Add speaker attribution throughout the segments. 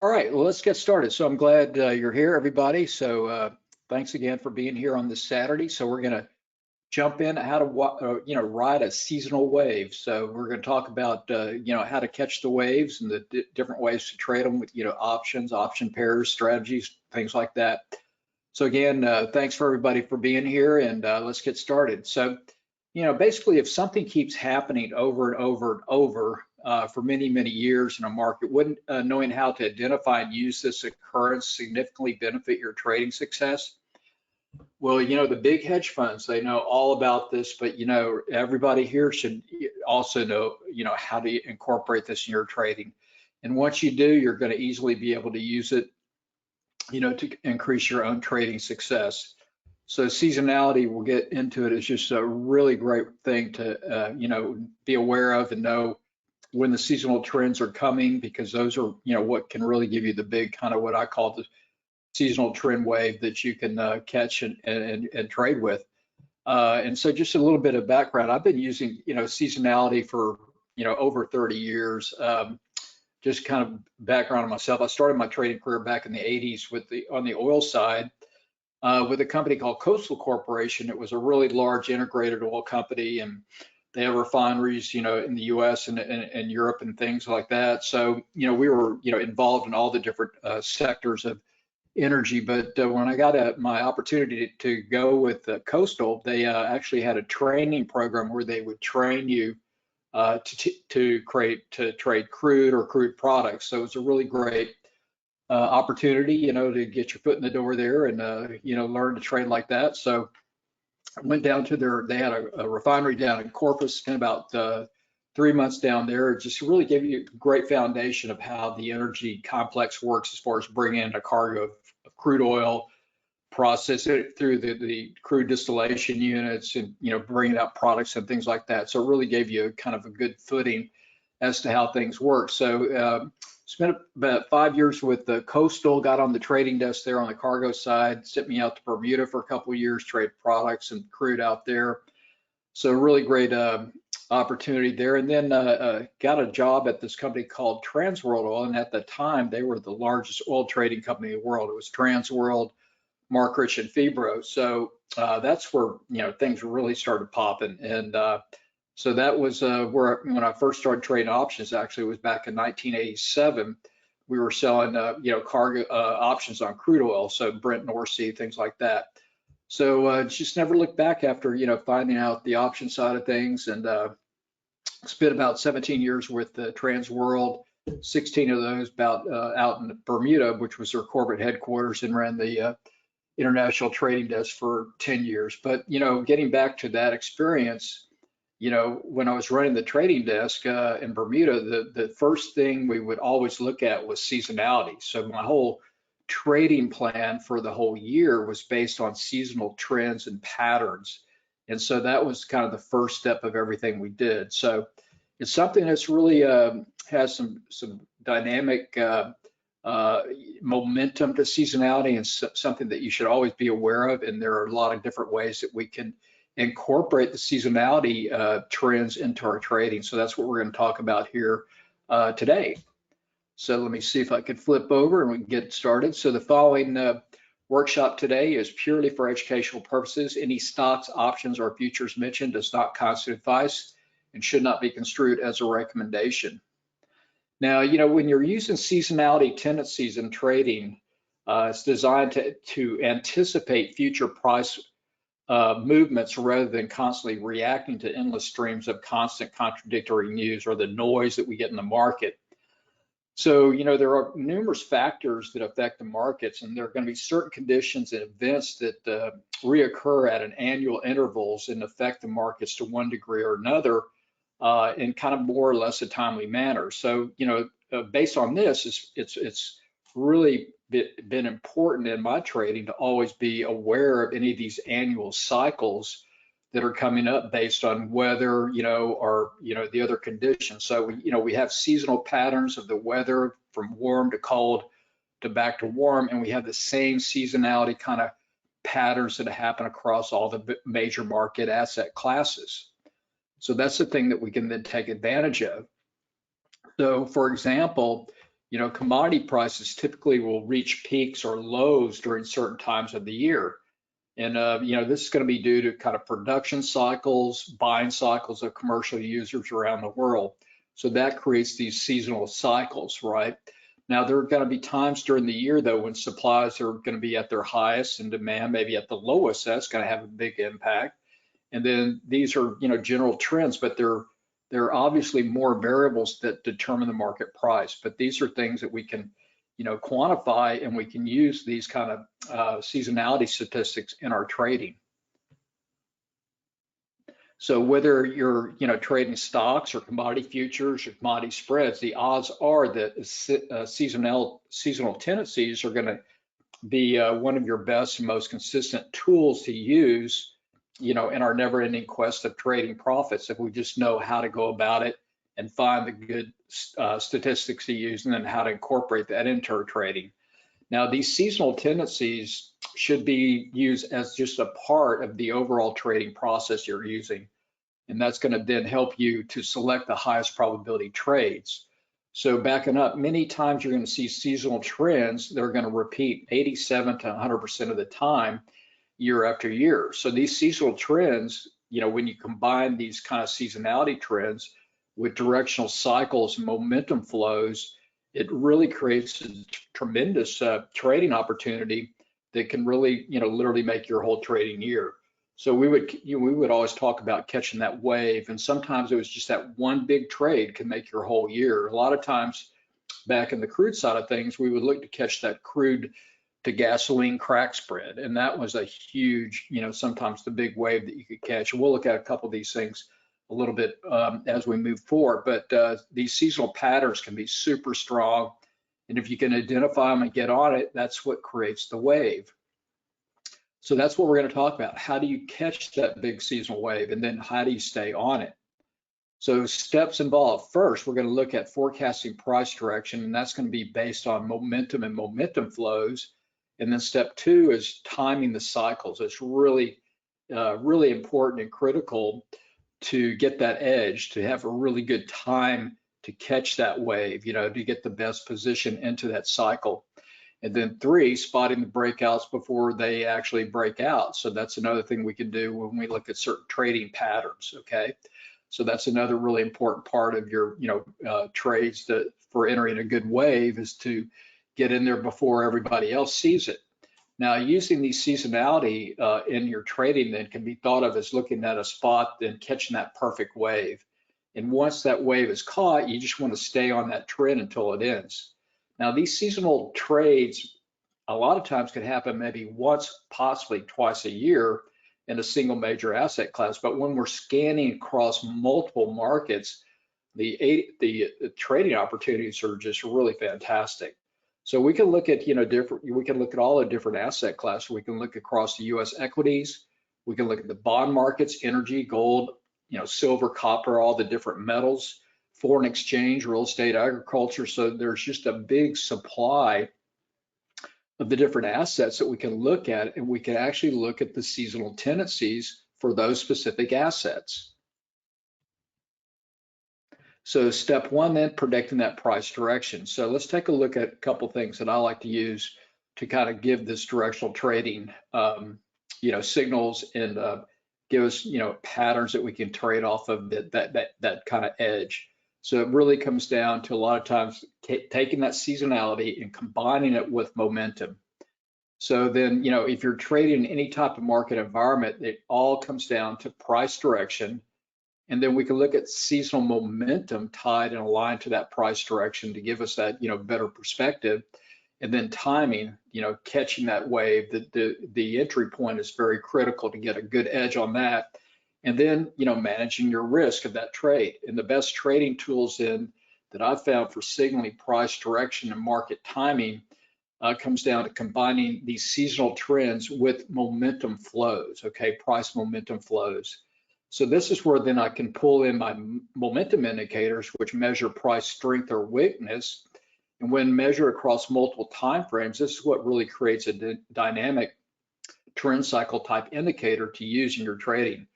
Speaker 1: All right, well, let's get started. So I'm glad you're here, everybody. So thanks again for being here on this Saturday. So we're going to jump in how to ride a seasonal wave. So we're going to talk about how to catch the waves and the different ways to trade them with options, option pairs, strategies, things like that. So again, thanks for everybody for being here, and let's get started. So basically, if something keeps happening over and over and over for many, many years in a market, wouldn't knowing how to identify and use this occurrence significantly benefit your trading success? Well, the big hedge funds, they know all about this, but everybody here should also know, how to incorporate this in your trading. And once you do, you're going to easily be able to use it, to increase your own trading success. So seasonality, we'll get into it, is just a really great thing to, be aware of and know when the seasonal trends are coming, because those are, what can really give you the big kind of what I call the seasonal trend wave that you can catch and trade with. And so just a little bit of background, I've been using, seasonality for, over 30 years. Just kind of background on myself. I started my trading career back in the 80s on the oil side with a company called Coastal Corporation. It was a really large integrated oil company, and they have refineries, in the U.S. and Europe and things like that. So, we were, involved in all the different sectors of energy. But when I got my opportunity to go with Coastal, they actually had a training program where they would train you to trade crude or crude products. So it's a really great opportunity, to get your foot in the door there and learn to trade like that. So I went down to they had a refinery down in Corpus, spent about 3 months down there. It just really gave you a great foundation of how the energy complex works as far as bringing in a cargo of crude oil, process it through the crude distillation units, and bringing out products and things like that. So it really gave you kind of a good footing as to how things work. So spent about 5 years with the Coastal, got on the trading desk there on the cargo side, sent me out to Bermuda for a couple of years, trade products and crude out there. So really great opportunity there. And then got a job at this company called Transworld Oil. And at the time, they were the largest oil trading company in the world. It was Transworld, Mark Rich, and Fibro. So that's where things really started popping. And so that was where when I first started trading options. Actually, it was back in 1987. We were selling cargo options on crude oil, so Brent, North Sea, things like that. So just never looked back after finding out the option side of things, and spent about 17 years with Transworld. 16 of those about out in Bermuda, which was their corporate headquarters, and ran the international trading desk for 10 years. But, getting back to that experience, when I was running the trading desk in Bermuda, the first thing we would always look at was seasonality. So my whole trading plan for the whole year was based on seasonal trends and patterns. And so that was kind of the first step of everything we did. So it's something that's really has some dynamic momentum to seasonality, and something that you should always be aware of. And there are a lot of different ways that we can incorporate the seasonality trends into our trading. So that's what we're going to talk about here today. So let me see if I can flip over and we can get started. So the following workshop today is purely for educational purposes. Any stocks, options, or futures mentioned does not constitute advice and should not be construed as a recommendation. Now, when you're using seasonality tendencies in trading, it's designed to anticipate future price movements rather than constantly reacting to endless streams of constant contradictory news or the noise that we get in the market. So, there are numerous factors that affect the markets, and there are going to be certain conditions and events that reoccur at an annual intervals and affect the markets to one degree or another in kind of more or less a timely manner. So, based on this, it's really been important in my trading to always be aware of any of these annual cycles that are coming up based on weather, or the other conditions. So we have seasonal patterns of the weather from warm to cold to back to warm, and we have the same seasonality kind of patterns that happen across all the major market asset classes. So that's the thing that we can then take advantage of. So for example, Commodity prices typically will reach peaks or lows during certain times of the year. And, this is going to be due to kind of production cycles, buying cycles of commercial users around the world. So that creates these seasonal cycles, right? Now, there are going to be times during the year, though, when supplies are going to be at their highest and demand maybe at the lowest. That's going to have a big impact. And then these are, general trends, but there are obviously more variables that determine the market price. But these are things that we can, quantify, and we can use these kind of seasonality statistics in our trading. So whether you're, trading stocks or commodity futures or commodity spreads, the odds are that seasonal tendencies are going to be one of your best and most consistent tools to use, in our never-ending quest of trading profits, if we just know how to go about it and find the good statistics to use, and then how to incorporate that into our trading. Now, these seasonal tendencies should be used as just a part of the overall trading process you're using, and that's going to then help you to select the highest probability trades. So backing up, many times you're going to see seasonal trends that are going to repeat 87 to 100% of the time, year after year. So these seasonal trends, when you combine these kind of seasonality trends with directional cycles and momentum flows, it really creates a tremendous trading opportunity that can really, literally make your whole trading year. So we would always talk about catching that wave, and sometimes it was just that one big trade can make your whole year. A lot of times, back in the crude side of things, we would look to catch that crude to gasoline crack spread, and that was a huge, sometimes the big wave that you could catch. And we'll look at a couple of these things a little bit as we move forward, but these seasonal patterns can be super strong, and if you can identify them and get on it, that's what creates the wave. So that's what we're going to talk about. How do you catch that big seasonal wave, and then how do you stay on it? So steps involved. First, we're going to look at forecasting price direction, and that's going to be based on momentum and momentum flows. And then step two is timing the cycles. It's really, really important and critical to get that edge, to have a really good time to catch that wave, to get the best position into that cycle. And then three, spotting the breakouts before they actually break out. So that's another thing we can do when we look at certain trading patterns, okay? So that's another really important part of your, trades for entering a good wave, is to get in there before everybody else sees it. Now, using the seasonality in your trading then can be thought of as looking at a spot and catching that perfect wave. And once that wave is caught, you just want to stay on that trend until it ends. Now, these seasonal trades a lot of times can happen maybe once, possibly twice a year in a single major asset class. But when we're scanning across multiple markets, the trading opportunities are just really fantastic. So we can look at, we can look at all the different asset classes. We can look across the U.S. equities. We can look at the bond markets, energy, gold, silver, copper, all the different metals, foreign exchange, real estate, agriculture. So there's just a big supply of the different assets that we can look at, and we can actually look at the seasonal tendencies for those specific assets. So step one, then, predicting that price direction. So let's take a look at a couple things that I like to use to kind of give this directional trading, signals, and give us, patterns that we can trade off of that kind of edge. So it really comes down to a lot of times taking that seasonality and combining it with momentum. So then, if you're trading in any type of market environment, it all comes down to price direction. And then we can look at seasonal momentum tied and aligned to that price direction to give us that, better perspective. And then timing, catching that wave. The entry point is very critical to get a good edge on that. And then, managing your risk of that trade. And the best trading tools that I've found for signaling price direction and market timing comes down to combining these seasonal trends with momentum flows, okay, price momentum flows. So this is where then I can pull in my momentum indicators, which measure price strength or weakness. And when measured across multiple time frames, this is what really creates a dynamic trend cycle type indicator to use in your trading.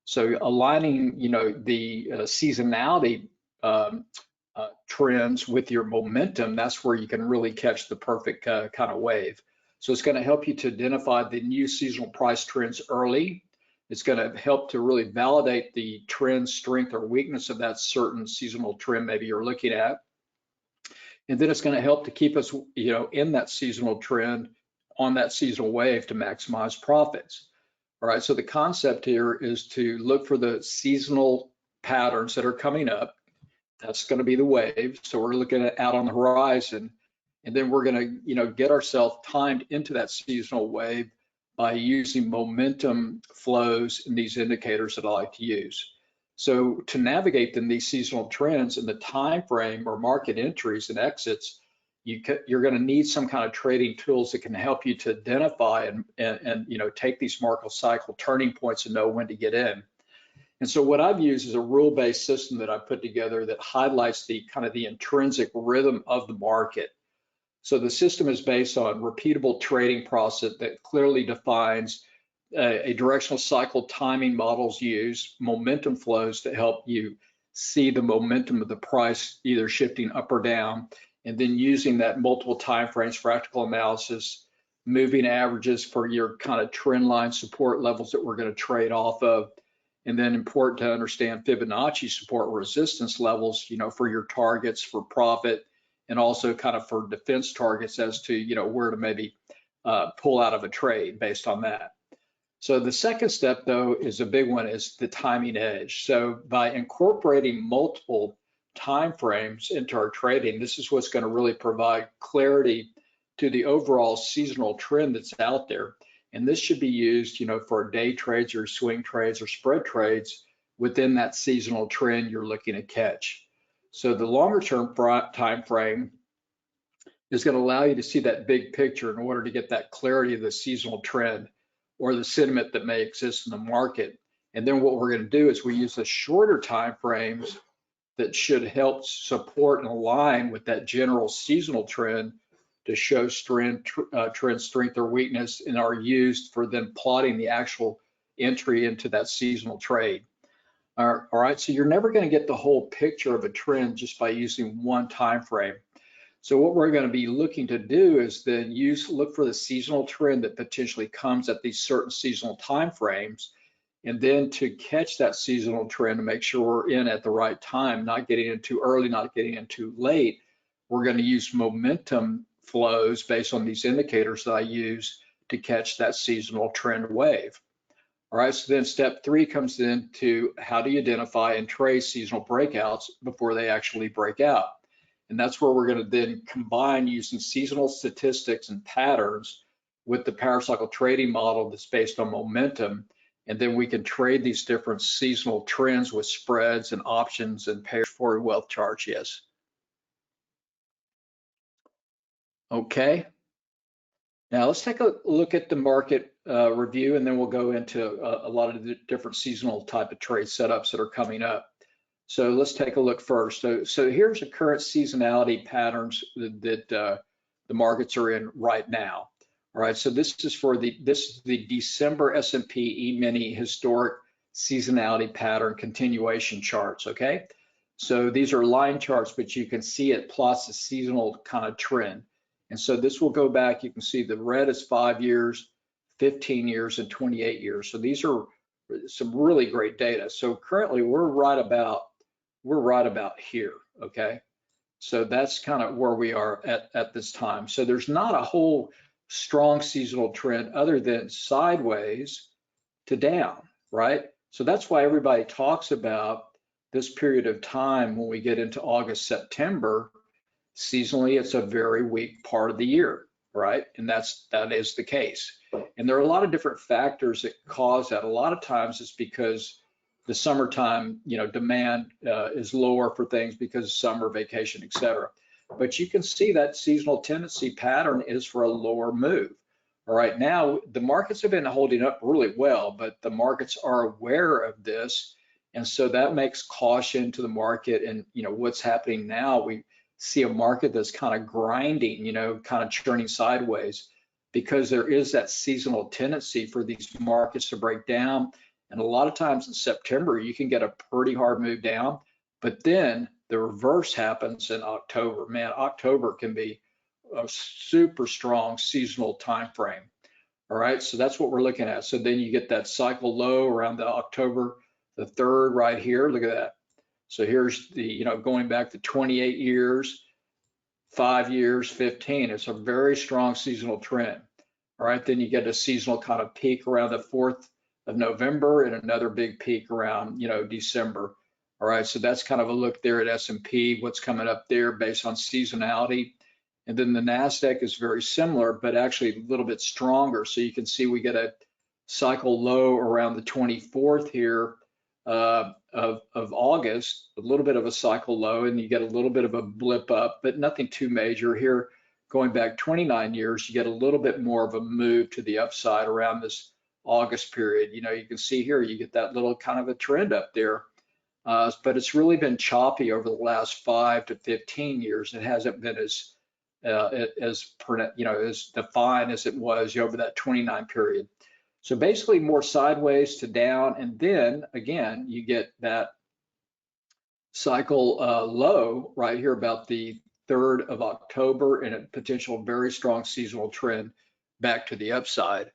Speaker 1: So aligning, the seasonality trends with your momentum, that's where you can really catch the perfect kind of wave. So it's going to help you to identify the new seasonal price trends early. It's going to help to really validate the trend strength or weakness of that certain seasonal trend maybe you're looking at. And then it's going to help to keep us, in that seasonal trend on that seasonal wave to maximize profits. All right, so the concept here is to look for the seasonal patterns that are coming up. That's going to be the wave. So we're looking at out on the horizon, and then we're going to, get ourselves timed into that seasonal wave by using momentum flows in these indicators that I like to use. So to navigate these seasonal trends in the time frame or market entries and exits, you're going to need some kind of trading tools that can help you to identify and take these market cycle turning points and know when to get in. And so what I've used is a rule-based system that I put together that highlights the kind of the intrinsic rhythm of the market. So the system is based on repeatable trading process that clearly defines a directional cycle timing models used, momentum flows to help you see the momentum of the price either shifting up or down, and then using that multiple timeframes, practical analysis, moving averages for your kind of trend line support levels that we're going to trade off of. And then important to understand Fibonacci support resistance levels, for your targets for profit, and also kind of for defense targets as to, where to maybe pull out of a trade based on that. So the second step, though, is a big one, is the timing edge. So by incorporating multiple time frames into our trading, this is what's going to really provide clarity to the overall seasonal trend that's out there. And this should be used, for day trades or swing trades or spread trades within that seasonal trend you're looking to catch. So the longer term time frame is going to allow you to see that big picture in order to get that clarity of the seasonal trend or the sentiment that may exist in the market. And then what we're going to do is we use the shorter time frames that should help support and align with that general seasonal trend to show trend strength or weakness, and are used for then plotting the actual entry into that seasonal trade. All right, so you're never going to get the whole picture of a trend just by using one time frame. So what we're going to be looking to do is then look for the seasonal trend that potentially comes at these certain seasonal time frames, and then to catch that seasonal trend to make sure we're in at the right time, not getting in too early, not getting in too late. We're going to use momentum flows based on these indicators that I use to catch that seasonal trend wave. All right, so then step 3 comes into how do you identify and trace seasonal breakouts before they actually break out. And that's where we're going to then combine using seasonal statistics and patterns with the power cycle trading model that's based on momentum. And then we can trade these different seasonal trends with spreads and options and pairs for wealth charts. Yes. Okay. Now let's take a look at the market review, and then we'll go into a lot of the different seasonal type of trade setups that are coming up. So let's take a look first. So here's the current seasonality patterns that the markets are in right now. All right, so this is the December S&P E-mini historic seasonality pattern continuation charts, okay? So these are line charts, but you can see it plots the seasonal kind of trend. And so this will go back, you can see the red is 5 years, 15 years, and 28 years. So these are some really great data. So currently we're right about here, okay? So that's kind of where we are at this time. So there's not a whole strong seasonal trend other than sideways to down, right? So that's why everybody talks about this period of time when we get into August, September. Seasonally, it's a very weak part of the year, right? And that is the case. And there are a lot of different factors that cause that. A lot of times it's because the summertime, demand is lower for things because of summer vacation, et cetera. But you can see that seasonal tendency pattern is for a lower move. All right, now the markets have been holding up really well, but the markets are aware of this. And so that makes caution to the market. And, what's happening now, we see a market that's kind of grinding, kind of churning sideways, because there is that seasonal tendency for these markets to break down. And a lot of times in September, you can get a pretty hard move down, but then The reverse happens in October. Man, October can be a super strong seasonal time frame. All right, so that's what we're looking at. So then you get that cycle low around the October the 3rd right here. Look at that. So here's the, going back to 28 years, 5 years, 15. It's a very strong seasonal trend. All right, then you get a seasonal kind of peak around the 4th of November and another big peak around, December. All right, so that's kind of a look there at S&P, what's coming up there based on seasonality. And then the NASDAQ is very similar, but actually a little bit stronger. So you can see we get a cycle low around the 24th here of August, a little bit of a cycle low, and you get a little bit of a blip up, but nothing too major here. Going back 29 years, you get a little bit more of a move to the upside around this August period. You can see here, you get that little kind of a trend up there. But it's really been choppy over the last 5 to 15 years. It hasn't been as defined as it was over that 29 period. So basically more sideways to down, and then again you get that cycle low right here about the 3rd of October and a potential very strong seasonal trend back to the upside.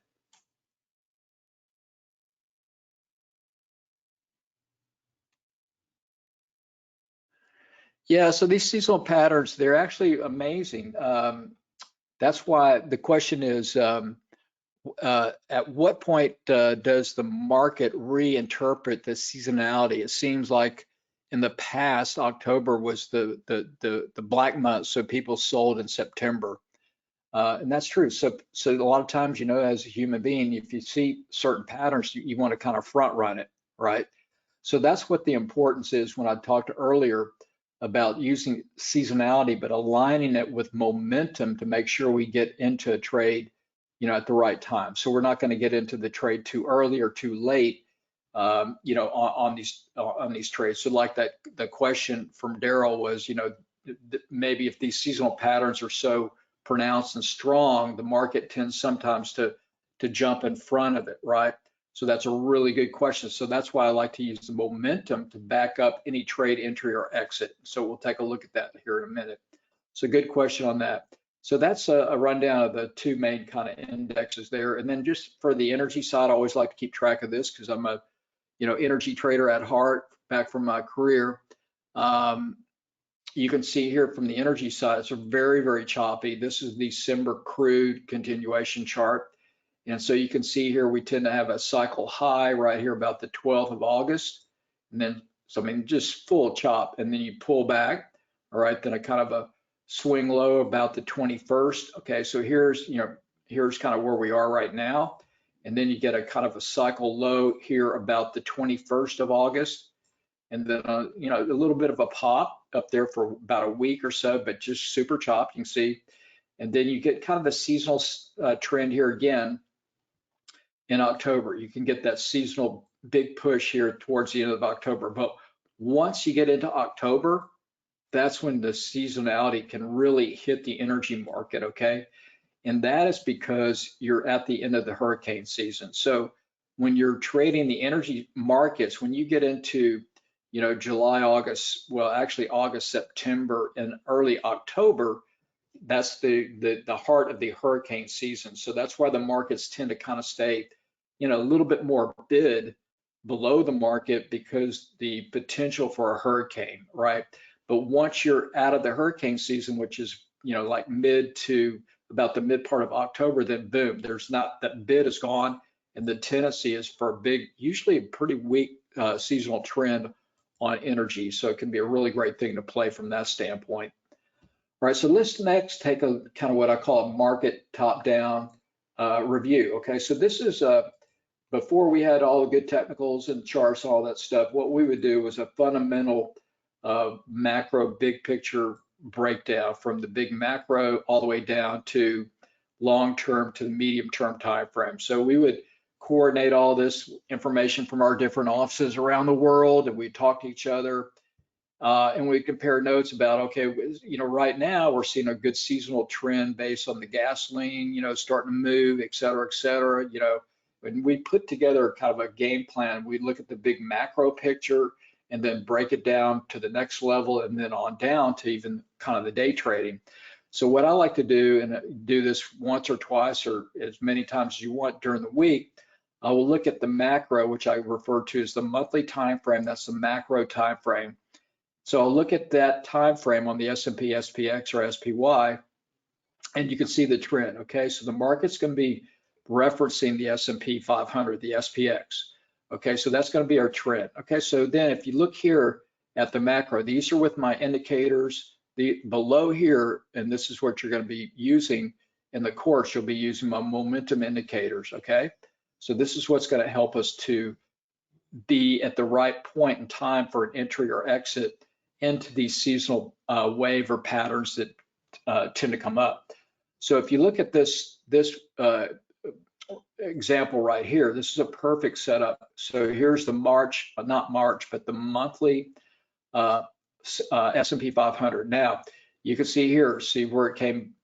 Speaker 1: Yeah, so these seasonal patterns, they're actually amazing. That's why the question is, at what point does the market reinterpret the seasonality? It seems like in the past, October was the black month, so people sold in September, and that's true. So a lot of times, as a human being, if you see certain patterns, you want to kind of front run it, right? So that's what the importance is when I talked earlier about using seasonality, but aligning it with momentum to make sure we get into a trade, at the right time. So we're not going to get into the trade too early or too late, on these trades. So like the question from Daryl was, maybe if these seasonal patterns are so pronounced and strong, the market tends sometimes to jump in front of it, right? So that's a really good question. So that's why I like to use the momentum to back up any trade entry or exit. So we'll take a look at that here in a minute. So good question on that. So that's a rundown of the two main kind of indexes there. And then just for the energy side, I always like to keep track of this because I'm a, energy trader at heart back from my career. You can see here from the energy side, it's a very, very choppy. This is the December crude continuation chart. And so you can see here, we tend to have a cycle high right here about the 12th of August. And then, so I mean, just full chop. And then you pull back, all right, then a kind of a swing low about the 21st. Okay, so here's kind of where we are right now. And then you get a kind of a cycle low here about the 21st of August. And then, a little bit of a pop up there for about a week or so, but just super chop, you can see. And then you get kind of a seasonal trend here again in October. You can get that seasonal big push here towards the end of October. But once you get into October, that's when the seasonality can really hit the energy market, okay? And that is because you're at the end of the hurricane season. So when you're trading the energy markets, when you get into, July, August, well, actually August, September, and early October, that's the heart of the hurricane season. So that's why the markets tend to kind of stay, a little bit more bid below the market because the potential for a hurricane, right? But once you're out of the hurricane season, which is, like mid to about the mid part of October, then boom, there's not, that bid is gone. And the tendency is for a big, usually a pretty weak seasonal trend on energy. So it can be a really great thing to play from that standpoint. All right, so let's next take a kind of what I call a market top-down review. Okay, so this is before we had all the good technicals and charts, all that stuff. What we would do was a fundamental macro big picture breakdown from the big macro all the way down to long-term to the medium-term time frame. So we would coordinate all this information from our different offices around the world, and we talk to each other. And we compare notes about, okay, right now we're seeing a good seasonal trend based on the gasoline, starting to move, et cetera, and we put together kind of a game plan. We look at the big macro picture, and then break it down to the next level and then on down to even kind of the day trading. So what I like to do, and do this once or twice or as many times as you want during the week, I will look at the macro, which I refer to as the monthly time frame. That's the macro time frame. So I'll look at that time frame on the S&P, SPX, or SPY, and you can see the trend. Okay, so the market's going to be referencing the S&P 500, the SPX. Okay, so that's going to be our trend. Okay, so then if you look here at the macro, these are with my indicators. The below here, and this is what you're going to be using in the course, you'll be using my momentum indicators. Okay, so this is what's going to help us to be at the right point in time for an entry or exit into these seasonal wave or patterns that tend to come up. So if you look at this example right here, this is a perfect setup. So here's the March, not March, but the monthly S&P 500. Now you can see here, see where it came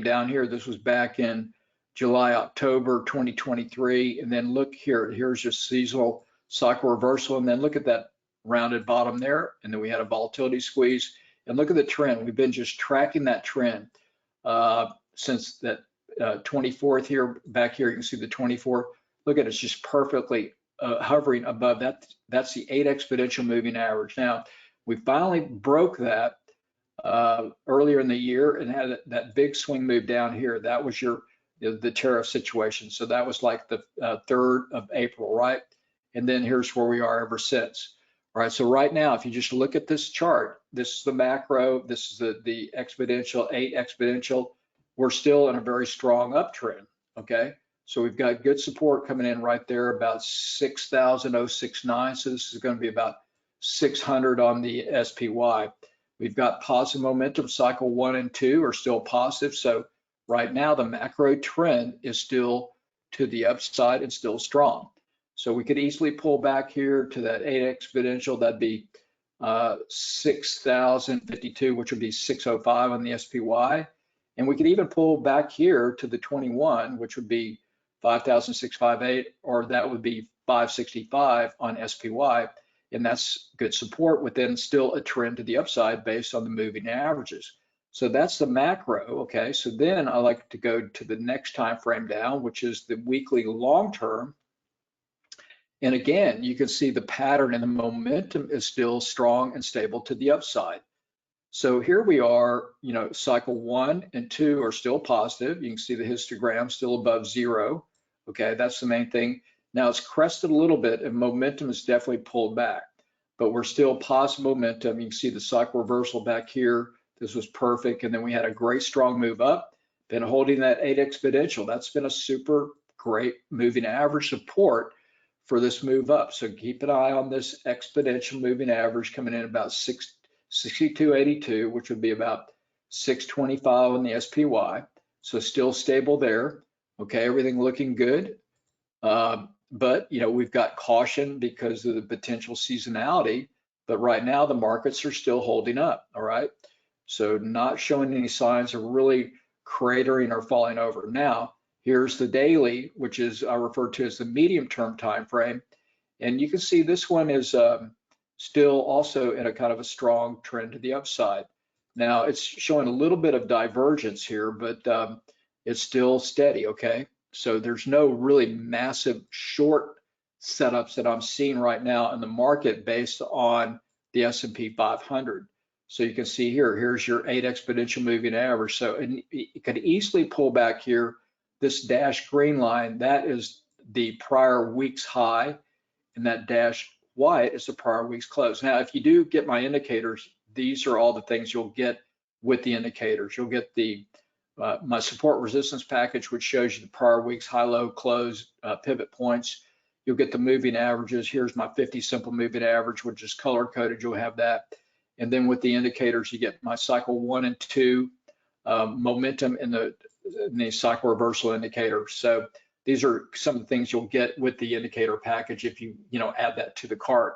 Speaker 1: down here. This was back in July, October 2023, and then look here. Here's your seasonal cycle reversal, and then look at that rounded bottom there, and then we had a volatility squeeze. And look at the trend. We've been just tracking that trend since that 24th here. Back here, you can see the 24th. Look at it, it's just perfectly hovering above that. That's the 8 exponential moving average. Now, we finally broke that earlier in the year and had that big swing move down here. That was the tariff situation. So that was like the 3rd of April, right? And then here's where we are ever since. All right, so right now, if you just look at this chart, this is the macro, this is the exponential, 8 exponential. We're still in a very strong uptrend, okay? So we've got good support coming in right there, about 6,069. So this is going to be about 600 on the SPY. We've got positive momentum. Cycle 1 and 2 are still positive. So right now, the macro trend is still to the upside and still strong. So we could easily pull back here to that 8 exponential. That'd be 6,052, which would be 605 on the SPY. And we could even pull back here to the 21, which would be 5,658, or that would be 565 on SPY. And that's good support within still a trend to the upside based on the moving averages. So that's the macro, okay? So then I like to go to the next time frame down, which is the weekly long term. And again, you can see the pattern and the momentum is still strong and stable to the upside. So here we are, cycle 1 and 2 are still positive. You can see the histogram still above 0. Okay, that's the main thing. Now it's crested a little bit and momentum is definitely pulled back, but we're still positive momentum. You can see the cycle reversal back here. This was perfect. And then we had a great strong move up, been holding that 8 exponential. That's been a super great moving average support for this move up. So keep an eye on this exponential moving average coming in about 62.82, which would be about 625 on the SPY. So still stable there. Okay, everything looking good. But we've got caution because of the potential seasonality. But right now the markets are still holding up. All right. So not showing any signs of really cratering or falling over. Now, here's the daily, which is I refer to as the medium-term time frame, and you can see this one is still also in a kind of a strong trend to the upside. Now it's showing a little bit of divergence here, but it's still steady. Okay, so there's no really massive short setups that I'm seeing right now in the market based on the S&P 500. So you can see here's your 8 exponential moving average. So it could easily pull back here. This dashed green line, that is the prior week's high, and that dashed white is the prior week's close. Now, if you do get my indicators, these are all the things you'll get with the indicators. You'll get the my support resistance package, which shows you the prior week's high, low, close, pivot points. You'll get the moving averages. Here's my 50 simple moving average, which is color coded. You'll have that. And then with the indicators, you get my cycle 1 and 2 momentum in the cycle reversal indicator. So these are some of the things you'll get with the indicator package if you add that to the cart.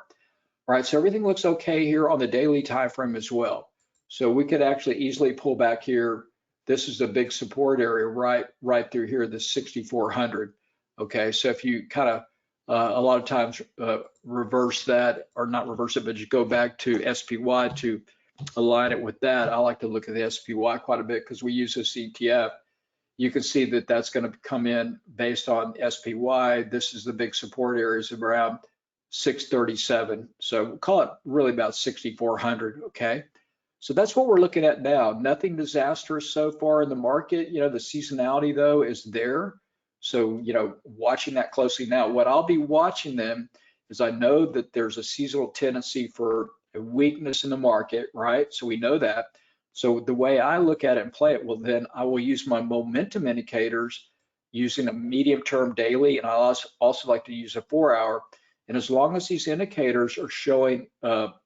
Speaker 1: All right, so everything looks okay here on the daily time frame as well. So we could actually easily pull back here. This is a big support area right through here, the 6,400. Okay, so if you kind of A lot of times reverse that, or not reverse it, but just go back to SPY to align it with that. I like to look at the SPY quite a bit because we use this ETF. You can see that that's going to come in based on SPY. This is the big support areas of around 637. So we'll call it really about 6,400. Okay. So that's what we're looking at now. Nothing disastrous so far in the market. You know, the seasonality though is there. So, you know, watching that closely now. What I'll be watching them is I know that there's a seasonal tendency for a weakness in the market, right? So we know that. So the way I look at it and play it, well, then I will use my momentum indicators using a medium term daily, and I also like to use a 4-hour. And as long as these indicators are showing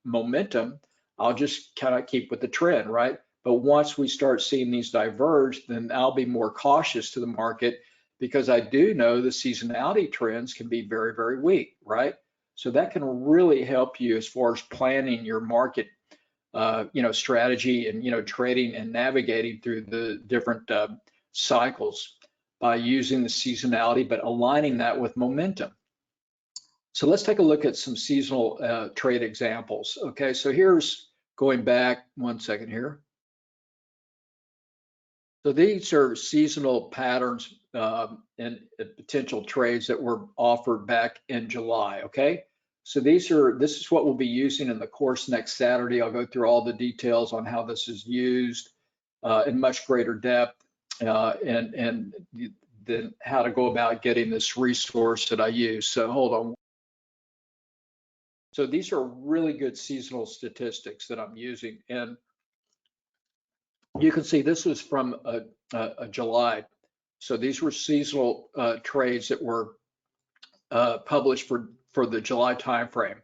Speaker 1: momentum, I'll just kind of keep with the trend, right? But once we start seeing these diverge, then I'll be more cautious to the market because I do know the seasonality trends can be very, very weak, right? So that can really help you as far as planning your market, you know, strategy and, you know, trading and navigating through the different cycles by using the seasonality, but aligning that with momentum. So let's take a look at some seasonal trade examples. Okay, so here's going back 1 second here. So these are seasonal patterns and potential trades that were offered back in July. Okay, so this is what we'll be using in the course next Saturday. I'll go through all the details on how this is used in much greater depth and then how to go about getting this resource that I use. So hold on. So these are really good seasonal statistics that I'm using, and you can see this was from July. So these were seasonal trades that were published for the July timeframe.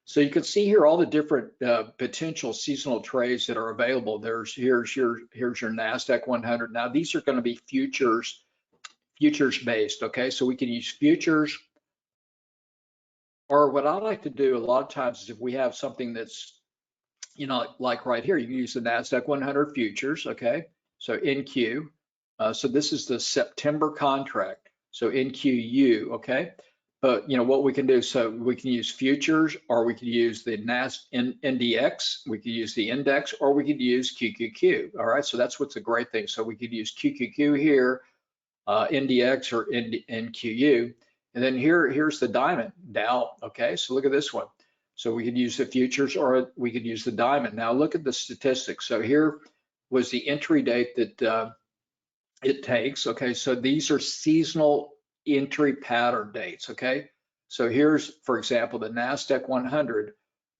Speaker 1: So you can see here all the different potential seasonal trades that are available. Here's your NASDAQ 100. Now these are going to be futures based. Okay, so we can use futures. Or what I like to do a lot of times is if we have something that's, you know, like right here, you can use the NASDAQ 100 futures, okay? So NQ, so this is the September contract, so NQU, okay? But, you know, what we can do, so we can use futures, or we can use the NDX, we could use the index, or we could use QQQ, all right? So that's what's a great thing. So we could use QQQ here, NDX or NQU. And then here's the diamond, Dow, okay? So look at this one. So we could use the futures or we could use the diamond. Now look at the statistics. So here was the entry date that it takes, okay? So these are seasonal entry pattern dates, okay? So here's, for example, the NASDAQ 100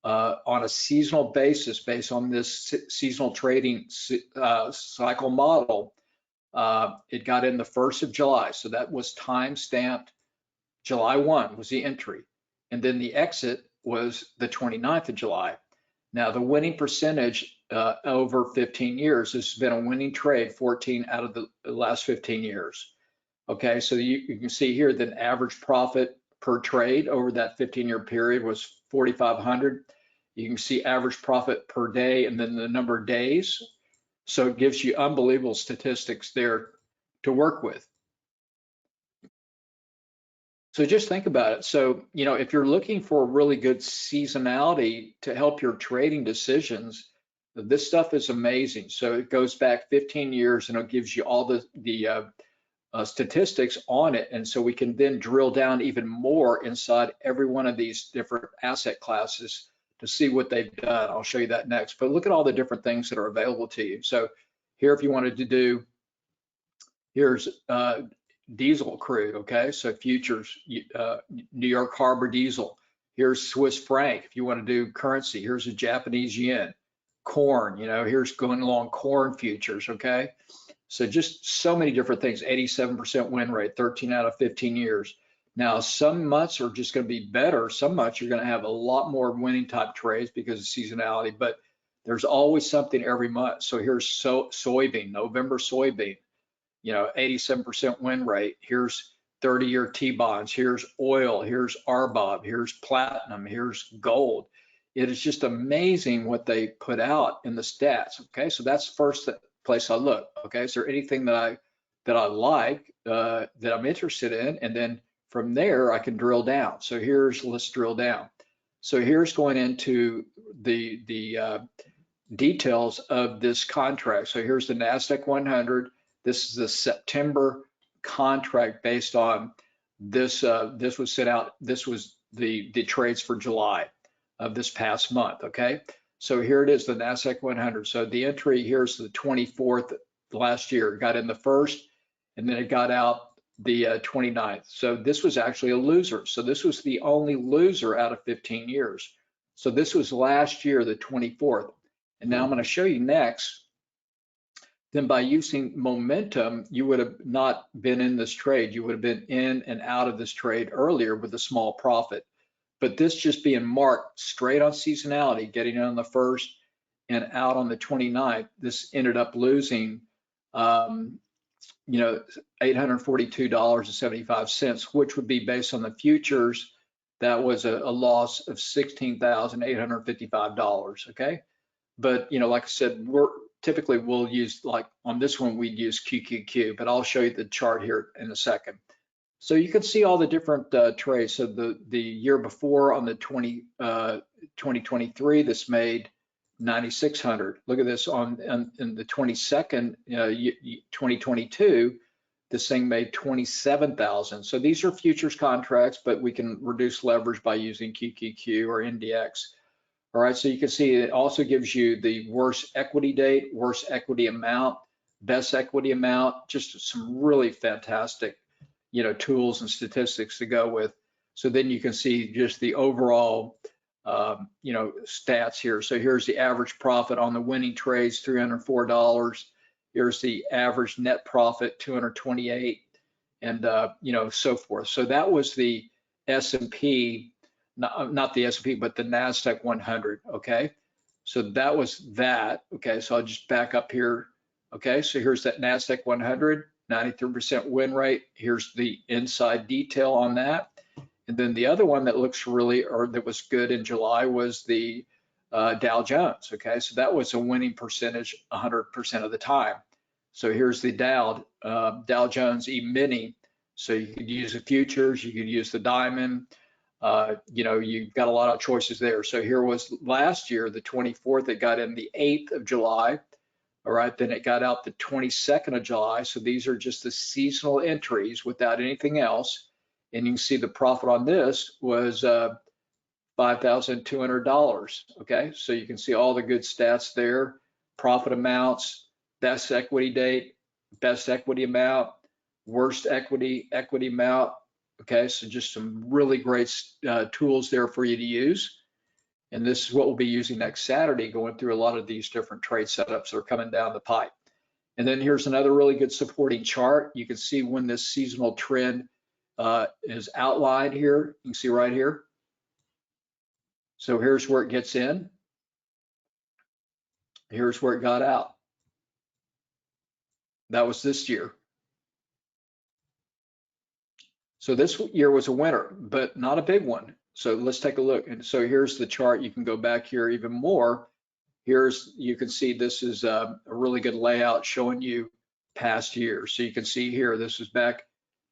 Speaker 1: on a seasonal basis based on this seasonal trading cycle model. It got in the 1st of July, so that was time stamped. July 1 was the entry, and then the exit was the 29th of July. Now the winning percentage over 15 years, this has been a winning trade 14 out of the last 15 years. Okay, so you can see here that average profit per trade over that 15-year period was 4,500. You can see average profit per day and then the number of days. So it gives you unbelievable statistics there to work with. So just think about it. So, you know, if you're looking for really good seasonality to help your trading decisions, this stuff is amazing. So it goes back 15 years and it gives you all the statistics on it. And so we can then drill down even more inside every one of these different asset classes to see what they've done. I'll show you that next. But look at all the different things that are available to you. So here, if you wanted to do, here's diesel crude, okay? So futures, New York Harbor diesel. Here's Swiss franc. If you want to do currency, here's a Japanese yen. Corn, you know, here's going along corn futures, okay? So just so many different things. 87% win rate, 13 out of 15 years. Now, some months are just going to be better. Some months you're going to have a lot more winning type trades because of seasonality, but there's always something every month. So here's soybean, November soybean. You know, 87% win rate. Here's 30-year T-bonds. Here's oil. Here's RBOB. Here's platinum. Here's gold. It is just amazing what they put out in the stats. Okay, so that's the first place I look. Okay, is there anything that I like that I'm interested in? And then from there, I can drill down. So let's drill down. So here's going into the details of this contract. So here's the NASDAQ 100. This is the September contract based on this. This was sent out. This was the trades for July of this past month. Okay. So here it is, the NASDAQ 100. So the entry here's the 24th last year. It got in the first, and then it got out the 29th. So this was actually a loser. So this was the only loser out of 15 years. So this was last year, the 24th. And now I'm going to show you next. Then by using momentum, you would have not been in this trade. You would have been in and out of this trade earlier with a small profit. But this just being marked straight on seasonality, getting in on the first and out on the 29th, this ended up losing, $842.75, which would be based on the futures. That was a loss of $16,855. Okay. But, like I said, we'll use, like on this one, we'd use QQQ, but I'll show you the chart here in a second. So you can see all the different trades. So the year before on the 2023, this made 9,600. Look at this in the 22nd, 2022, this thing made 27,000. So these are futures contracts, but we can reduce leverage by using QQQ or NDX. All right, so you can see it also gives you the worst equity date, worst equity amount, best equity amount, just some really fantastic, tools and statistics to go with. So then you can see just the overall, stats here. So here's the average profit on the winning trades, $304. Here's the average net profit, 228, and so forth. So that was the S&P. Not the S&P, but the NASDAQ 100, okay? So that was that, okay? So I'll just back up here, okay? So here's that NASDAQ 100, 93% win rate. Here's the inside detail on that. And then the other one that looks that was good in July was the Dow Jones, okay? So that was a winning percentage 100% of the time. So here's the Dow Jones E-mini. So you could use the futures, you could use the diamond, you've got a lot of choices there. So here was last year, the 24th, it got in the 8th of July. All right, then it got out the 22nd of July. So these are just the seasonal entries without anything else. And you can see the profit on this was $5,200. Okay, so you can see all the good stats there, profit amounts, best equity date, best equity amount, worst equity amount. Okay, so just some really great tools there for you to use. And this is what we'll be using next Saturday, going through a lot of these different trade setups that are coming down the pipe. And then here's another really good supporting chart. You can see when this seasonal trend is outlined here. You can see right here. So here's where it gets in. Here's where it got out. That was this year. So this year was a winner, but not a big one. So let's take a look. And so here's the chart. You can go back here even more. You can see this is a really good layout showing you past years. So you can see here, this is back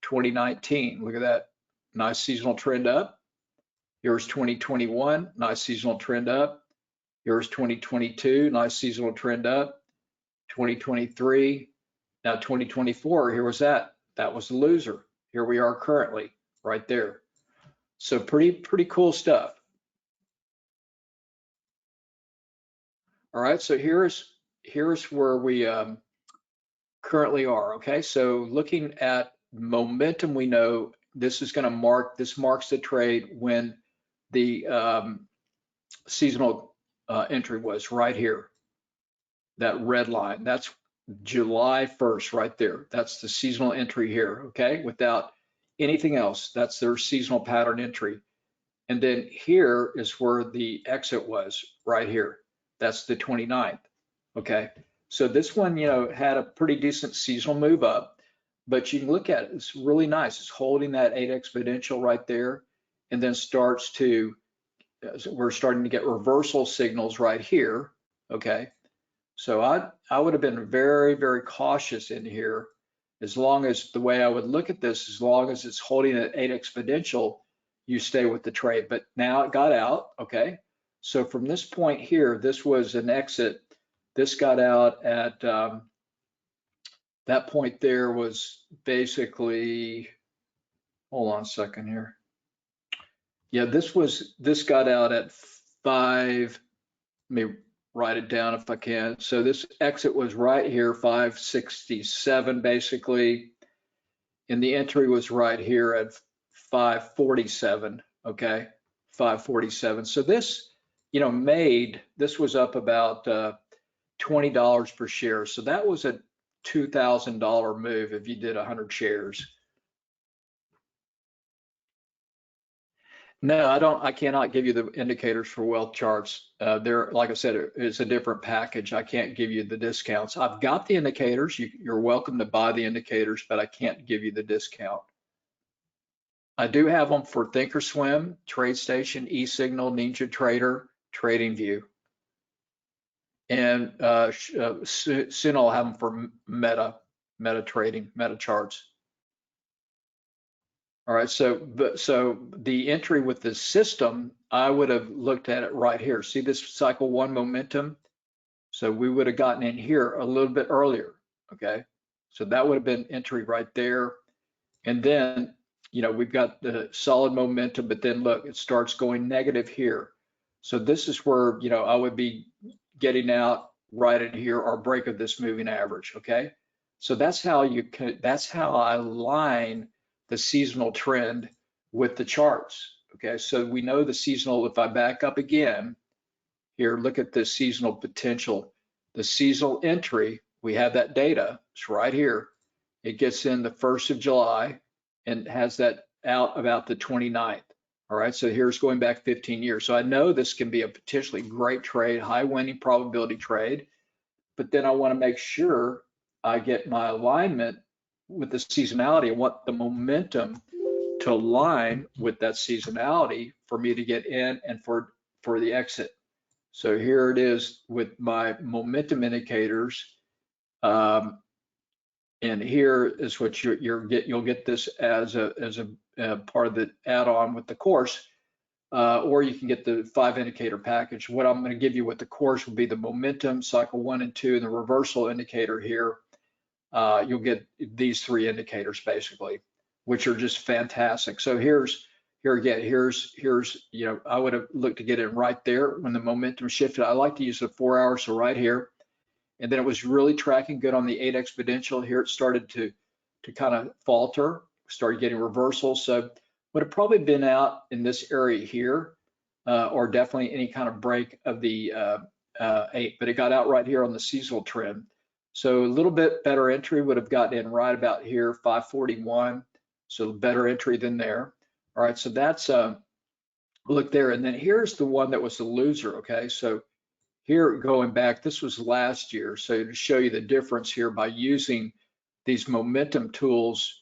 Speaker 1: 2019. Look at that, nice seasonal trend up. Here's 2021, nice seasonal trend up. Here's 2022, nice seasonal trend up. 2023, now 2024, here was that. That was the loser. Here we are currently, right there. So pretty cool stuff. All right, so here's where we currently are. Okay, so looking at momentum, we know this is going to marks the trade when the seasonal entry was right here. That red line, that's July 1st right there. That's the seasonal entry here, okay? Without anything else, that's their seasonal pattern entry. And then here is where the exit was, right here. That's the 29th, okay? So this one, had a pretty decent seasonal move up, but you can look at it, it's really nice. It's holding that 8 exponential right there, and then we're starting to get reversal signals right here, okay? So I would have been very, very cautious in here As long as the way I would look at this, as long as it's holding at 8 exponential, you stay with the trade. But now it got out, okay? So from this point here, this was an exit. This got out at that point there was basically, hold on a second here. Yeah, this got out at 5, let me write it down if I can. So this exit was right here, 567 basically, and the entry was right here at 547, okay, 547. So this, this was up about $20 per share. So that was a $2,000 move if you did 100 shares. No, I cannot give you the indicators for wealth charts. They're, like I said, it's a different package. I can't give you the discounts. I've got the indicators. You're welcome to buy the indicators, but I can't give you the discount. I do have them for Thinkorswim, TradeStation, eSignal, Ninja Trader, TradingView. And soon I'll have them for Meta trading, Meta charts. All right, so the entry with the system, I would have looked at it right here. See this cycle 1 momentum? So we would have gotten in here a little bit earlier, okay? So that would have been entry right there. And then, we've got the solid momentum, but then look, it starts going negative here. So this is where, I would be getting out right in here or break of this moving average, okay? So that's how I align the seasonal trend with the charts, okay? So we know the seasonal, if I back up again, here, look at the seasonal potential. The seasonal entry, we have that data, it's right here. It gets in the 1st of July and has that out about the 29th. All right, so here's going back 15 years. So I know this can be a potentially great trade, high winning probability trade, but then I want to make sure I get my alignment with the seasonality. I want the momentum to align with that seasonality for me to get in and for the exit. So here it is with my momentum indicators. And here is what you'll get this as a part of the add-on with the course, or you can get the 5 indicator package. What I'm going to give you with the course will be the momentum, cycle 1 and 2, and the reversal indicator here. You'll get these 3 indicators basically, which are just fantastic. So here again, here's I would have looked to get it right there when the momentum shifted. I like to use the 4 hours, so right here. And then it was really tracking good on the 8 exponential. Here it started to kind of falter, started getting reversals. So would have probably been out in this area here, or definitely any kind of break of the 8, but it got out right here on the seasonal trend. So a little bit better entry would have gotten in right about here, 541. So better entry than there. All right, so that's look there. And then here's the one that was the loser, okay? So here going back, this was last year. So to show you the difference here by using these momentum tools,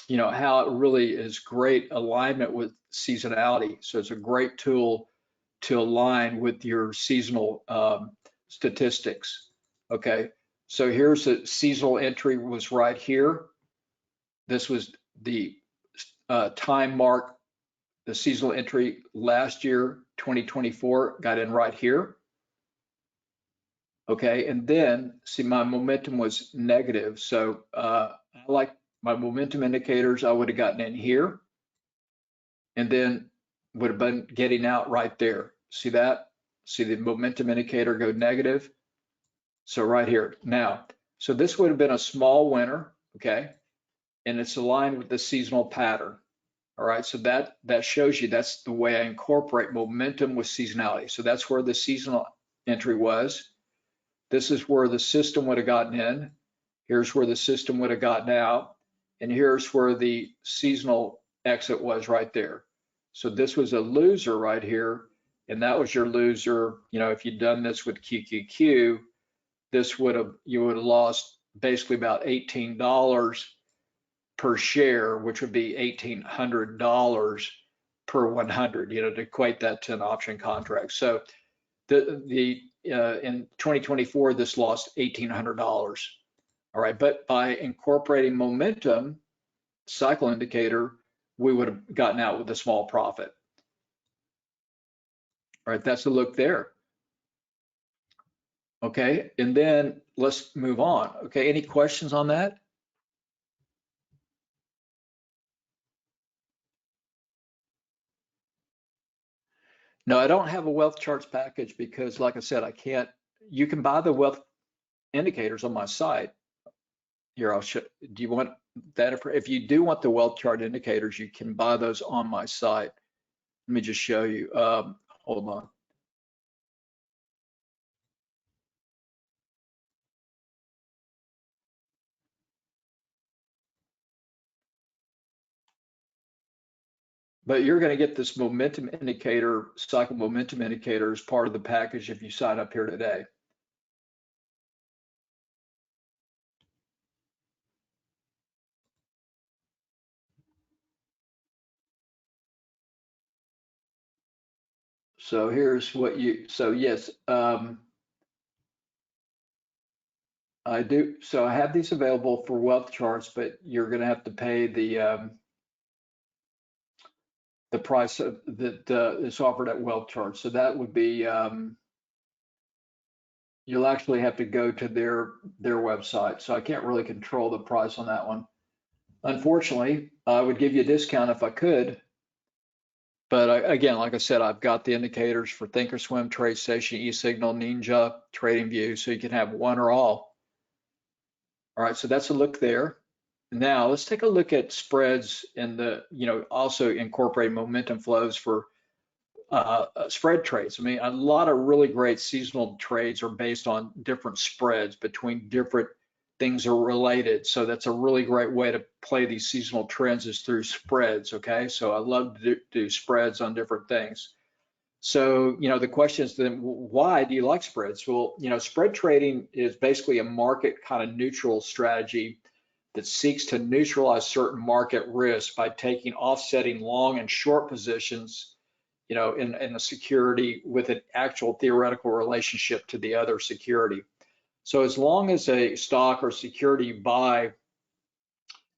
Speaker 1: how it really is great alignment with seasonality. So it's a great tool to align with your seasonal statistics. Okay, so here's the seasonal entry was right here. This was the time mark, the seasonal entry last year, 2024, got in right here. Okay, and then see my momentum was negative. So I like my momentum indicators, I would have gotten in here and then would have been getting out right there. See that? See the momentum indicator go negative? So right here. Now, so this would have been a small winner, okay? And it's aligned with the seasonal pattern. All right, so that shows you that's the way I incorporate momentum with seasonality. So that's where the seasonal entry was. This is where the system would have gotten in. Here's where the system would have gotten out. And here's where the seasonal exit was right there. So this was a loser right here. And that was your loser. If you'd done this with QQQ, you would have lost basically about $18 per share, which would be $1,800 per 100, to equate that to an option contract. So in 2024, this lost $1,800. All right, but by incorporating momentum cycle indicator, we would have gotten out with a small profit. All right, that's a look there. Okay, and then let's move on. Okay, any questions on that? No, I don't have a wealth charts package because, like I said, I can't. You can buy the wealth indicators on my site. Here, I'll show. Do you want that? If you do want the wealth chart indicators, you can buy those on my site. Let me just show you. Hold on. But you're going to get this momentum indicator, cycle momentum indicator as part of the package if you sign up here today. So here's what you, so yes, I do. So I have these available for wealth charts, but you're going to have to pay the price of, that is offered at wealth charts. So that would be, you'll actually have to go to their website. So I can't really control the price on that one. Unfortunately, I would give you a discount if I could. But again, like I said, I've got the indicators for Thinkorswim, TradeStation, eSignal, Ninja, TradingView, so you can have one or all. All right, so that's a look there. Now let's take a look at spreads and also incorporate momentum flows for spread trades. I mean, a lot of really great seasonal trades are based on different spreads between different things are related. So that's a really great way to play these seasonal trends is through spreads. Okay, so I love to do spreads on different things. So, the question is then, why do you like spreads? Well, spread trading is basically a market kind of neutral strategy that seeks to neutralize certain market risks by taking offsetting long and short positions, in a security with an actual theoretical relationship to the other security. So as long as a stock or security you buy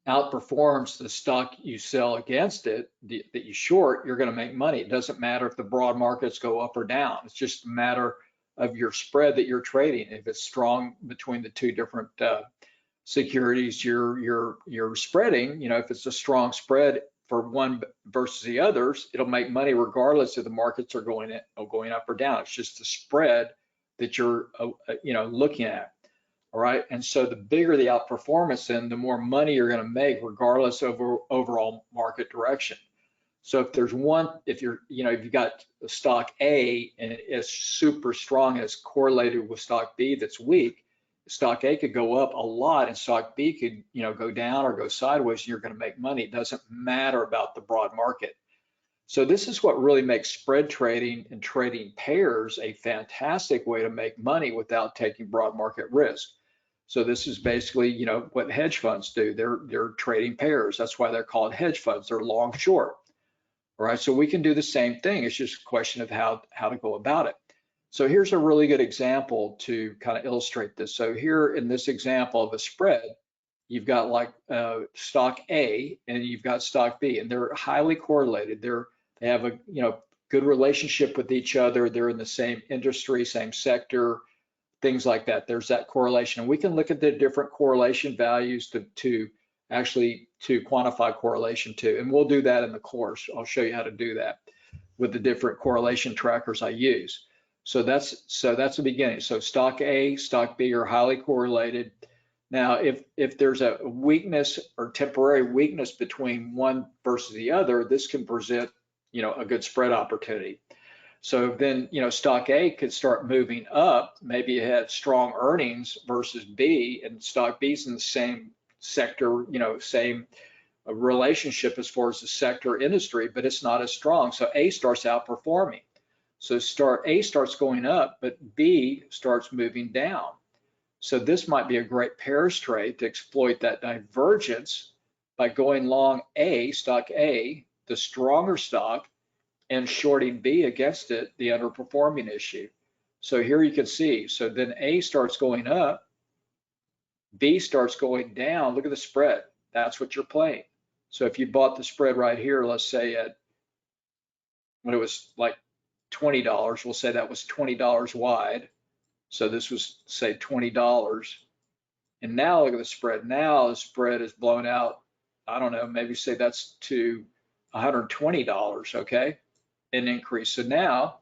Speaker 1: outperforms the stock you sell against it, that you short, you're going to make money. It doesn't matter if the broad markets go up or down. It's just a matter of your spread that you're trading. If it's strong between the two different securities you're spreading, if it's a strong spread for one versus the others, it'll make money regardless if the markets are going up or down. It's just the spread that you're looking at. All right, and so the bigger the outperformance, then the more money you're going to make, regardless of overall market direction. So if there's one, if you've got stock A and it's super strong and it's correlated with stock B that's weak, stock A could go up a lot and stock B could go down or go sideways, and you're going to make money. It doesn't matter about the broad market. So this is what really makes spread trading and trading pairs a fantastic way to make money without taking broad market risk. So this is basically, what hedge funds do. They're trading pairs. That's why they're called hedge funds. They're long short. All right, so we can do the same thing. It's just a question of how to go about it. So here's a really good example to kind of illustrate this. So here in this example of a spread, you've got like stock A and you've got stock B, and they're highly correlated. They have a good relationship with each other. They're in the same industry, same sector, things like that. There's that correlation. And we can look at the different correlation values to quantify correlation too. And we'll do that in the course. I'll show you how to do that with the different correlation trackers I use. So that's the beginning. So stock A, stock B are highly correlated. Now, if there's a weakness or temporary weakness between one versus the other, this can present, a good spread opportunity. So then, stock A could start moving up. Maybe it had strong earnings versus B, and stock B's in the same sector, same relationship as far as the sector industry, but it's not as strong. So A starts outperforming. So A starts going up, but B starts moving down. So this might be a great pairs trade to exploit that divergence by going long A, stock A, the stronger stock, and shorting B against it, the underperforming issue. So here you can see, so then A starts going up, B starts going down, look at the spread. That's what you're playing. So if you bought the spread right here, let's say at when it was like $20, we'll say that was $20 wide. So this was say $20. And now look at the spread. Now the spread is blown out. I don't know, maybe say that's to $120, okay? An increase. So now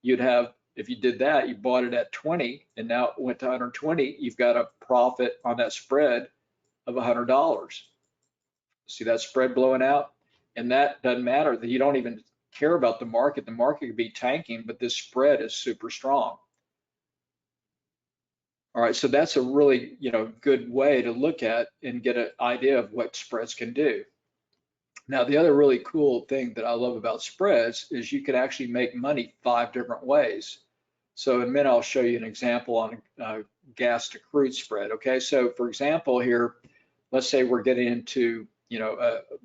Speaker 1: you'd have, if you did that, you bought it at 20 and now it went to 120, you've got a profit on that spread of $100. See that spread blowing out? And that doesn't matter, that you don't even care about the market. The market could be tanking, but this spread is super strong. All right, so that's a really, good way to look at and get an idea of what spreads can do. Now, the other really cool thing that I love about spreads is you can actually make money 5 different ways. So in a minute, I'll show you an example on gas to crude spread. Okay, so for example here, let's say we're getting into,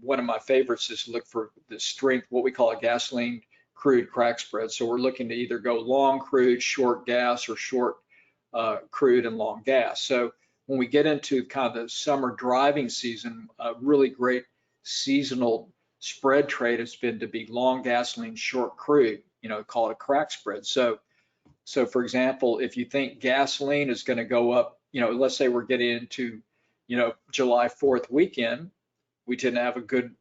Speaker 1: one of my favorites is to look for the strength, what we call a gasoline crude crack spread. So we're looking to either go long crude, short gas, or short crude and long gas. So when we get into kind of the summer driving season, a really great seasonal spread trade has been to be long gasoline, short crude, call it a crack spread. So for example, if you think gasoline is going to go up, let's say we're getting into, July 4th weekend, we tend to have a good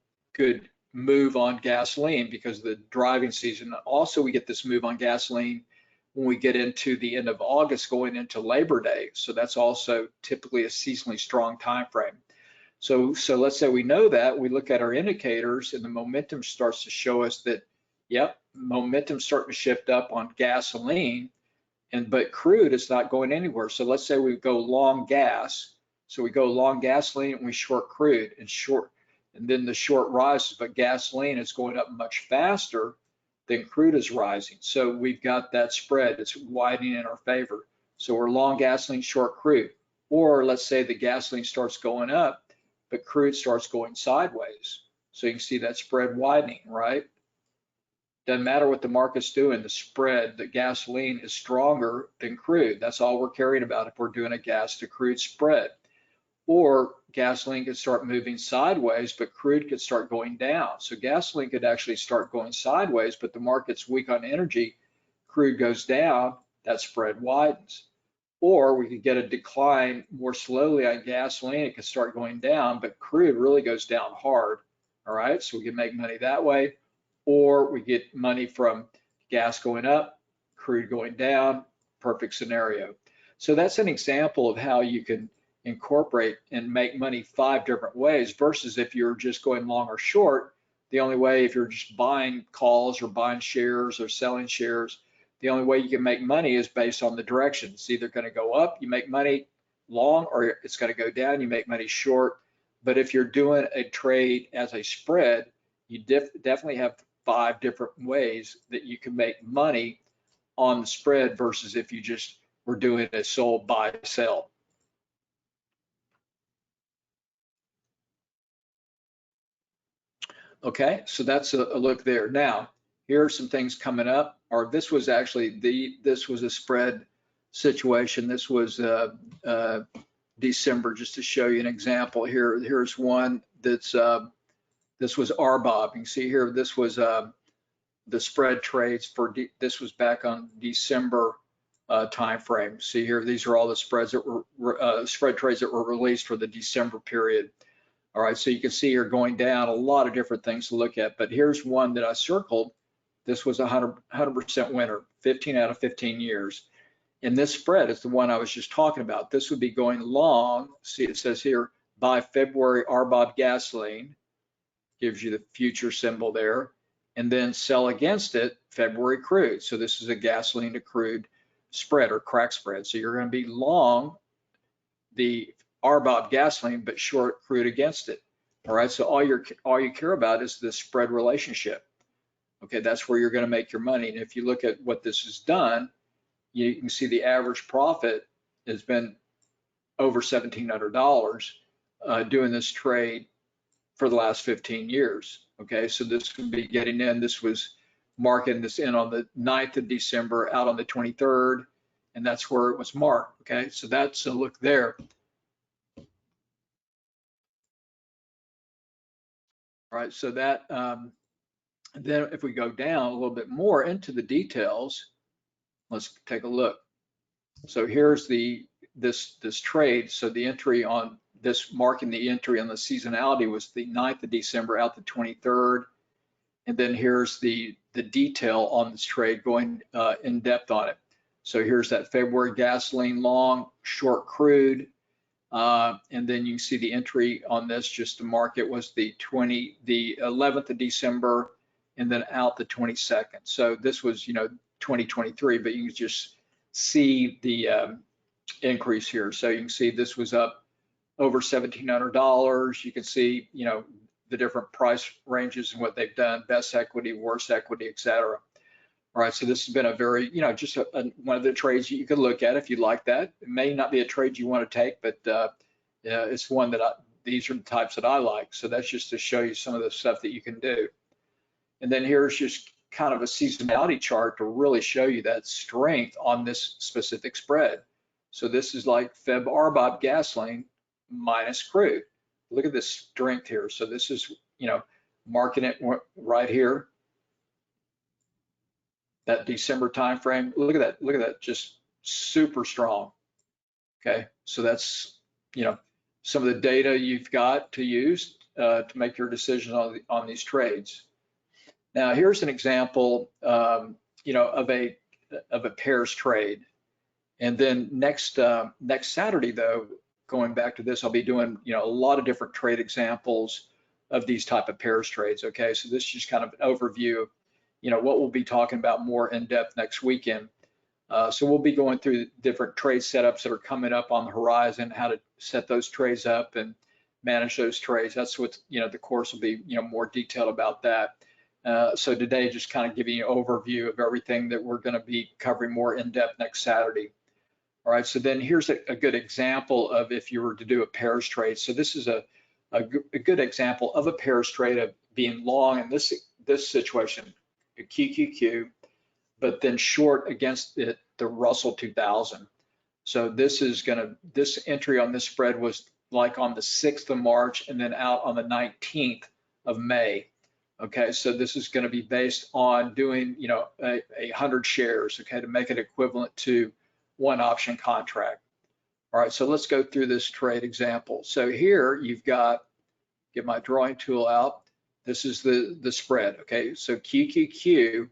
Speaker 1: move on gasoline because of the driving season. Also, we get this move on gasoline when we get into the end of August going into Labor Day. So that's also typically a seasonally strong time frame. So let's say we know that, we look at our indicators and the momentum starts to show us that, yep, momentum's starting to shift up on gasoline, but crude is not going anywhere. So let's say we go long gas. So we go long gasoline and we short crude and then the short rises, but gasoline is going up much faster than crude is rising. So we've got that spread, it's widening in our favor. So we're long gasoline, short crude. Or let's say the gasoline starts going up, but crude starts going sideways. So you can see that spread widening, right? Doesn't matter what the market's doing, the spread, the gasoline is stronger than crude. That's all we're caring about if we're doing a gas to crude spread. Or gasoline could start moving sideways, but crude could start going down. So gasoline could actually start going sideways, but the market's weak on energy, crude goes down, that spread widens. Or we could get a decline more slowly on gasoline, it could start going down, but crude really goes down hard. All right, so we can make money that way. Or we get money from gas going up, crude going down, perfect scenario. So that's an example of how you can incorporate and make money 5 different ways versus if you're just going long or short. The only way, if you're just buying calls or buying shares or selling shares, the only way you can make money is based on the direction. It's either going to go up, you make money long, or it's going to go down, you make money short. But if you're doing a trade as a spread, you definitely have 5 different ways that you can make money on the spread versus if you just were doing a sole buy sell. Okay, so that's a look there. Now, here are some things coming up. Or this was actually this was a spread situation. This was December, just to show you an example. Here's one that's this was RBOB. You can see here this was the spread trades for this was back on December time frame. See here, these are all the spreads that were spread trades that were released for the December period. All right, so you can see here going down, a lot of different things to look at, but here's one that I circled. This was 100% winner, 15 out of 15 years. And this spread is the one I was just talking about. This would be going long. See, it says here, buy February RBOB gasoline, gives you the future symbol there, and then sell against it February crude. So this is a gasoline to crude spread or crack spread. So you're going to be long the RBOB gasoline, but short crude against it. All right, so all you care about is the spread relationship. Okay, that's where you're going to make your money. And if you look at what this has done, you can see the average profit has been over $1,700 doing this trade for the last 15 years. Okay, so this would be getting in. This was marking this in on the 9th of December, out on the 23rd, and that's where it was marked. Okay, so that's a look there. All right, so that then if we go down a little bit more into the details, let's take a look. So here's this trade. So the entry on this, marking the entry on the seasonality, was the 9th of December out the 23rd. And then here's the detail on this trade, going in depth on it. So here's that February gasoline long, short crude. And then you can see the entry on this, just to mark it, was the 11th of December, and then out the 22nd. So this was, 2023, but you can just see the increase here. So you can see this was up over $1,700. You can see, the different price ranges and what they've done, best equity, worst equity, et cetera. All right, so this has been a very, just one of the trades you could look at if you like that. It may not be a trade you want to take, but it's one that these are the types that I like. So that's just to show you some of the stuff that you can do. And then here's just kind of a seasonality chart to really show you that strength on this specific spread. So this is like Feb RBOB gasoline minus crude. Look at this strength here. So this is, marking it right here. That December time frame, look at that, just super strong. Okay, so that's, some of the data you've got to use to make your decisions on these trades. Now here's an example, of a pairs trade. And then next Saturday, though, going back to this, I'll be doing, a lot of different trade examples of these type of pairs trades. Okay, so this is just kind of an overview. What we'll be talking about more in depth next weekend. So we'll be going through different trade setups that are coming up on the horizon, how to set those trades up and manage those trades. That's what, the course will be, more detailed about that. So today, just kind of giving you an overview of everything that we're going to be covering more in depth next Saturday. All right, so then here's a good example of if you were to do a pairs trade. So this is a good example of a pairs trade of being long in this situation. A QQQ, but then short against the Russell 2000. So this entry on this spread was like on the 6th of March and then out on the 19th of May. Okay, so this is going to be based on doing, 100 shares, okay, to make it equivalent to one option contract. All right, so let's go through this trade example. So here you've got, get my drawing tool out. This is the spread, okay? So QQQ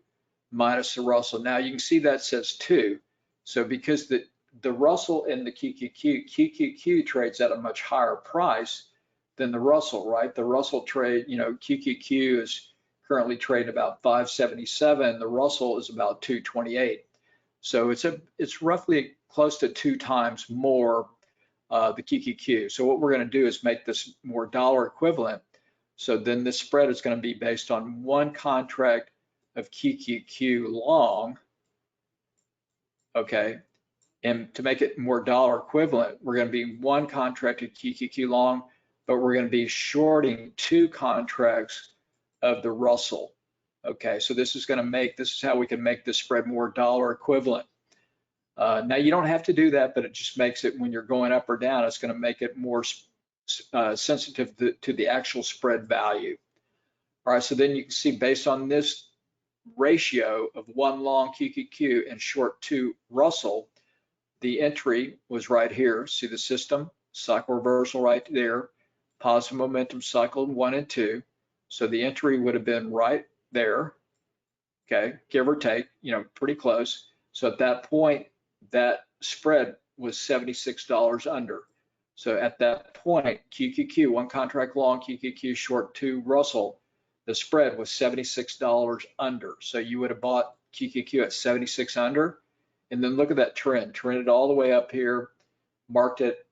Speaker 1: minus the Russell. Now you can see that says 2. So because the Russell and the QQQ trades at a much higher price than the Russell, right? The Russell trade, QQQ is currently trading about 577. The Russell is about 228. So it's roughly close to 2 times more the QQQ. So what we're going to do is make this more dollar equivalent. So then this spread is going to be based on one contract of QQQ long, okay? And to make it more dollar equivalent, we're going to be one contract of QQQ long, but we're going to be shorting 2 contracts of the Russell, okay? So this is how we can make this spread more dollar equivalent. Now you don't have to do that, but it just makes it, when you're going up or down, it's going to make it more sensitive to the actual spread value. All right, so then you can see based on this ratio of one long QQQ and short 2 Russell, the entry was right here. See the system, cycle reversal right there, positive momentum cycle 1 and 2. So the entry would have been right there, okay, give or take, pretty close. So at that point, that spread was $76 under. So at that point, QQQ, one contract long, QQQ short 2 Russell, the spread was $76 under. So you would have bought QQQ at 76 under, and then look at that trended all the way up here, marked it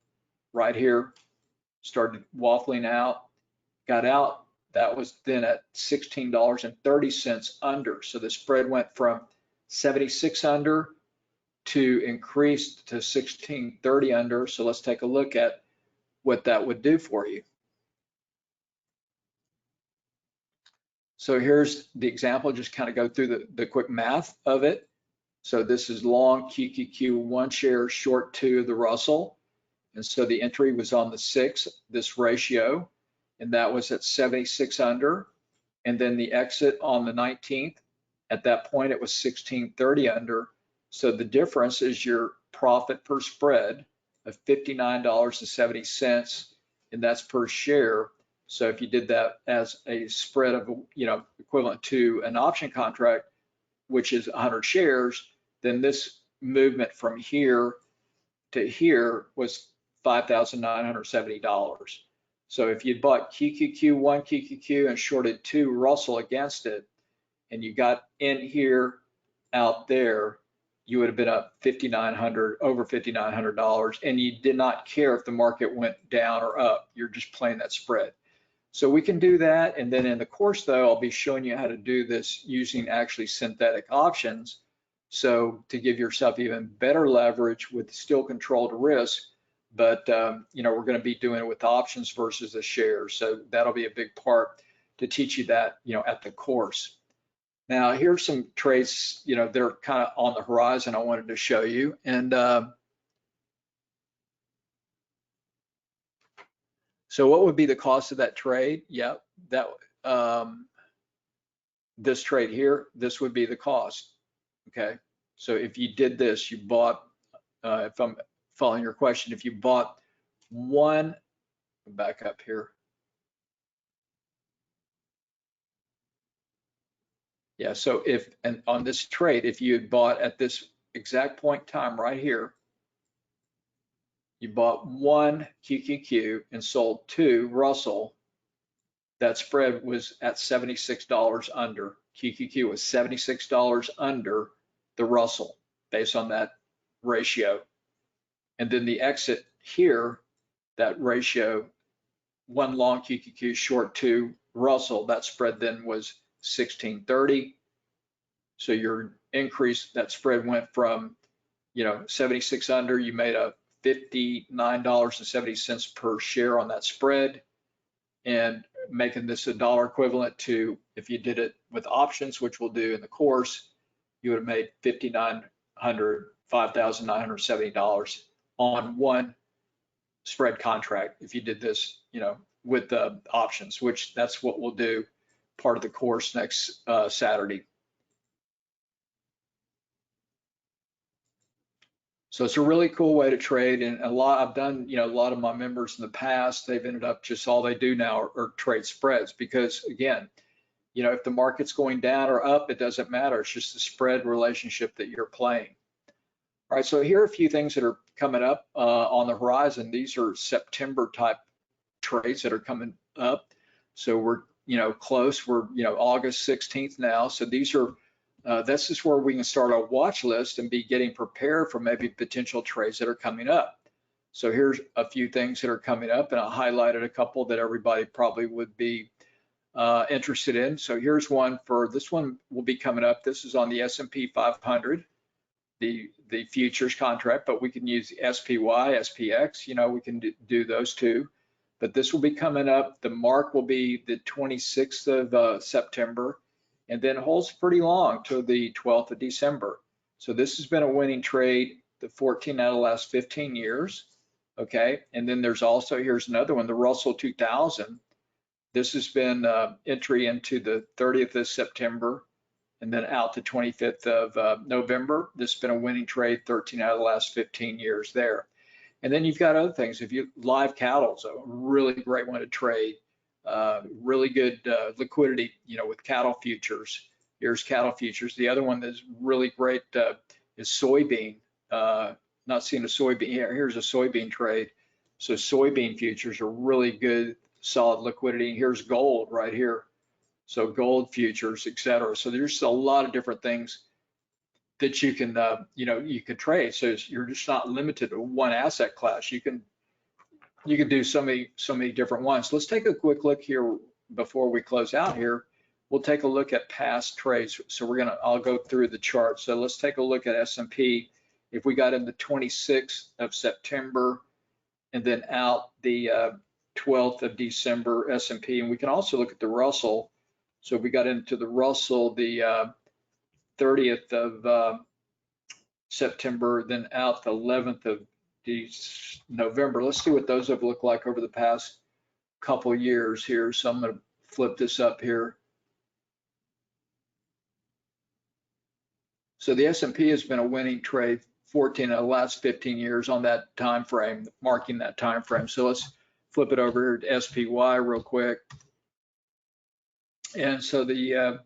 Speaker 1: right here, started waffling out, got out. That was then at $16.30 under. So the spread went from 76 under to increase to 16.30 under. So let's take a look at what that would do for you. So here's the example, just kind of go through the quick math of it. So this is long QQQ 1 share, short 2 of the Russell. And so the entry was on the 6th, this ratio. and that was at 76 under. And then the exit on the 19th, at that point it was 1630 under. So the difference is your profit per spread of $59.70, and that's per share. So if you did that as a spread of, equivalent to an option contract, which is 100 shares, then this movement from here to here was $5,970. So if you bought QQQ1 QQQ and shorted 2 Russell against it, and you got in here, out there, you would have been up over $5,900, and you did not care if the market went down or up. You're just playing that spread. So we can do that, and then in the course though, I'll be showing you how to do this using actually synthetic options. So to give yourself even better leverage with still controlled risk, but we're going to be doing it with options versus the shares. So that'll be a big part to teach you that, at the course. Now here's some trades, they're kind of on the horizon I wanted to show you. And so what would be the cost of that trade? Yeah, that this trade here, this would be the cost. Okay, so if you did this, you bought, if I'm following your question, if you bought one, back up here. Yeah, so and on this trade, if you had bought at this exact point in time right here, you bought one QQQ and sold 2 Russell, that spread was at $76 under. QQQ was $76 under the Russell based on that ratio. And then the exit here, that ratio, 1 long QQQ, short 2 Russell, that spread then was 1630. So your increase, that spread went from, 76 under, you made a $59.70 per share on that spread, and making this a dollar equivalent to, if you did it with options, which we'll do in the course, you would have made $5,970 on one spread contract if you did this, with the options, which that's what we'll do part of the course next Saturday. So it's a really cool way to trade, and I've done, a lot of my members in the past, they've ended up just all they do now are trade spreads, because again, if the market's going down or up, it doesn't matter. It's just the spread relationship that you're playing. All right, so here are a few things that are coming up on the horizon. These are September type trades that are coming up. So we're, close. We're, August 16th now. So these are, this is where we can start our watch list and be getting prepared for maybe potential trades that are coming up. So here's a few things that are coming up, and I highlighted a couple that everybody probably would be interested in. So here's one for, this one will be coming up. This is on the S&P 500, the futures contract, but we can use the SPY, SPX, we can do those too. But this will be coming up. The mark will be the 26th of September, and then holds pretty long till the 12th of December. So this has been a winning trade, the 14 out of the last 15 years. Okay, and then there's also, here's another one, the Russell 2000. This has been entry into the 30th of September and then out the 25th of November. This has been a winning trade, 13 out of the last 15 years there. And then you've got other things. If you live cattle, so a really great one to trade. Really good liquidity, with cattle futures. Here's cattle futures. The other one that's really great is soybean. Not seeing a soybean here. Here's a soybean trade. So soybean futures are really good, solid liquidity. Here's gold right here. So gold futures, etc. So there's a lot of different things that you can, you can trade. So you're just not limited to one asset class. You can do so many different ones. Let's take a quick look here before we close out here. We'll take a look at past trades. So I'll go through the chart. So let's take a look at S&P. If we got in the 26th of September and then out the 12th of December S&P, and we can also look at the Russell. So we got into the Russell the 30th of September, then out the 11th of November. Let's see what those have looked like over the past couple years here. So I'm going to flip this up here. So the S&P has been a winning trade 14 of the last 15 years on that time frame, marking that time frame. So let's flip it over here to SPY real quick. And so the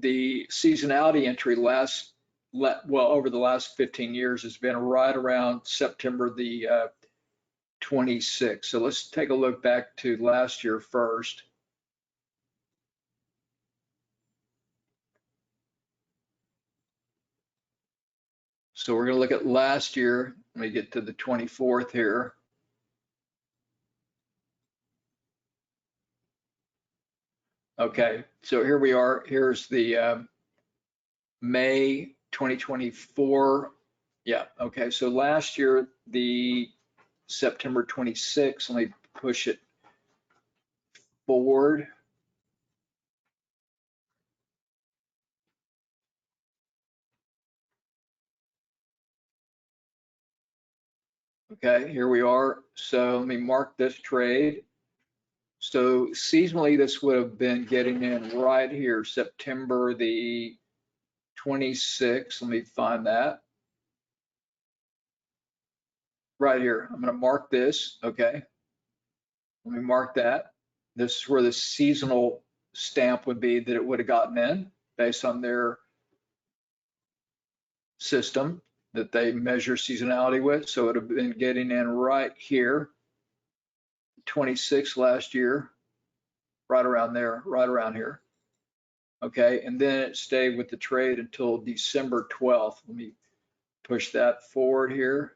Speaker 1: seasonality entry over the last 15 years has been right around September the 26th. So let's take a look back to last year first. So we're going to look at last year. Let me get to the 24th here. Okay, so here we are. Here's the May 2024. Yeah, okay, so last year, the September 26th, let me push it forward. Okay, here we are. So let me mark this trade. So seasonally, this would have been getting in right here, September the 26th. Let me find that. Right here. I'm going to mark this. Okay. Let me mark that. This is where the seasonal stamp would be that it would have gotten in based on their system that they measure seasonality with. So it would have been getting in right here, 26 last year, right around there, right around here. Okay, and then it stayed with the trade until December 12th. Let me push that forward here.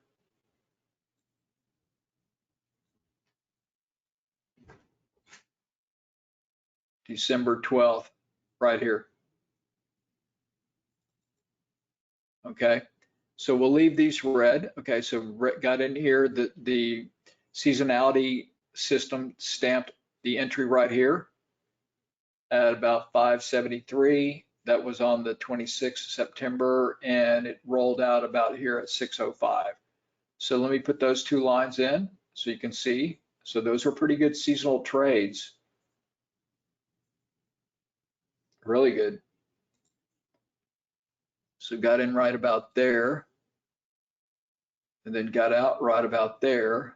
Speaker 1: December 12th, right here. Okay, so we'll leave these red. Okay, so got in here, the seasonality system stamped the entry right here at about 573. That was on the 26th of September, and it rolled out about here at 605. So let me put those two lines in so you can see. So those are pretty good seasonal trades. Really good. So got in right about there, and then got out right about there.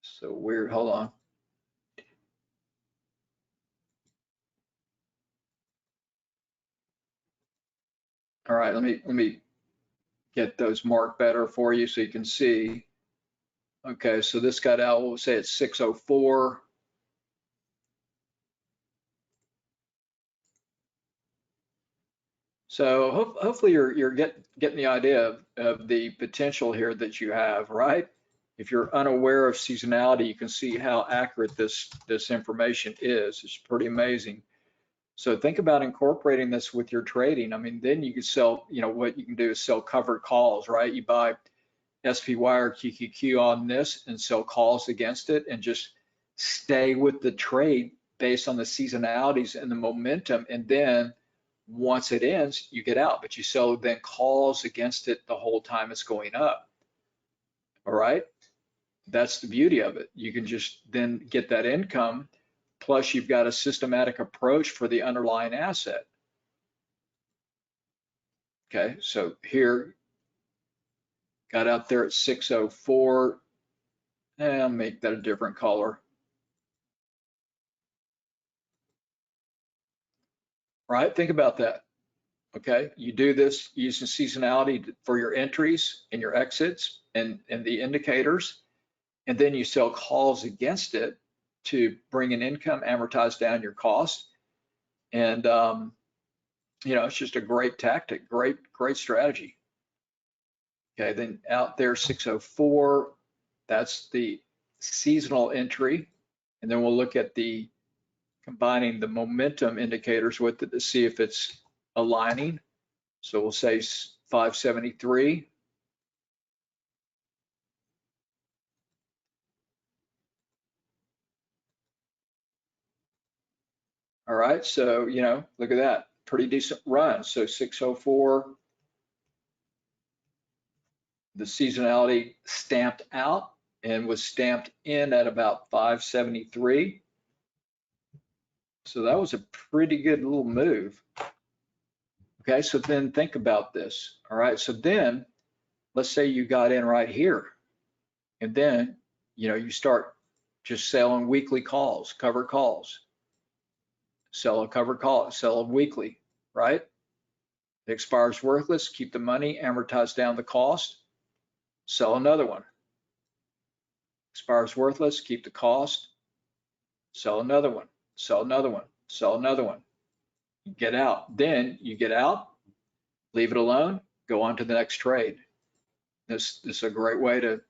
Speaker 1: So weird, hold on. All right, let me get those marked better for you so you can see. Okay, so this got out, we'll say it's 604. So hopefully you're getting the idea of the potential here that you have, right? If you're unaware of seasonality, you can see how accurate this information is. It's pretty amazing. So think about incorporating this with your trading. I mean, then you can sell, what you can do is sell covered calls, right? You buy SPY or QQQ on this and sell calls against it and just stay with the trade based on the seasonalities and the momentum. And then once it ends, you get out, but you sell then calls against it the whole time it's going up. All right. That's the beauty of it. You can just then get that income. Plus you've got a systematic approach for the underlying asset. Okay. So here got out there at 604. And I'll make that a different color. Right? Think about that. Okay. You do this using seasonality for your entries and your exits and the indicators. And then you sell calls against it to bring in income, amortize down your cost. And, it's just a great tactic, great strategy. Okay, then out there 604, that's the seasonal entry. And then we'll look at combining the momentum indicators with it to see if it's aligning. So we'll say 573. All right, so, look at that, pretty decent run. So 604, the seasonality stamped out and was stamped in at about 573. So that was a pretty good little move. Okay, so then think about this. All right, so then let's say you got in right here, and then, you start just selling weekly calls, cover calls, sell a cover call, sell them weekly, right? It expires worthless, keep the money, amortize down the cost, sell another one. Expires worthless, keep the cost, sell another one, sell another one, sell another one. Get out. Then you get out, leave it alone, go on to the next trade. This is a great way to,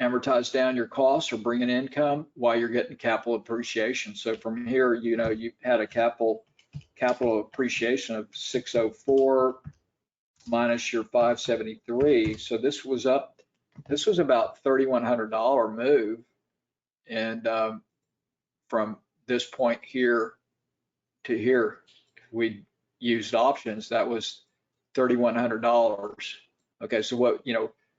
Speaker 1: amortize down your costs or bring in income while you're getting capital appreciation. So from here, you had a capital appreciation of 604 minus your 573. So this was about $3,100 move. And from this point here to here, we used options, that was $3,100. Okay, so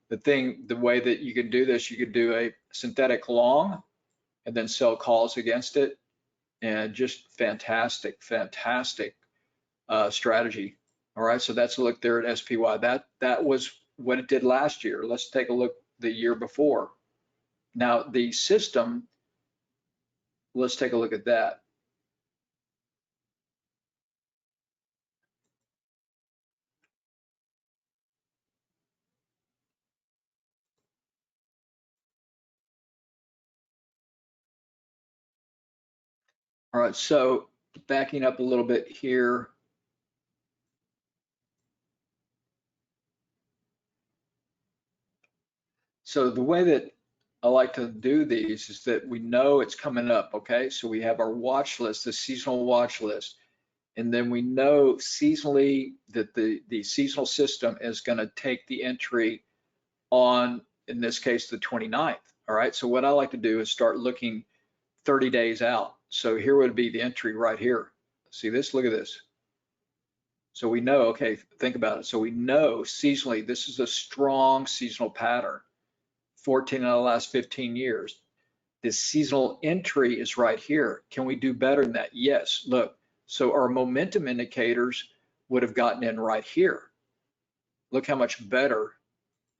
Speaker 1: the way that you could do this, you could do a synthetic long and then sell calls against it, and just fantastic strategy. All right, so that's a look there at SPY. That was what it did last year. Let's take a look the year before. Now the system, let's take a look at that. All right, so backing up a little bit here. So the way that I like to do these is that we know it's coming up, okay? So we have our watch list, the seasonal watch list, and then we know seasonally that the seasonal system is going to take the entry on, in this case, the 29th. All right, so what I like to do is start looking 30 days out. So here would be the entry right here. See this? Look at this. So we know, okay, think about it. So we know seasonally, this is a strong seasonal pattern, 14 out of the last 15 years. This seasonal entry is right here. Can we do better than that? Yes, look. So our momentum indicators would have gotten in right here. Look how much better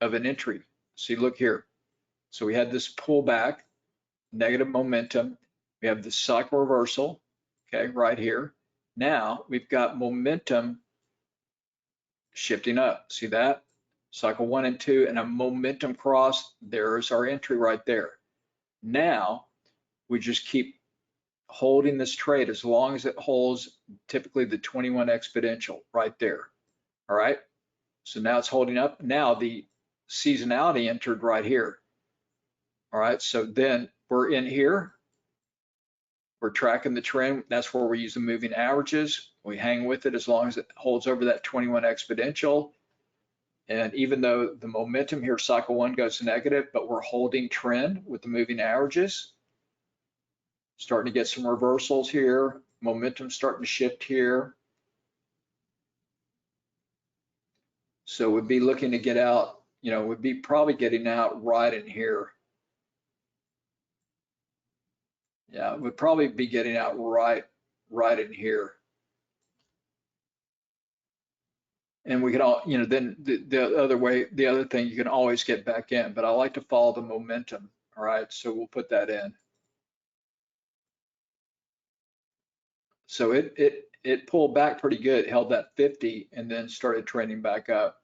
Speaker 1: of an entry. See, look here. So we had this pullback, negative momentum. We have the cycle reversal, okay, right here. Now we've got momentum shifting up. See that? Cycle 1 and 2 and a momentum cross. There's our entry right there. Now we just keep holding this trade as long as it holds typically the 21 exponential right there. All right. So now it's holding up. Now the seasonality entered right here. All right. So then we're in here. We're tracking the trend. That's where we use the moving averages. We hang with it as long as it holds over that 21 exponential. And even though the momentum here, cycle 1 goes negative, but we're holding trend with the moving averages. Starting to get some reversals here. Momentum starting to shift here. So we'd be looking to get out, we'd be probably getting out right in here. Yeah, we'd probably be getting out right in here. And we could all, then the other thing, you can always get back in, but I like to follow the momentum. All right, so we'll put that in. So it pulled back pretty good, held that 50 and then started trending back up.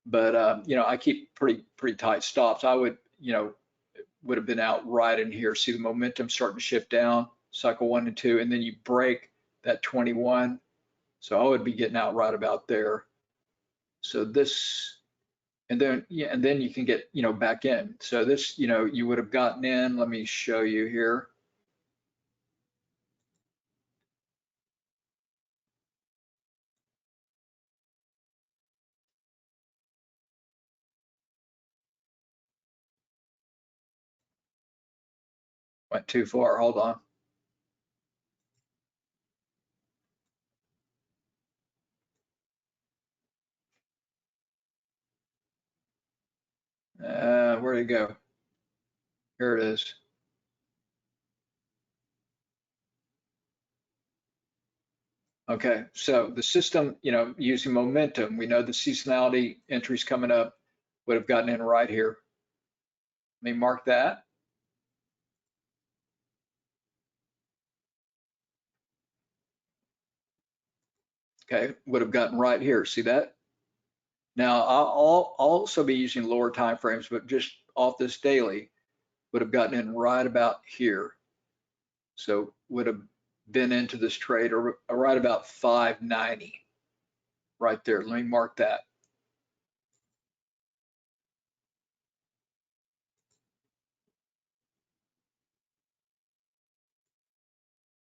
Speaker 1: But I keep pretty tight stops. I would have been out right in here. See the momentum starting to shift down, cycle 1 and 2, and then you break that 21. So I would be getting out right about there. So this, and then you can get back in. So this, you would have gotten in. Let me show you here. Went too far. Hold on. Where'd it go? Here it is. Okay, so the system, using momentum, we know the seasonality entries coming up would have gotten in right here. Let me mark that. Okay, would have gotten right here. See that? Now, I'll also be using lower time frames, but just off this daily, would have gotten in right about here. So would have been into this trade or right about 590 right there. Let me mark that.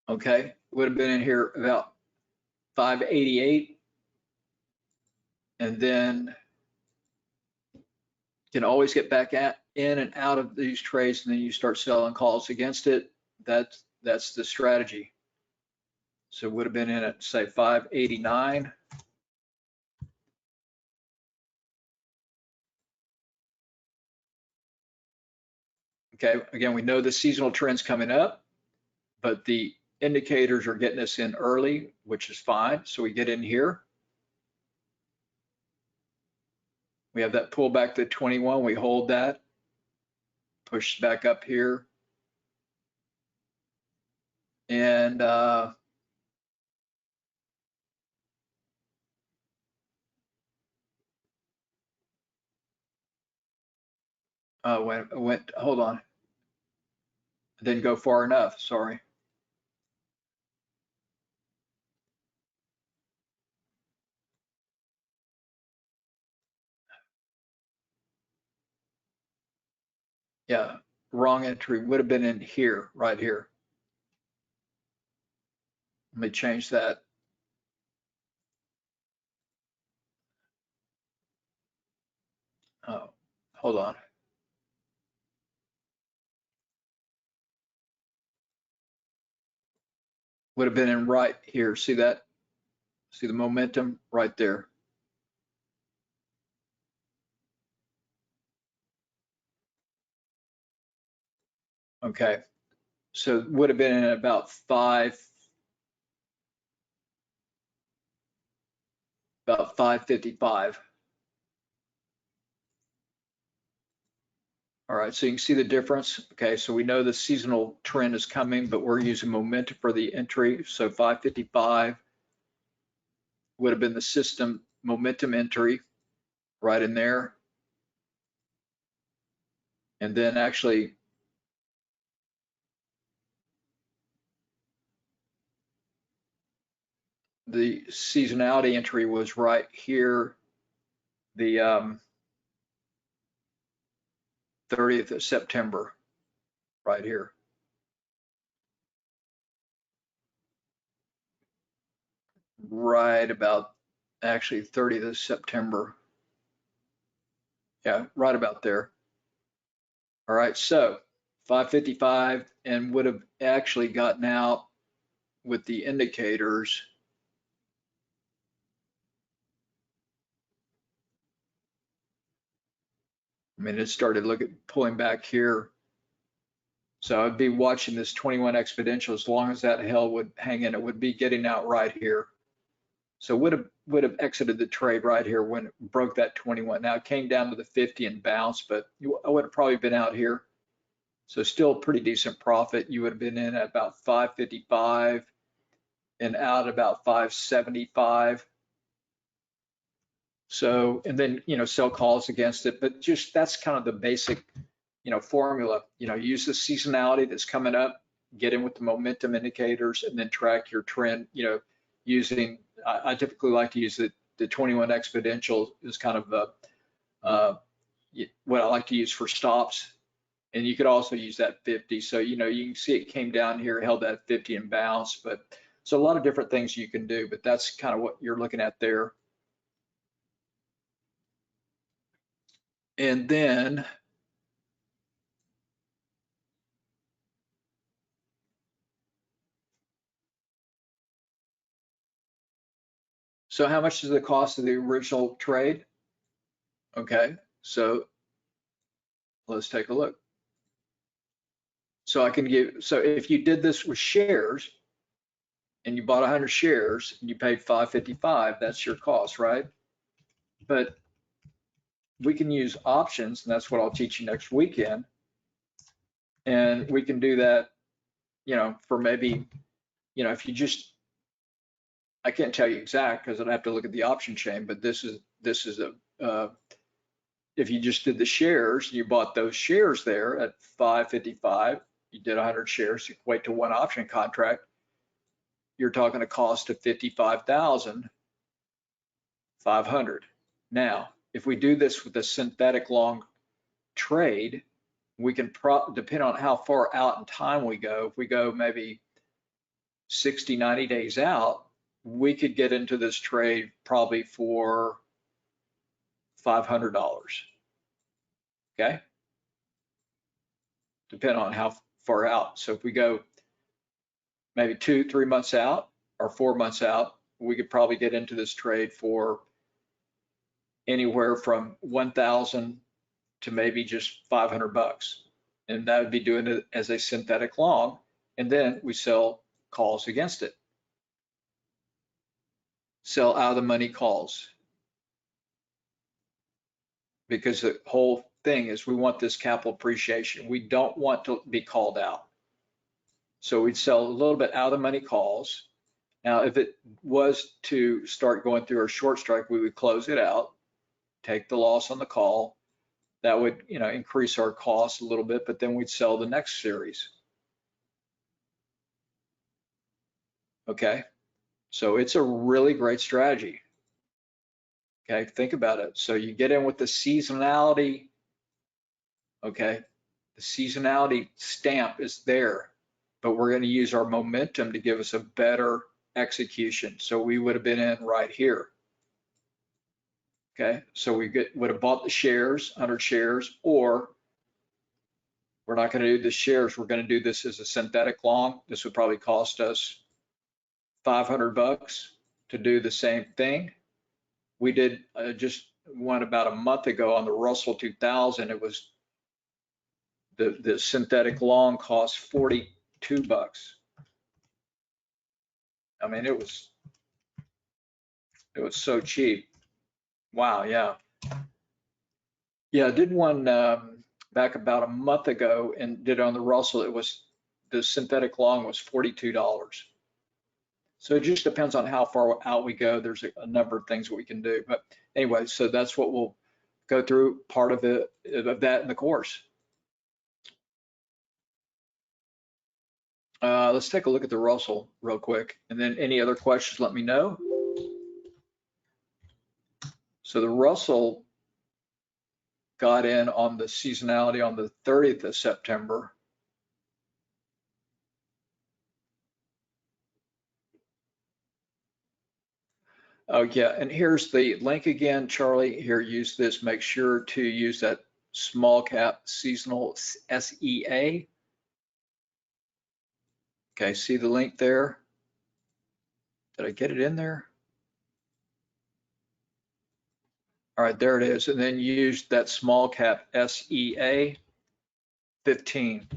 Speaker 1: Okay, would have been in here about 588, and then can always get back in and out of these trades, and then you start selling calls against it. That's the strategy. So would have been in at say 589. Okay, again, we know the seasonal trend's coming up, but the indicators are getting us in early, which is fine. So we get in here. We have that pullback to 21. We hold that, push back up here. And hold on. I didn't go far enough, sorry. Yeah, wrong entry would have been in here, right here. Let me change that. Oh, hold on. Would have been in right here. See that? See the momentum right there. Okay. So would have been in about 555. All right, so you can see the difference. Okay, so we know the seasonal trend is coming, but we're using momentum for the entry. So 555 would have been the system momentum entry right in there. And then actually the seasonality entry was right here, the 30th of September, right here. Right about actually 30th of September. Yeah, right about there. All right, so 555 and would have actually gotten out with the indicators. I mean, it started pulling back here. So I'd be watching this 21 exponential as long as that hell would hang in. It would be getting out right here. So would have exited the trade right here when it broke that 21. Now it came down to the 50 and bounced, but I would have probably been out here. So still pretty decent profit. You would have been in at about 555 and out about 575. So, and then, sell calls against it, but just that's kind of the basic, formula. Use the seasonality that's coming up, get in with the momentum indicators, and then track your trend, using, I typically like to use the 21 exponential is kind of what I like to use for stops. And you could also use that 50. So, you can see it came down here, held that 50 and bounced. But so a lot of different things you can do, but that's kind of what you're looking at there. And then, so how much is the cost of the original trade? Okay, so Let's take a look. So if you did this with shares and you bought 100 shares and you paid 555, that's your cost, right? But we can use options, and that's what I'll teach you next weekend. And we can do that, for maybe, if you just, I can't tell you exact because I'd have to look at the option chain, but this is if you just did the shares, you bought those shares there at 555, you did 100 shares, you equate to one option contract, you're talking a cost of 55,500. Now, if we do this with a synthetic long trade, we can depend on how far out in time we go. If we go maybe 60, 90 days out, we could get into this trade probably for $500. Okay, depending on how far out. So if we go maybe 2-3 months out or 4 months out, we could probably get into this trade for anywhere from 1,000 to maybe just $500. And that would be doing it as a synthetic long. And then we sell calls against it. Sell out of the money calls. Because the whole thing is we want this capital appreciation. We don't want to be called out. So we'd sell a little bit out of the money calls. Now, if it was to start going through our short strike, we would close it out, take the loss on the call. That would, increase our costs a little bit, but then we'd sell the next series. Okay, so it's a really great strategy. Okay, think about it. So you get in with the seasonality. Okay, the seasonality stamp is there, but we're going to use our momentum to give us a better execution. So we would have been in right here. Okay, so we would have bought the shares, 100 shares, or we're not going to do the shares. We're going to do this as a synthetic long. This would probably cost us $500 to do the same thing. We did just one about a month ago on the Russell 2000. It was the synthetic long cost $42. I mean, it was so cheap. Wow, yeah. Yeah, I did one back about a month ago and did it on the Russell. The synthetic long was $42. So it just depends on how far out we go. There's a number of things that we can do. But anyway, so that's what we'll go through part of that in the course. Let's take a look at the Russell real quick. And then any other questions, let me know. So the Russell got in on the seasonality on the 30th of September. Oh yeah, and here's the link again, Charlie. Here, use this. Make sure to use that small cap seasonal SEA. Okay, see the link there? Did I get it in there? All right, there it is. And then use that small cap SEA 15.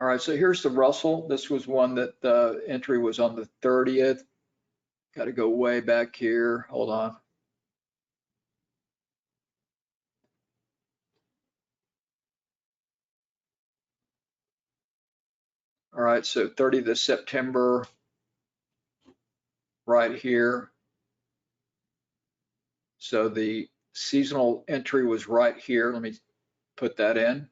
Speaker 1: All right, so here's the Russell. This was one that the entry was on the 30th. Got to go way back here. Hold on. All right, so 30th of September, right here. So the seasonal entry was right here. Let me put that in.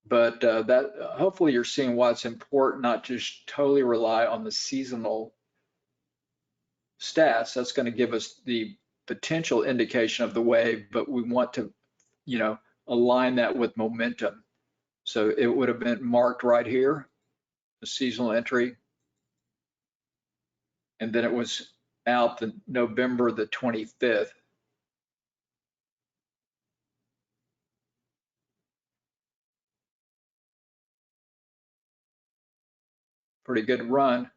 Speaker 1: But hopefully you're seeing why it's important not just totally rely on the seasonal stats. That's going to give us the potential indication of the wave, but we want to, align that with momentum. So it would have been marked right here, the seasonal entry, and then it was out the November the 25th. Pretty good run.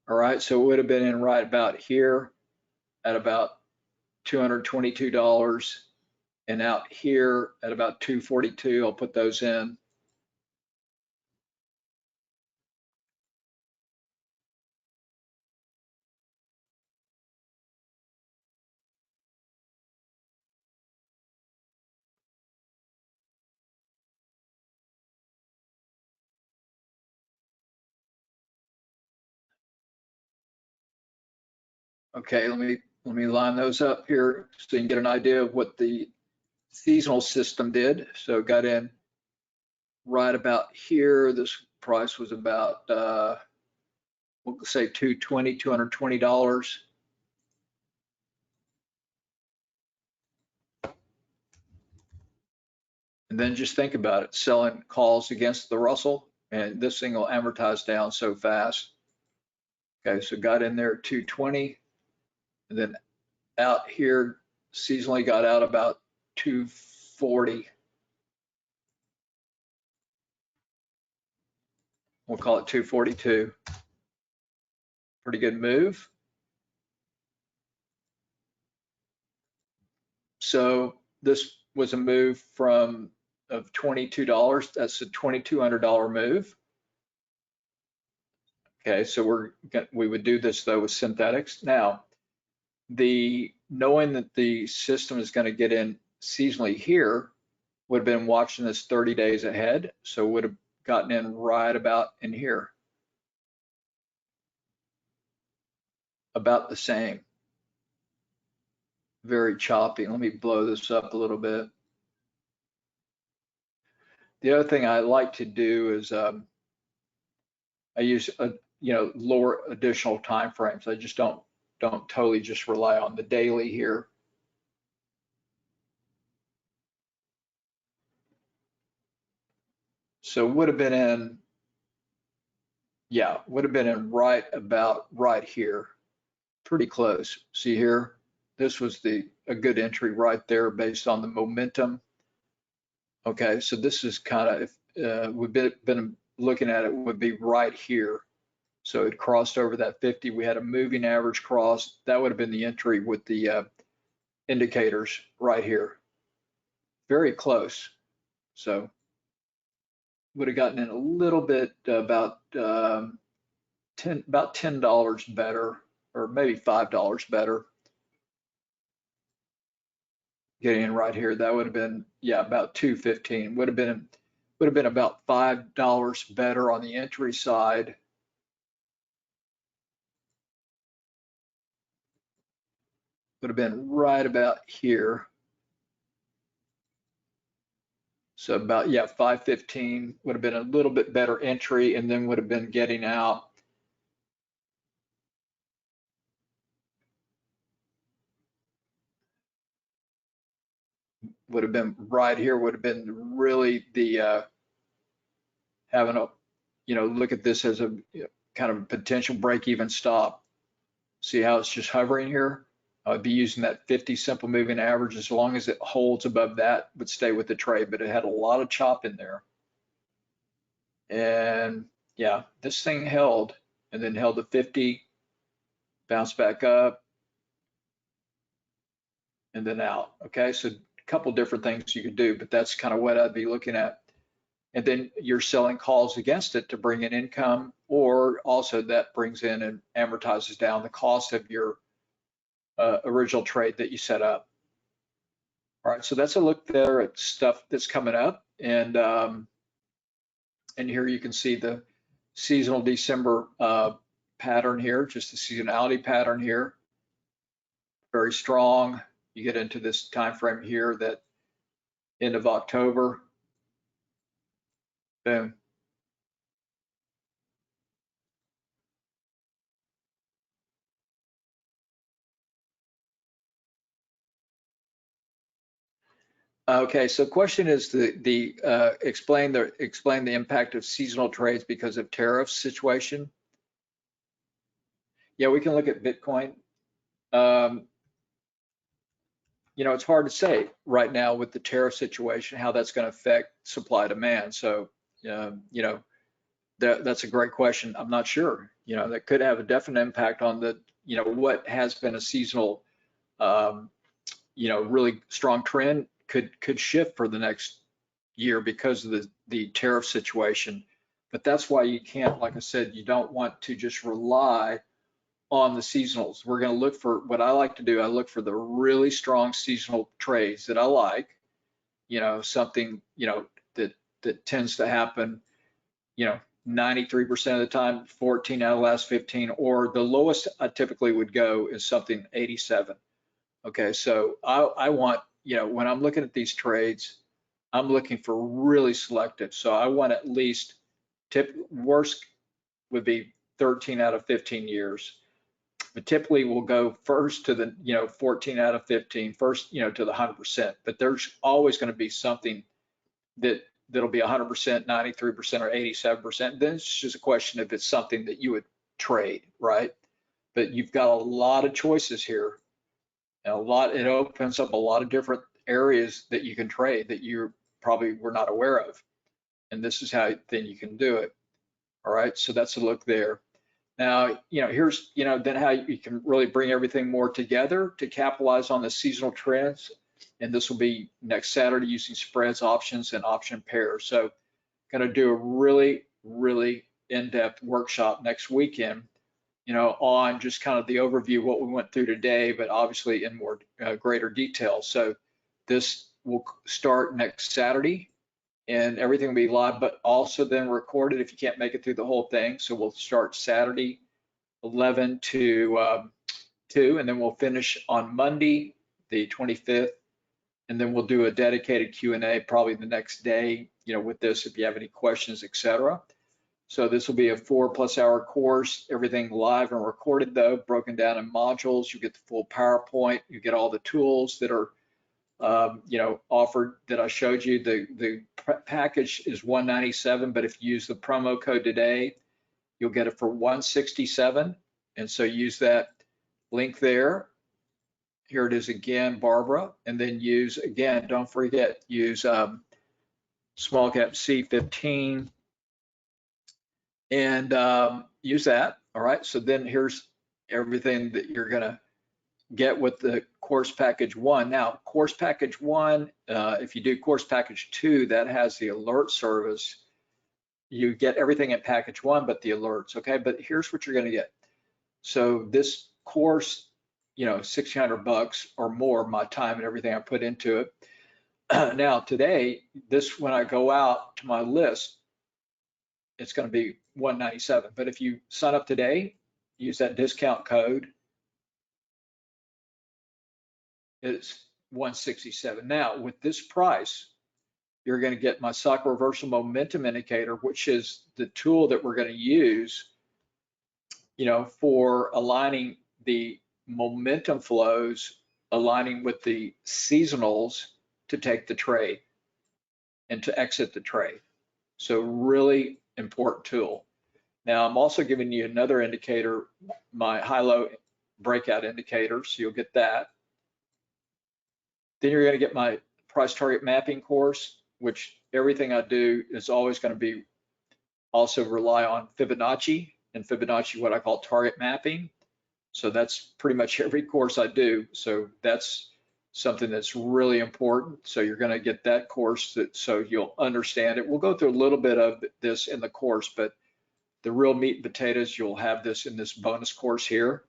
Speaker 1: All right, so it would have been in right about here at about $222 and out here at about 242. I'll put those in. Okay, let me line those up here so you can get an idea of what the seasonal system did. So got in right about here. This price was about we'll say $220. And then just think about it, selling calls against the Russell, and this thing will amortize down so fast. Okay, so got in there at 220, and then out here seasonally got out about 240. We'll call it 242. Pretty good move. So this was a move from of $22. That's a $2,200 move. Okay, so we would do this though with synthetics. Now, knowing that the system is going to get in seasonally here would have been watching this 30 days ahead, so would have gotten in right about in here, about the same. Very choppy. Let me blow this up a little bit. The other thing I like to do is I use lower additional time frames. I just don't totally just rely on the daily here. So would have been in, yeah, would have been in right about right here, pretty close. See here, this was a good entry right there based on the momentum. Okay, so this is kind of, if we've been looking at it, would be right here. So it crossed over that 50. We had a moving average cross. That would have been the entry with the indicators right here. Very close. So would have gotten in a little bit about $10 better, or maybe $5 better. Getting in right here, that would have been, yeah, about 215. Would have been about $5 better on the entry side. Would have been right about here. So about, yeah, 515 would have been a little bit better entry, and then would have been getting out. Would have been right here, would have been really the having a, look at this as a kind of potential break-even stop. See how it's just hovering here? I'd be using that 50 simple moving average. As long as it holds above that, would stay with the trade, but it had a lot of chop in there. And yeah, this thing held, and then held to 50, bounced back up, and then out. Okay, so a couple different things you could do, but that's kind of what I'd be looking at. And then you're selling calls against it to bring in income, or also that brings in and amortizes down the cost of your original trade that you set up. All right, so that's a look there at stuff that's coming up, and here you can see the seasonal December pattern here, just the seasonality pattern here, very strong. You get into this time frame here, that end of October, boom. Okay, so question is explain the impact of seasonal trades because of tariff situation. Yeah, we can look at Bitcoin. It's hard to say right now with the tariff situation how that's going to affect supply demand. So, that's a great question. I'm not sure. that could have a definite impact on the, what has been a seasonal, um, really strong trend could shift for the next year because of the tariff situation. But that's why you can't, like I said, you don't want to just rely on the seasonals. We're going to look for what I like to do. I look for the really strong seasonal trades that I like, something, that tends to happen, 93% of the time, 14 out of the last 15, or the lowest I typically would go is something 87. Okay, so I want, when I'm looking at these trades, I'm looking for really selective. So I want at least worst would be 13 out of 15 years. But typically we'll go first to the, 14 out of 15, first, to the 100%. But there's always going to be something that'll be 100%, 93%, or 87%. Then it's just a question if it's something that you would trade, right? But you've got a lot of choices here. And it opens up a lot of different areas that you can trade that you probably were not aware of. And this is how then you can do it. All right, so that's a look there. Now, here's, then how you can really bring everything more together to capitalize on the seasonal trends. And this will be next Saturday using spreads, options, and option pairs. So going to do a really, really in-depth workshop next weekend, on just kind of the overview of what we went through today, but obviously in more greater detail. So this will start next Saturday and everything will be live, but also then recorded if you can't make it through the whole thing. So we'll start Saturday 11 to 2, and then we'll finish on Monday, the 25th, and then we'll do a dedicated Q&A probably the next day, with this if you have any questions, etc. So this will be a 4+ hour course, everything live and recorded though, broken down in modules. You get the full PowerPoint, you get all the tools that are offered that I showed you. The package is $197, but if you use the promo code today, you'll get it for $167. And so use that link there. Here it is again, Barbara, and then use, again, don't forget, use small cap C15 and use that. All right, so then here's everything that you're gonna get with the course package 1. Now, course package 1, if you do course package 2, that has the alert service. You get everything in package 1, but the alerts, okay? But here's what you're gonna get. So this course, $1,600 or more, my time and everything I put into it. Now today, when I go out to my list, it's gonna be $197. But if you sign up today, use that discount code, it's $167. Now, with this price, you're going to get my stock reversal momentum indicator, which is the tool that we're going to use, for aligning the momentum flows, aligning with the seasonals to take the trade and to exit the trade. So really important tool. Now, I'm also giving you another indicator, my high-low breakout indicator, so you'll get that. Then you're going to get my price target mapping course, which everything I do is always going to be also rely on Fibonacci, and Fibonacci what I call target mapping. So that's pretty much every course I do. So that's something that's really important. So you're going to get that course so you'll understand it. We'll go through a little bit of this in the course, but the real meat and potatoes, you'll have this in this bonus course here.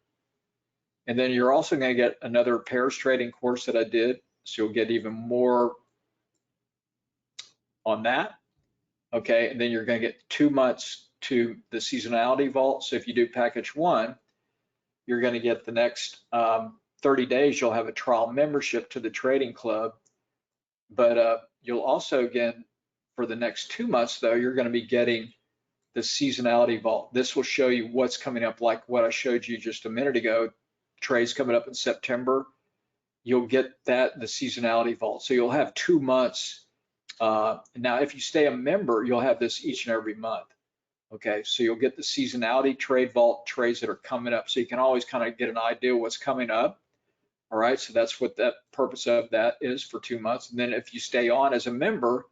Speaker 1: And then you're also going to get another pairs trading course that I did. So you'll get even more on that. Okay, and then you're going to get 2 months to the seasonality vault. So if you do package 1, you're going to get the next 30 days, you'll have a trial membership to the trading club. But you'll also, again, for the next 2 months, though, you're going to be getting the seasonality vault. This will show you what's coming up, like what I showed you just a minute ago. Trades coming up in September. You'll get that, the seasonality vault. So you'll have 2 months. Now, if you stay a member, you'll have this each and every month. Okay, so you'll get the seasonality trade vault trades that are coming up. So you can always kind of get an idea of what's coming up. All right, so that's what that purpose of that is for 2 months. And then if you stay on as a member,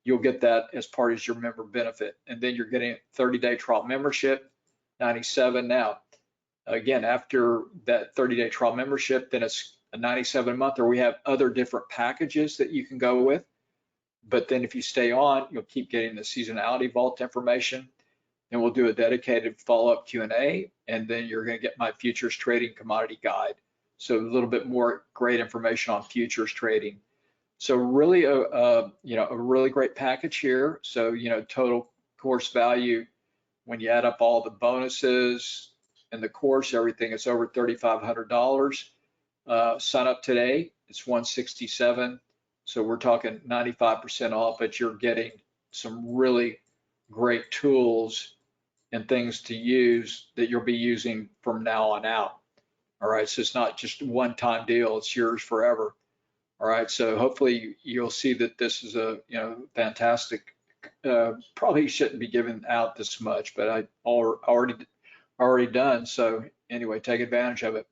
Speaker 1: you'll get that as part of your member benefit. And then you're getting a 30-day trial membership. $97 now. Again, after that 30-day trial membership, then it's a $97 a month, or we have other different packages that you can go with. But then if you stay on, you'll keep getting the seasonality vault information, and we'll do a dedicated follow-up Q&A, and then you're going to get my futures trading commodity guide. So a little bit more great information on futures trading. So really a really great package here. So total course value, when you add up all the bonuses and the course, everything, it's over $3,500. Sign up today, it's $167. So we're talking 95% off, but you're getting some really great tools and things to use that you'll be using from now on out. All right, so it's not just a one-time deal, it's yours forever. All right, so hopefully you'll see that this is a fantastic, probably shouldn't be given out this much, but I already done. So anyway, take advantage of it.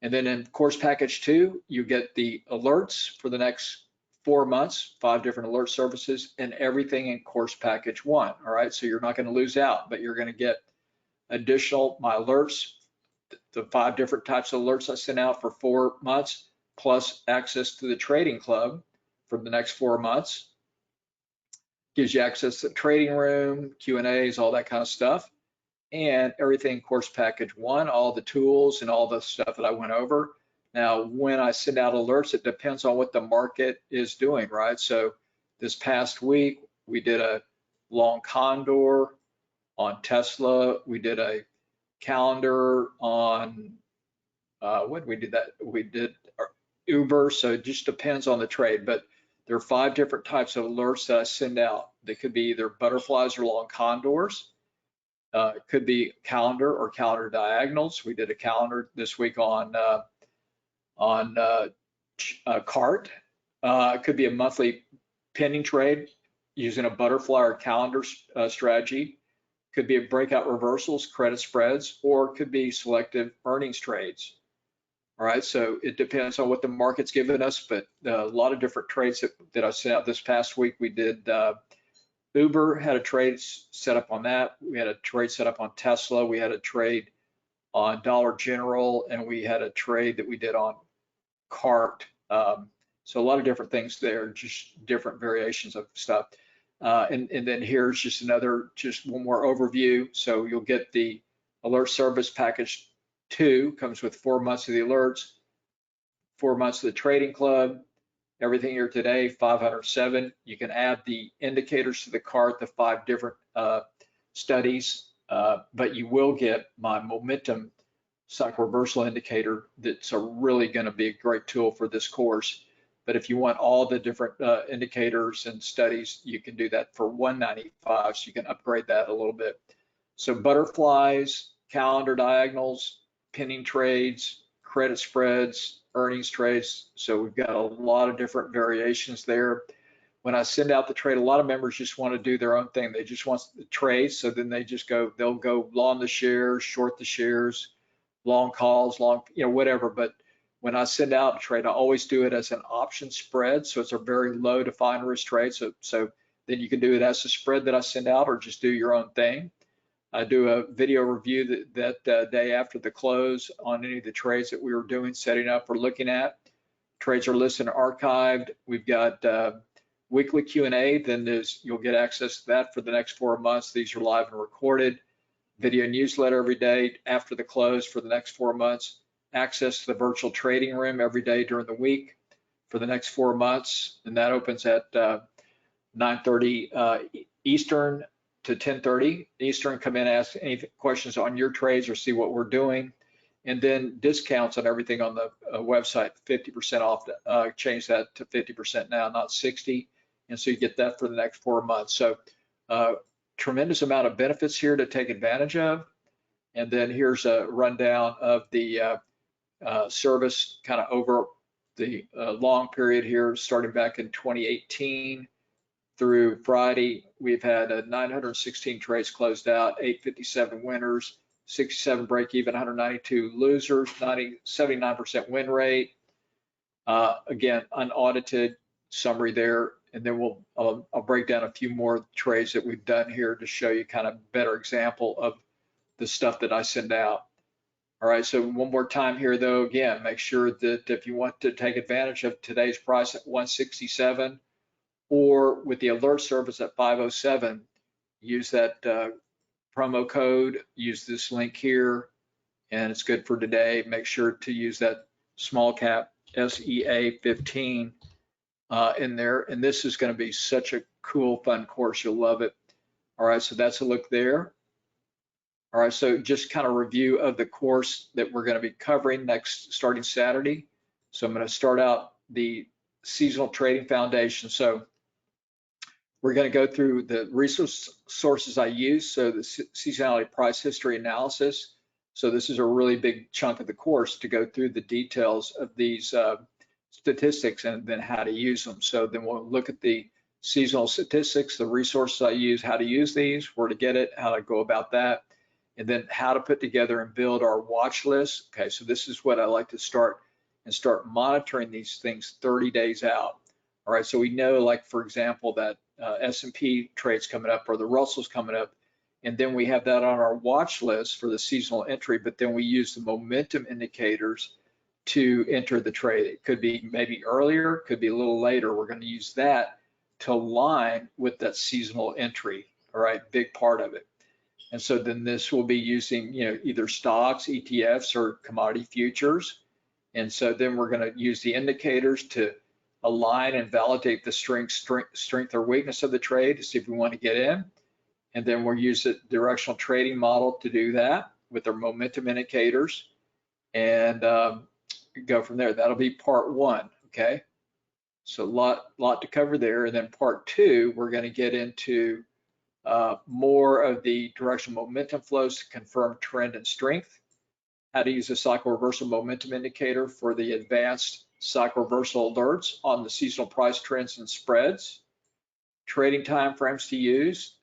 Speaker 1: And then in course package 2, you get the alerts for the next 4 months, 5 different alert services, and everything in course package 1. All right, so you're not going to lose out, but you're going to get additional my alerts, the 5 different types of alerts I sent out for 4 months, plus access to the trading club for the next 4 months. Gives you access to the trading room, Q&As, all that kind of stuff, and everything course package 1, all the tools and all the stuff that I went over. Now, when I send out alerts, it depends on what the market is doing, right? So this past week, we did a long condor on Tesla. We did a calendar on, what did we do that? We did Uber, so it just depends on the trade. But there are 5 different types of alerts that I send out. They could be either butterflies or long condors. It could be calendar or calendar diagonals. We did a calendar this week on CART. It could be a monthly pending trade using a butterfly or calendar strategy. Could be a breakout reversals, credit spreads, or it could be selective earnings trades. All right, so it depends on what the market's giving us, but a lot of different trades that I sent out this past week. We did Uber, had a trade set up on that. We had a trade set up on Tesla. We had a trade on Dollar General, and we had a trade that we did on CART. So a lot of different things there, just different variations of stuff. And then here's just one more overview. So you'll get the alert service package 2, comes with 4 months of the alerts, 4 months of the trading club, everything here today, 507. You can add the indicators to the cart, the 5 different studies, but you will get my momentum cycle reversal indicator. That's really going to be a great tool for this course. But if you want all the different indicators and studies, you can do that for $195, so you can upgrade that a little bit. So butterflies, calendar diagonals, pending trades, credit spreads, earnings trades. So we've got a lot of different variations there. When I send out the trade, a lot of members just want to do their own thing. They just want the trade, so then they'll go long the shares, short the shares, long calls, whatever. But when I send out a trade, I always do it as an option spread. So it's a very low defined risk trade. So then you can do it as a spread that I send out, or just do your own thing. I do a video review that day after the close on any of the trades that we were doing, setting up or looking at. Trades are listed and archived. We've got weekly Q&A, then you'll get access to that for the next 4 months. These are live and recorded. Video newsletter every day after the close for the next 4 months. Access to the virtual trading room every day during the week for the next 4 months, and that opens at 9:30 Eastern to 10:30 Eastern. Come in, ask any questions on your trades or see what we're doing. And then discounts on everything on the website, 50% off. Change that to 50% now, not 60. And so you get that for the next 4 months. So tremendous amount of benefits here to take advantage of. And then here's a rundown of the service kind of over the long period here, starting back in 2018 through Friday. We've had 916 trades closed out, 857 winners, 67 break even, 192 losers, 79% win rate. Again, unaudited summary there. And then I'll break down a few more trades that we've done here to show you kind of better example of the stuff that I send out. All right, so one more time here though, again, make sure that if you want to take advantage of today's price at 167 or with the alert service at 507, use that promo code, use this link here, and it's good for today. Make sure to use that small cap SEA 15 in there. And this is going to be such a cool, fun course. You'll love it. All right, so that's a look there. All right, so just kind of review of the course that we're going to be covering starting Saturday. So I'm going to start out the seasonal trading foundation. So we're going to go through the resource sources I use. So the seasonality price history analysis. So this is a really big chunk of the course to go through the details of these statistics and then how to use them. So then we'll look at the seasonal statistics, the resources I use, how to use these, where to get it, how to go about that, and then how to put together and build our watch list. Okay, so this is what I like to start monitoring these things 30 days out. All right, so we know, like for example, that S&P trade's coming up or the Russell's coming up, and then we have that on our watch list for the seasonal entry, but then we use the momentum indicators to enter the trade. It could be maybe earlier, could be a little later. We're going to use that to align with that seasonal entry. All right, big part of it. And so then this will be using, either stocks, ETFs, or commodity futures. And so then we're going to use the indicators to align and validate the strength or weakness of the trade to see if we want to get in. And then we'll use the directional trading model to do that with our momentum indicators and go from there. That'll be part one, okay? So a lot to cover there. And then part two, we're going to get into more of the directional momentum flows to confirm trend and strength, how to use a cycle reversal momentum indicator for the advanced cycle reversal alerts on the seasonal price trends and spreads, trading timeframes to use,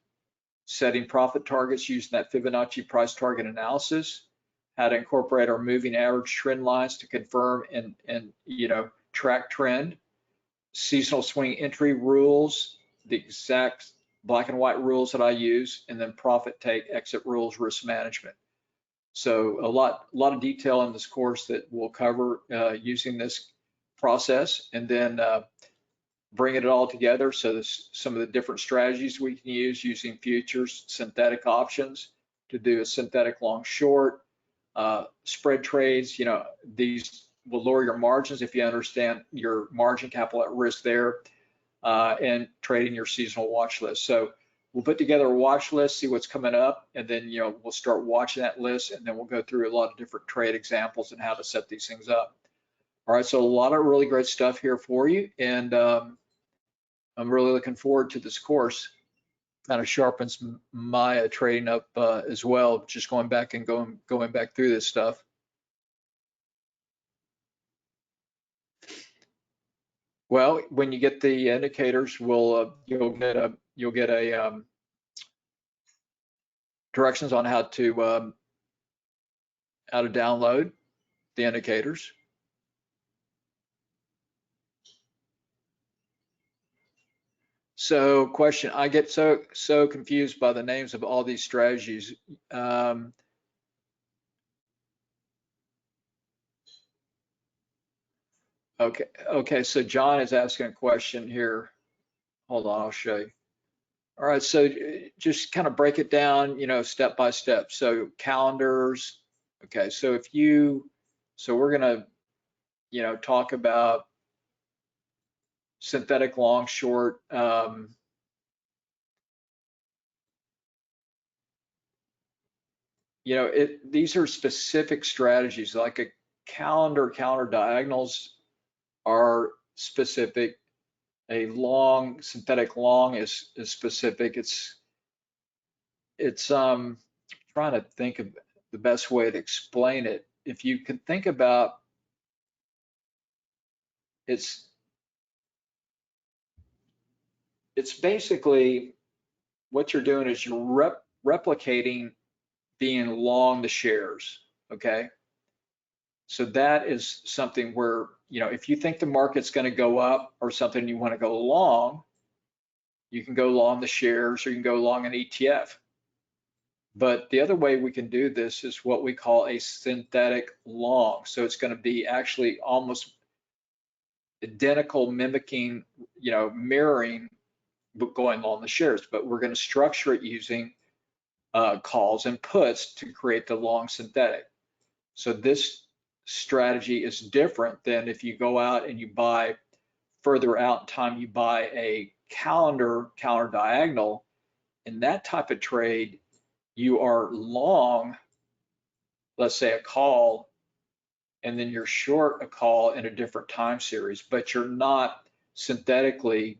Speaker 1: setting profit targets using that Fibonacci price target analysis, how to incorporate our moving average trend lines to confirm and track trend, seasonal swing entry rules, the exact black and white rules that I use, and then profit take, exit rules, risk management. So a lot of detail in this course that we'll cover using this process, and then bringing it all together. So there's some of the different strategies we can use using futures, synthetic options to do a synthetic long short, spread trades. These will lower your margins if you understand your margin capital at risk there, and trading your seasonal watch list. So we'll put together a watch list, see what's coming up, and then we'll start watching that list, and then we'll go through a lot of different trade examples and how to set these things up. All right, so a lot of really great stuff here for you, and I'm really looking forward to this course. Kind of sharpens my trading up as well, just going back and going back through this stuff. Well, when you get the indicators, you'll get a directions on how to download the indicators. So question, I get so confused by the names of all these strategies. Okay, so John is asking a question here. Hold on, I'll show you. All right, so just kind of break it down, step by step. So calendars, okay, so we're gonna, talk about synthetic long short. These are specific strategies, like a calendar diagonals are specific. A long synthetic long is specific. It's trying to think of the best way to explain it. If you can think about it's basically what you're doing is you're replicating being long the shares, okay? So that is something where, if you think the market's going to go up or something, you want to go long, you can go long the shares or you can go long an ETF. But the other way we can do this is what we call a synthetic long. So it's going to be actually almost identical, mimicking, mirroring, but going along the shares. But we're going to structure it using calls and puts to create the long synthetic. So this strategy is different than if you go out and you buy further out in time, you buy a counter diagonal. In that type of trade, you are long, let's say a call, and then you're short a call in a different time series, but you're not synthetically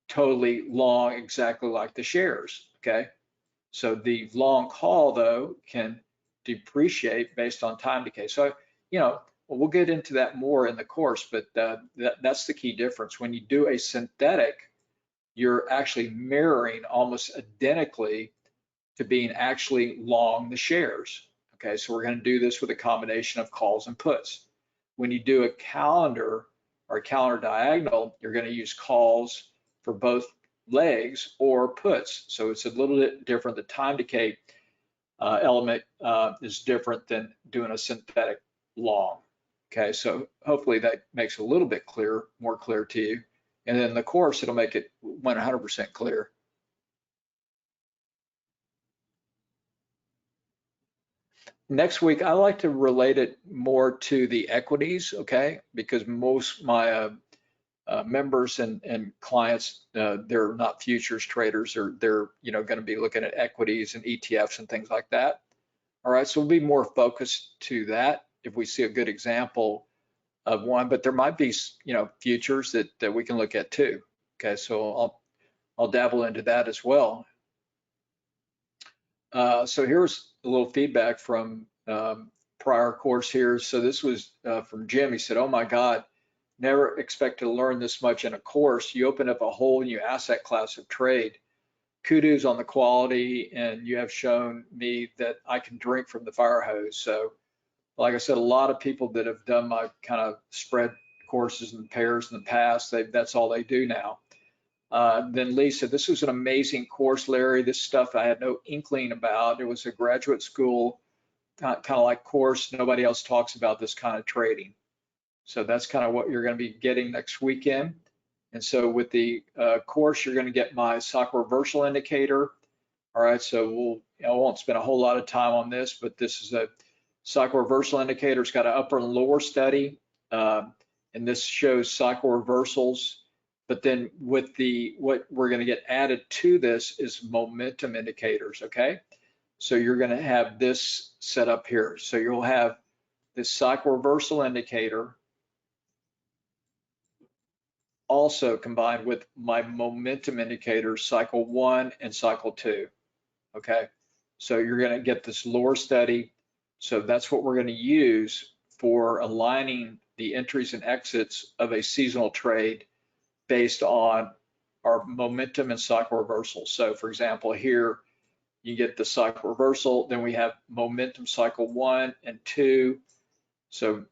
Speaker 1: totally long exactly like the shares, okay? So the long call, though, can depreciate based on time decay. So, we'll get into that more in the course, but that's the key difference. When you do a synthetic, you're actually mirroring almost identically to being actually long the shares. Okay, so we're going to do this with a combination of calls and puts. When you do a calendar or a calendar diagonal, you're going to use calls for both legs or puts. So it's a little bit different. The time decay element is different than doing a synthetic long. Okay, so hopefully that makes it a little bit more clear to you. And then the course, it'll make it 100% clear. Next week, I like to relate it more to the equities, okay? Because most my members and clients, they're not futures traders, or they're going to be looking at equities and ETFs and things like that. All right, so we'll be more focused to that if we see a good example of one, but there might be futures that we can look at too. Okay, so I'll dabble into that as well. So here's a little feedback from prior course here. So this was from Jim. He said, "Oh my God, never expected to learn this much in a course. You open up a whole new asset class of trade. Kudos on the quality, and you have shown me that I can drink from the fire hose." So like I said, a lot of people that have done my kind of spread courses and pairs in the past, that's all they do now. Then Lisa, "This was an amazing course, Larry. This stuff I had no inkling about. It was a graduate school kind of like course. Nobody else talks about this kind of trading." So that's kind of what you're going to be getting next weekend. And so with the course, you're going to get my cycle reversal indicator. All right, so I won't spend a whole lot of time on this, but this is a cycle reversal indicator. It's got an upper and lower study, and this shows cycle reversals. But then with what we're going to get added to this is momentum indicators, okay? So you're going to have this set up here. So you'll have this cycle reversal indicator also combined with my momentum indicators, cycle 1 and cycle 2, okay? So you're going to get this lower study. So that's what we're going to use for aligning the entries and exits of a seasonal trade based on our momentum and cycle reversal. So for example, here you get the cycle reversal, then we have momentum cycle 1 and 2. So,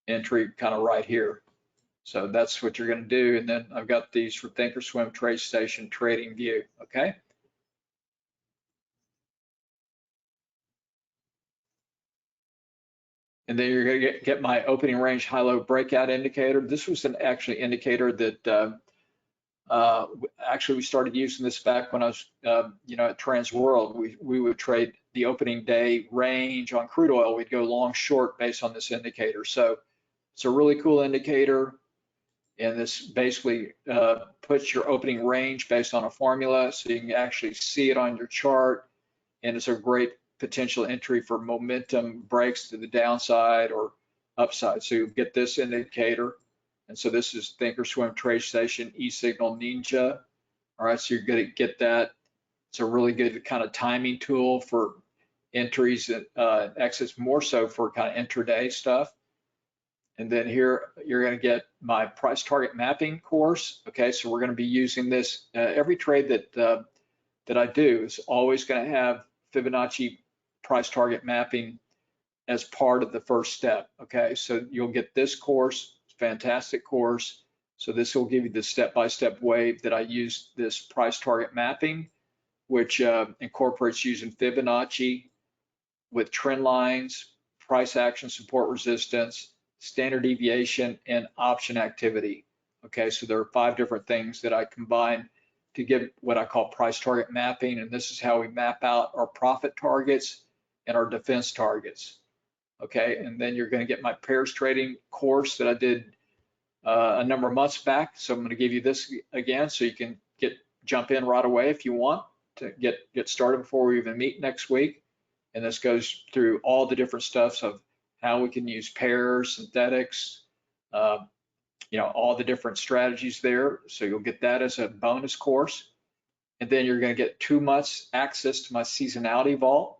Speaker 1: entry kind of right here. So that's what you're going to do. And then I've got these for Thinkorswim TradeStation Trading View, okay? And then you're going to get my opening range high-low breakout indicator. This was an actually indicator that actually we started using this back when I was, at Transworld. We would trade the opening day range on crude oil. We'd go long short based on this indicator. So it's a really cool indicator. And this basically puts your opening range based on a formula, so you can actually see it on your chart. And it's a great potential entry for momentum breaks to the downside or upside. So you get this indicator. And so this is Thinkorswim TradeStation eSignal Ninja. All right, so you're going to get that. It's a really good kind of timing tool for entries and exits, more so for kind of intraday stuff. And then here you're going to get my price target mapping course. Okay, so we're going to be using this. Every trade that I do is always going to have Fibonacci price target mapping as part of the first step. Okay, so you'll get this course, fantastic course. So this will give you the step-by-step way that I use this price target mapping. which incorporates using Fibonacci with trend lines, price action, support resistance, standard deviation, and option activity. Okay, so there are 5 different things that I combine to give what I call price target mapping, and this is how we map out our profit targets and our defense targets. Okay, and then you're going to get my pairs trading course that I did a number of months back. So I'm going to give you this again so you can jump in right away if you want to get started before we even meet next week. And this goes through all the different stuffs of how we can use pairs, synthetics, all the different strategies there. So you'll get that as a bonus course. And then you're going to get 2 months access to my seasonality vault.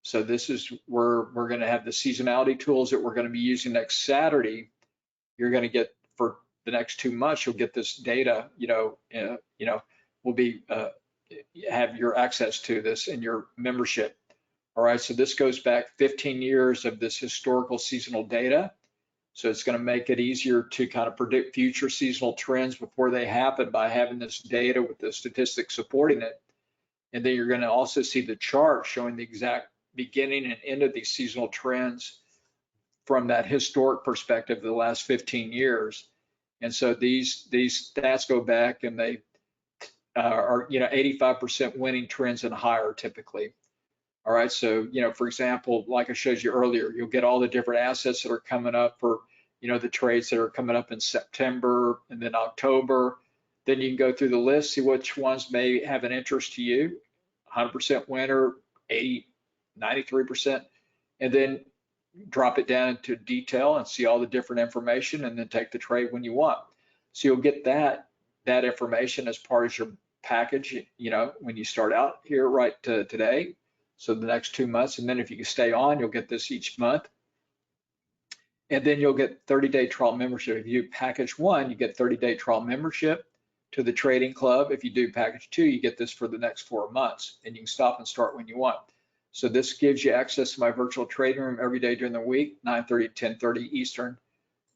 Speaker 1: So this is where we're going to have the seasonality tools that we're going to be using next Saturday. You're going to get for the next 2 months. You'll get this data. Will be have your access to this in your membership. All right. So this goes back 15 years of this historical seasonal data. So it's going to make it easier to kind of predict future seasonal trends before they happen by having this data with the statistics supporting it. And then you're going to also see the chart showing the exact beginning and end of these seasonal trends from that historic perspective of the last 15 years. And so these stats go back and they are 85% winning trends and higher typically. All right, so for example, like I showed you earlier, you'll get all the different assets that are coming up for the trades that are coming up in September and then October. Then you can go through the list, see which ones may have an interest to you. 100% winner, 80, 93%, and then drop it down into detail and see all the different information and then take the trade when you want. So you'll get that information as part of your package, when you start out here right today. So the next 2 months, and then if you can stay on, you'll get this each month. And then you'll get 30-day trial membership. If you do package 1, you get 30-day trial membership to the trading club. If you do package 2, you get this for the next 4 months, and you can stop and start when you want. So this gives you access to my virtual trading room every day during the week, 9:30 to 10:30 Eastern,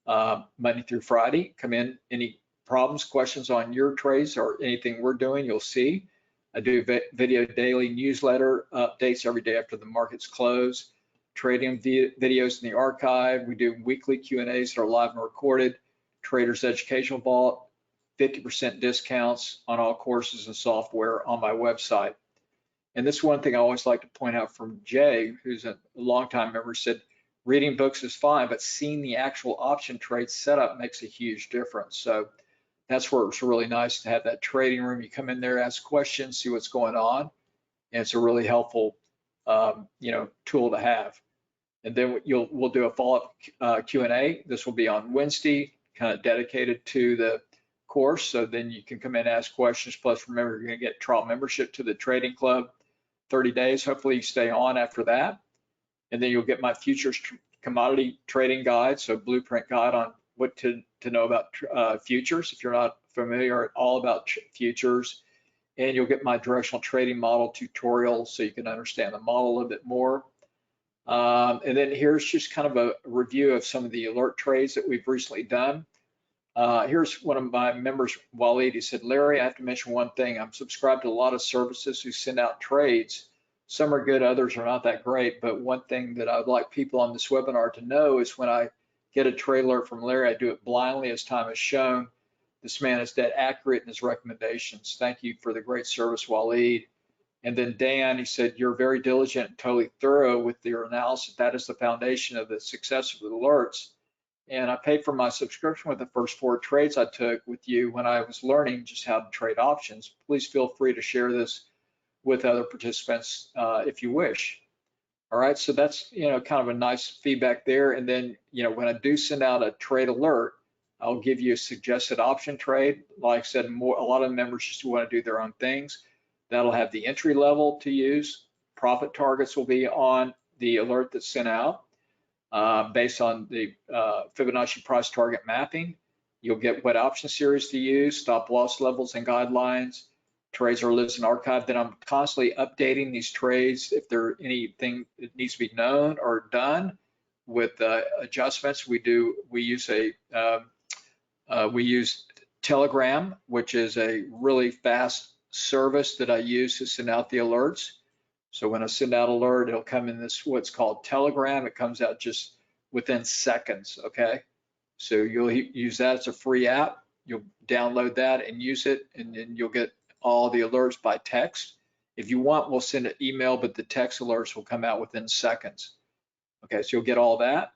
Speaker 1: Monday through Friday. Come in, any problems, questions on your trades or anything we're doing, you'll see. I do video daily newsletter updates every day after the markets close, trading videos in the archive. We do weekly Q&As that are live and recorded, Traders Educational Vault, 50% discounts on all courses and software on my website. And this one thing I always like to point out from Jay, who's a longtime member, said, reading books is fine, but seeing the actual option trade setup makes a huge difference. So that's where it's really nice to have that trading room. You come in there, ask questions, see what's going on, and it's a really helpful, tool to have. And then we'll do a follow-up Q&A. This will be on Wednesday, kind of dedicated to the course. So then you can come in and ask questions. Plus, remember, you're going to get trial membership to the trading club, 30 days. Hopefully, you stay on after that. And then you'll get my futures commodity trading guide, so blueprint guide on what to know about futures if you're not familiar at all about futures. And you'll get my directional trading model tutorial so you can understand the model a little bit more. And then here's just kind of a review of some of the alert trades that we've recently done. Here's one of my members, Waleed. He said, Larry, I have to mention one thing. I'm subscribed to a lot of services who send out trades. Some are good, others are not that great. But one thing that I would like people on this webinar to know is when I get a trade alert from Larry, I do it blindly as time has shown. This man is dead accurate in his recommendations. Thank you for the great service, Waleed. And then Dan, he said, you're very diligent and totally thorough with your analysis. That is the foundation of the success of the alerts. And I paid for my subscription with the first 4 trades I took with you when I was learning just how to trade options. Please feel free to share this with other participants if you wish. All right, so that's kind of a nice feedback there. And then when I do send out a trade alert, I'll give you a suggested option trade. Like I said, a lot of members just want to do their own things. That'll have the entry level to use. Profit targets will be on the alert that's sent out based on the Fibonacci price target mapping. You'll get what option series to use, stop loss levels and guidelines. Trades are listed and archived. Then I'm constantly updating these trades if there's anything that needs to be known or done with adjustments. We use Telegram, which is a really fast service that I use to send out the alerts. So when I send out alert, it'll come in this what's called Telegram. It comes out just within seconds, okay? So you'll use that. It's a free app. You'll download that and use it, and then you'll get all the alerts by text. If you want, we'll send an email, but the text alerts will come out within seconds. Okay, so you'll get all that.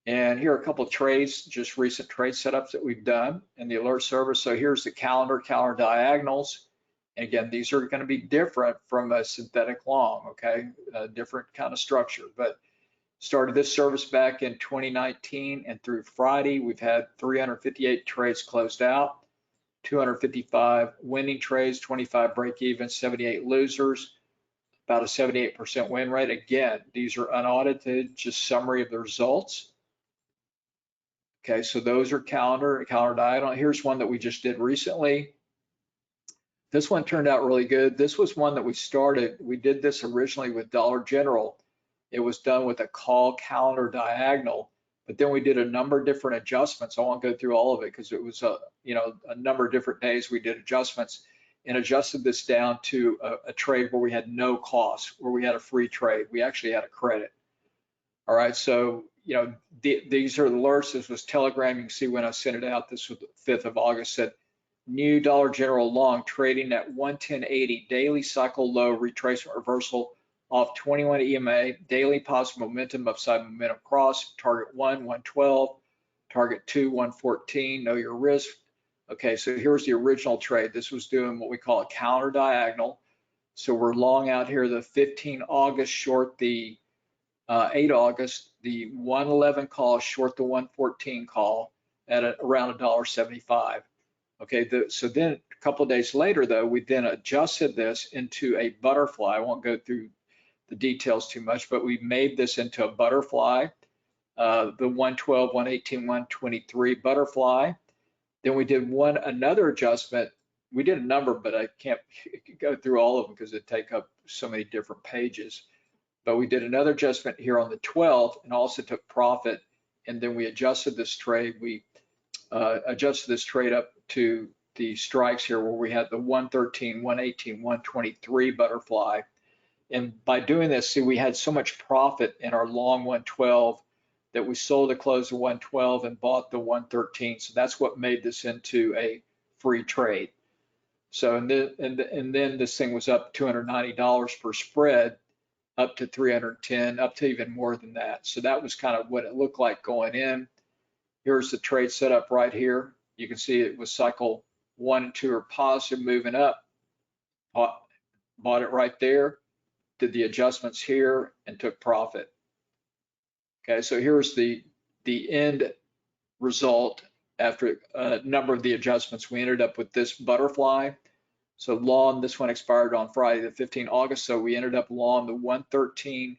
Speaker 1: And here are a couple of trades, just recent trade setups that we've done in the alert service. So here's the calendar diagonals. And again, these are going to be different from a synthetic long, okay? A different kind of structure. But started this service back in 2019, and through Friday, we've had 358 trades closed out, 255 winning trades, 25 break even, 78 losers, about a 78% win rate. Again, these are unaudited, just summary of the results. Okay, so those are calendar diagonal. Here's one that we just did recently. This one turned out really good. This was one that we started. We did this originally with Dollar General. It was done with a call calendar diagonal, but then we did a number of different adjustments. I won't go through all of it because it was a number of different days we did adjustments and adjusted this down to a trade where we had no cost, where we had a free trade. We actually had a credit. All right, so these are the alerts. This was Telegram. You can see when I sent it out. This was the 5th of August. Said new Dollar General long trading at 110.80 daily cycle low retracement reversal off 21 EMA daily positive momentum upside momentum cross target 112 target 2 114. Know your risk. Okay, so here's the original trade. This was doing what we call a counter diagonal. So we're long out here the 15 August short the 8 August, the 111 call short the 114 call at around $1.75. Okay, so then a couple of days later, though, we then adjusted this into a butterfly. I won't go through the details too much, but we made this into a butterfly, the 112, 118, 123 butterfly. Then we did another adjustment. We did a number, but I can't go through all of them because it'd take up so many different pages. But we did another adjustment here on the 12th and also took profit. And then we adjusted this trade. We adjusted this trade up to the strikes here where we had the 113, 118, 123 butterfly. And by doing this, see, we had so much profit in our long 112 that we sold to close the 112 and bought the 113. So that's what made this into a free trade. So and then this thing was up $290 per spread, up to 310, up to even more than that. So that was kind of what it looked like going in. Here's the trade setup right here. You can see it was cycle 1 and 2 are positive, moving up. Bought it right there, did the adjustments here, and took profit. Okay, so here's the end result after a number of the adjustments. We ended up with this butterfly. So long, this one expired on Friday, the 15th August. So we ended up long the 113,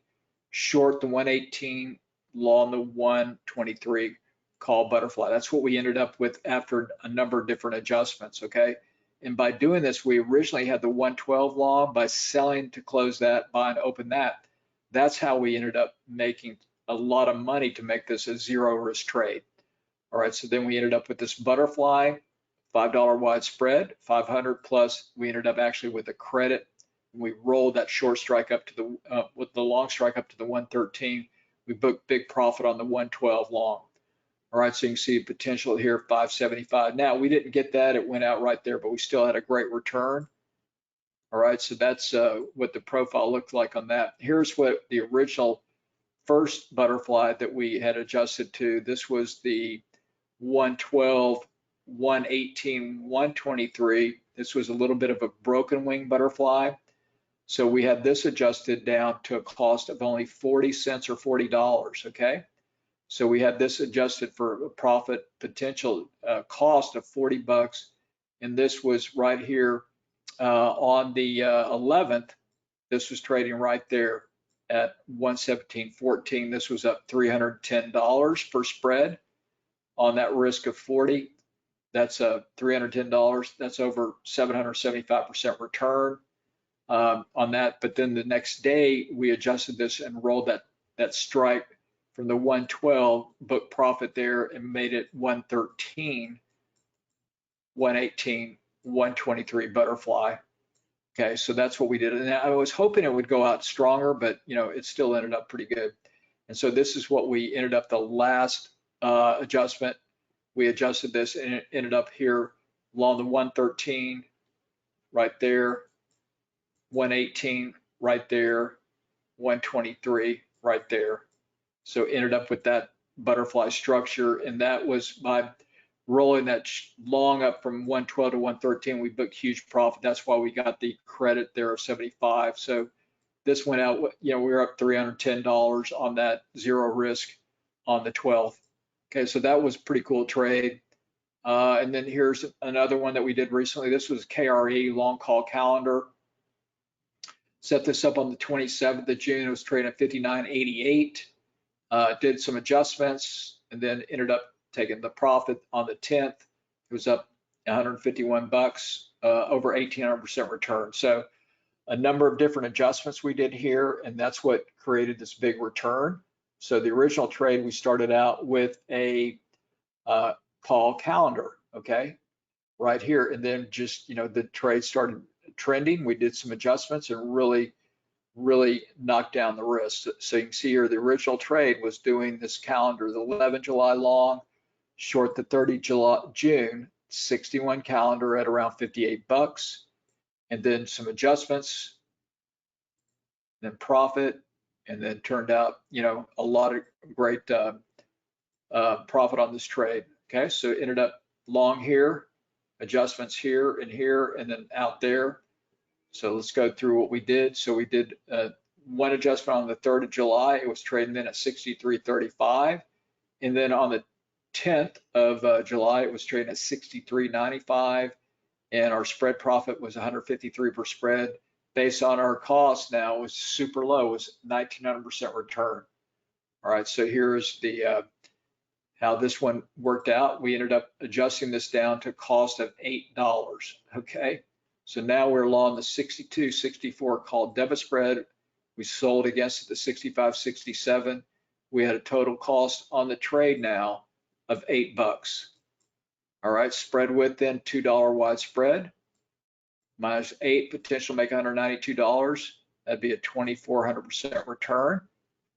Speaker 1: short the 118, long the 123 call butterfly. That's what we ended up with after a number of different adjustments, okay? And by doing this, we originally had the 112 long. By selling to close that, buy and open that, that's how we ended up making a lot of money to make this a zero risk trade. All right, so then we ended up with this butterfly, $5 wide spread, 500 plus. We ended up actually with a credit. We rolled that short strike up to the with the long strike up to the 113. We booked big profit on the 112 long. All right, so you can see potential here, 575. Now we didn't get that; it went out right there, but we still had a great return. All right, so that's what the profile looked like on that. Here's what the original first butterfly that we had adjusted to. This was the 112, 118, 123. This was a little bit of a broken wing butterfly. So we had this adjusted down to a cost of only 40 cents or $40, okay? So we had this adjusted for a profit potential cost of 40 bucks. And this was right here on the 11th. This was trading right there at 117.14. This was up $310 per spread on that risk of 40. That's $310. That's over 775% return on that. But then the next day we adjusted this and rolled that strike from the 112, book profit there, and made it 113, 118, 123 butterfly. Okay, so that's what we did. And I was hoping it would go out stronger, but it still ended up pretty good. And so this is what we ended up the last adjustment. We adjusted this and it ended up here along the 113 right there, 118 right there, 123 right there. So ended up with that butterfly structure, and that was by rolling that long up from 112 to 113. We booked huge profit. That's why we got the credit there of 75. So this went out, we were up $310 on that zero risk on the 12th. Okay, so that was a pretty cool trade. And then here's another one that we did recently. This was KRE, long call calendar. Set this up on the 27th of June. It was trading at 59.88. Did some adjustments and then ended up taking the profit on the 10th. It was up 151 bucks, over 1,800% return. So a number of different adjustments we did here, and that's what created this big return. So the original trade, we started out with a call calendar, okay, right here, and then just the trade started trending. We did some adjustments and really knocked down the risk. So you can see here the original trade was doing this calendar, the 11 July long, short the 30 June 61 calendar at around 58 bucks, and then some adjustments, then profit, and then turned out a lot of great profit on this trade. Okay, so it ended up long here, adjustments here, and then out there. So let's go through what we did. So we did one adjustment on the 3rd of July. It was trading then at 63.35. And then on the 10th of July, it was trading at 63.95. And our spread profit was 153 per spread. Based on our cost now, it was super low. It was 1,900% return. All right, so here's the how this one worked out. We ended up adjusting this down to cost of $8. Okay. So now we're along the 62.64 called debit spread. We sold against it the 65.67. We had a total cost on the trade now of $8. All right, spread width then $2 wide spread minus 8, potential make $192. That'd be a 2,400% return.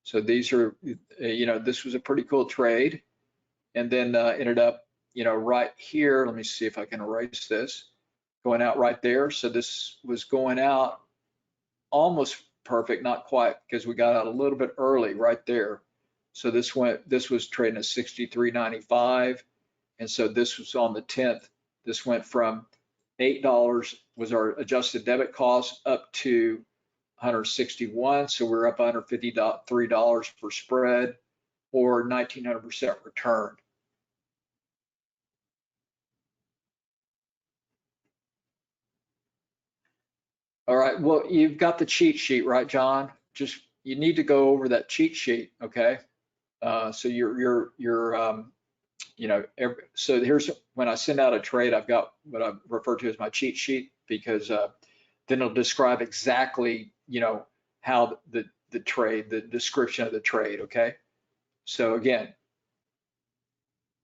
Speaker 1: So these are, this was a pretty cool trade. And then ended up, right here. Let me see if I can erase this. Going out right there. So this was going out almost perfect, not quite, because we got out a little bit early right there. So this was trading at 63.95. And so this was on the 10th. This went from $8 was our adjusted debit cost up to 161. So we're up $153 per spread, or 1,900% return. All right, well, you've got the cheat sheet, right, John? Just, you need to go over that cheat sheet, okay? So so here's, when I send out a trade, I've got what I refer to as my cheat sheet, because then it'll describe exactly, how the trade, the description of the trade, okay? So again,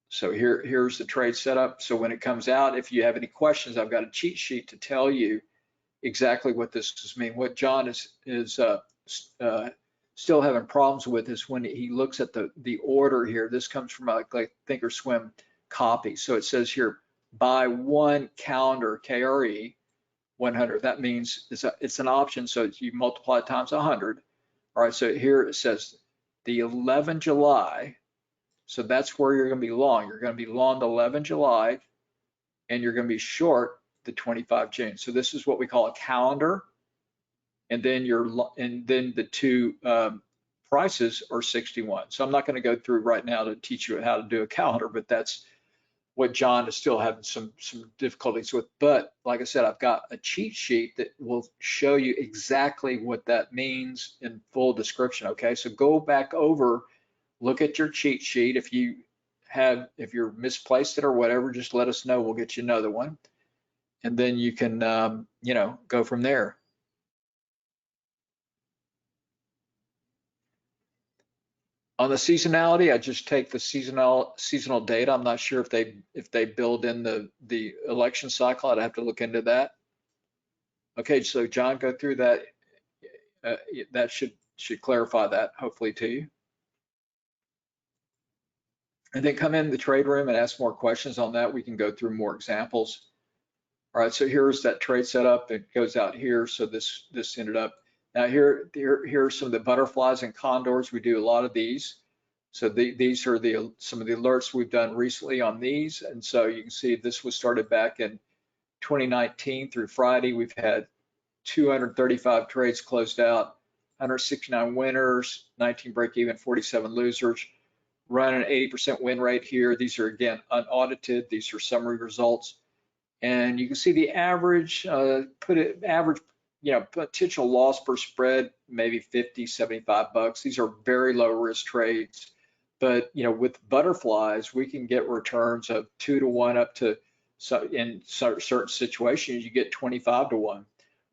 Speaker 1: so here's the trade setup. So when it comes out, if you have any questions, I've got a cheat sheet to tell you exactly what this does mean. What John is still having problems with is when he looks at the order here. This comes from like Thinkorswim copy. So it says here, buy one calendar KRE 100. That means it's an option, so you multiply it times 100. All right, so here it says the 11 July. So that's where you're going to be long. You're going to be long the 11 July, and you're going to be short the 25 June. So this is what we call a calendar, and then the two prices are 61. So I'm not going to go through right now to teach you how to do a calendar, but that's what John is still having some difficulties with. But like I said, I've got a cheat sheet that will show you exactly what that means in full description. Okay, so go back over, look at your cheat sheet. If you're misplaced it or whatever, just let us know. We'll get you another one, and then you can go from there. On the seasonality, I just take the seasonal data. I'm not sure if they build in the election cycle. I'd have to look into that. Okay, so John, go through that. That should clarify that hopefully to you. And then come in the trade room and ask more questions on that. We can go through more examples. All right, so here's that trade setup. It goes out here. So this ended up. Now here are some of the butterflies and condors. We do a lot of these. So these are some of the alerts we've done recently on these. And so you can see this was started back in 2019 through Friday. We've had 235 trades closed out, 169 winners, 19 break even, 47 losers. Running an 80% win rate here. These are, again, unaudited. These are summary results. And you can see the average, average, potential loss per spread, maybe 50, 75 bucks. These are very low risk trades. But, with butterflies, we can get returns of 2 to 1 up to, so in certain situations, you get 25 to 1.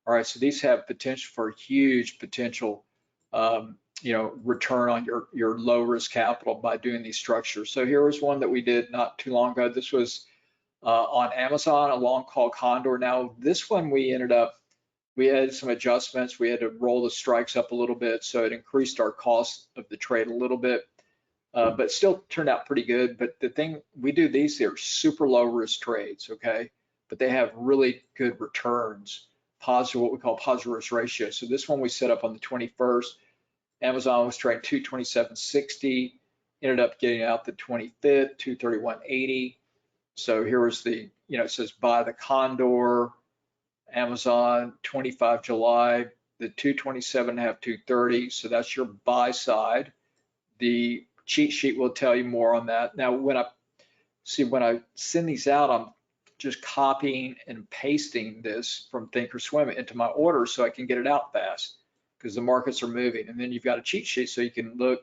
Speaker 1: All right, so these have potential for huge potential return on your low risk capital by doing these structures. So here was one that we did not too long ago. This was on Amazon, a long call condor. Now this one we had some adjustments. We had to roll the strikes up a little bit, so it increased our cost of the trade a little bit, but still turned out pretty good. But the thing, we do these, they're super low risk trades, okay? But they have really good returns, positive, what we call positive risk ratio. So this one we set up on the 21st. Amazon was trading 227.60, ended up getting out the 25th, 231.80. So here was the, it says buy the condor, Amazon, 25 July, the 227.5, 230. So that's your buy side. The cheat sheet will tell you more on that. Now, when I send these out, I'm just copying and pasting this from Thinkorswim into my order so I can get it out fast, because the markets are moving. And then you've got a cheat sheet so you can look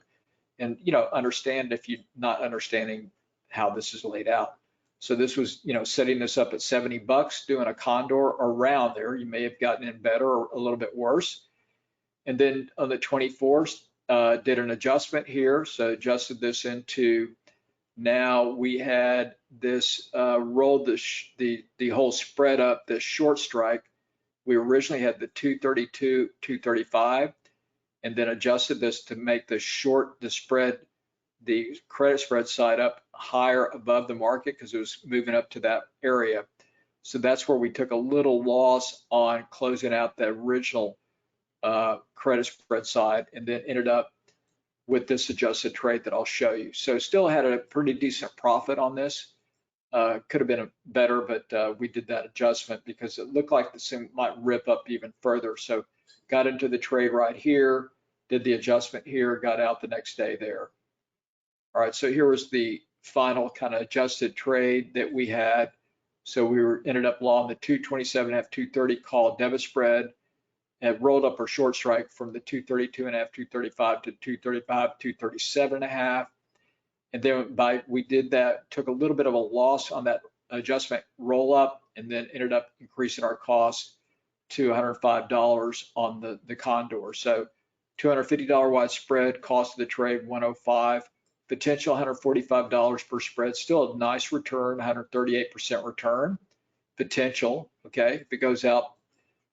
Speaker 1: and understand if you're not understanding how this is laid out. So this was setting this up at 70 bucks, doing a condor around there. You may have gotten in better or a little bit worse. And then on the 24th, did an adjustment here. So adjusted this into, now we had this rolled the whole spread up, the short strike. We originally had the 232, 235, and then adjusted this to make the spread, the credit spread side up higher above the market because it was moving up to that area. So that's where we took a little loss on closing out the original credit spread side, and then ended up with this adjusted trade that I'll show you. So still had a pretty decent profit on this. Could have been better, but we did that adjustment because it looked like this thing might rip up even further. So got into the trade right here, did the adjustment here, got out the next day there. All right, so here was the final kind of adjusted trade that we had. So we ended up long the 227.5, 230 call debit spread, and rolled up our short strike from the 232.5, 235 to 235, 237.5. And then we did that, took a little bit of a loss on that adjustment roll up, and then ended up increasing our cost to $105 on the condor. So $250 wide spread, cost of the trade 105, potential $145 per spread, still a nice return, 138% return potential. Okay, if it goes out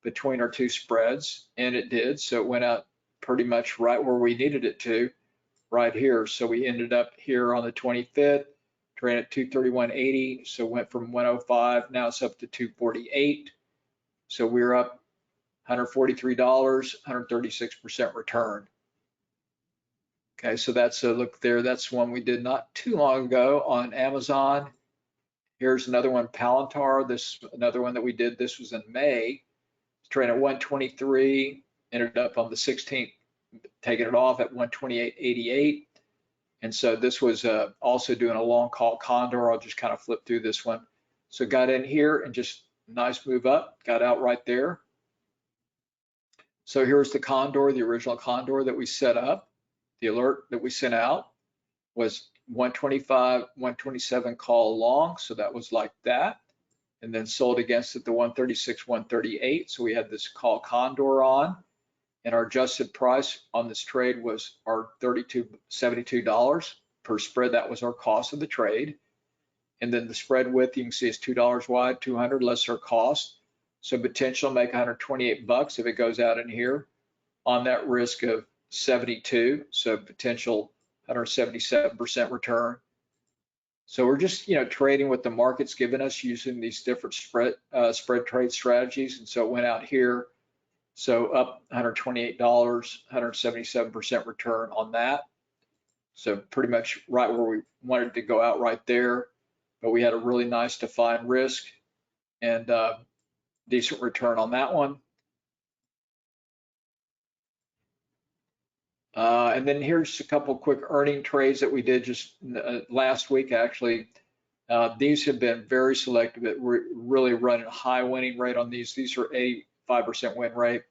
Speaker 1: between our two spreads, and it did, so it went out pretty much right where we needed it to, right here. So we ended up here on the 25th, trading at 231.80, so went from 105, now it's up to 248. So we're up $143, 136% return. Okay, so that's a look there. That's one we did not too long ago on Amazon. Here's another one, Palantir. This another one that we did. This was in May. It's trading at 123. Ended up on the 16th, taking it off at 128.88. And so this was also doing a long call condor. I'll just kind of flip through this one. So got in here and just nice move up. Got out right there. So here's the condor, the original condor that we set up. The alert that we sent out was 125, 127 call long, so that was like that, and then sold against it the 136, 138. So we had this call condor on, and our adjusted price on this trade was our $72 per spread. That was our cost of the trade. And then the spread width, you can see, is $2 wide, 200 less our cost. So potential make 128 bucks if it goes out in here on that risk of 72. So potential 177% return. So we're just, trading what the market's given us using these different spread trade strategies. And so it went out here. So up $128, 177% return on that. So pretty much right where we wanted to go out right there. But we had a really nice defined risk and decent return on that one. And then here's a couple quick earning trades that we did just last week, actually. These have been very selective. We're really running a high winning rate on these. These are 85% win rate.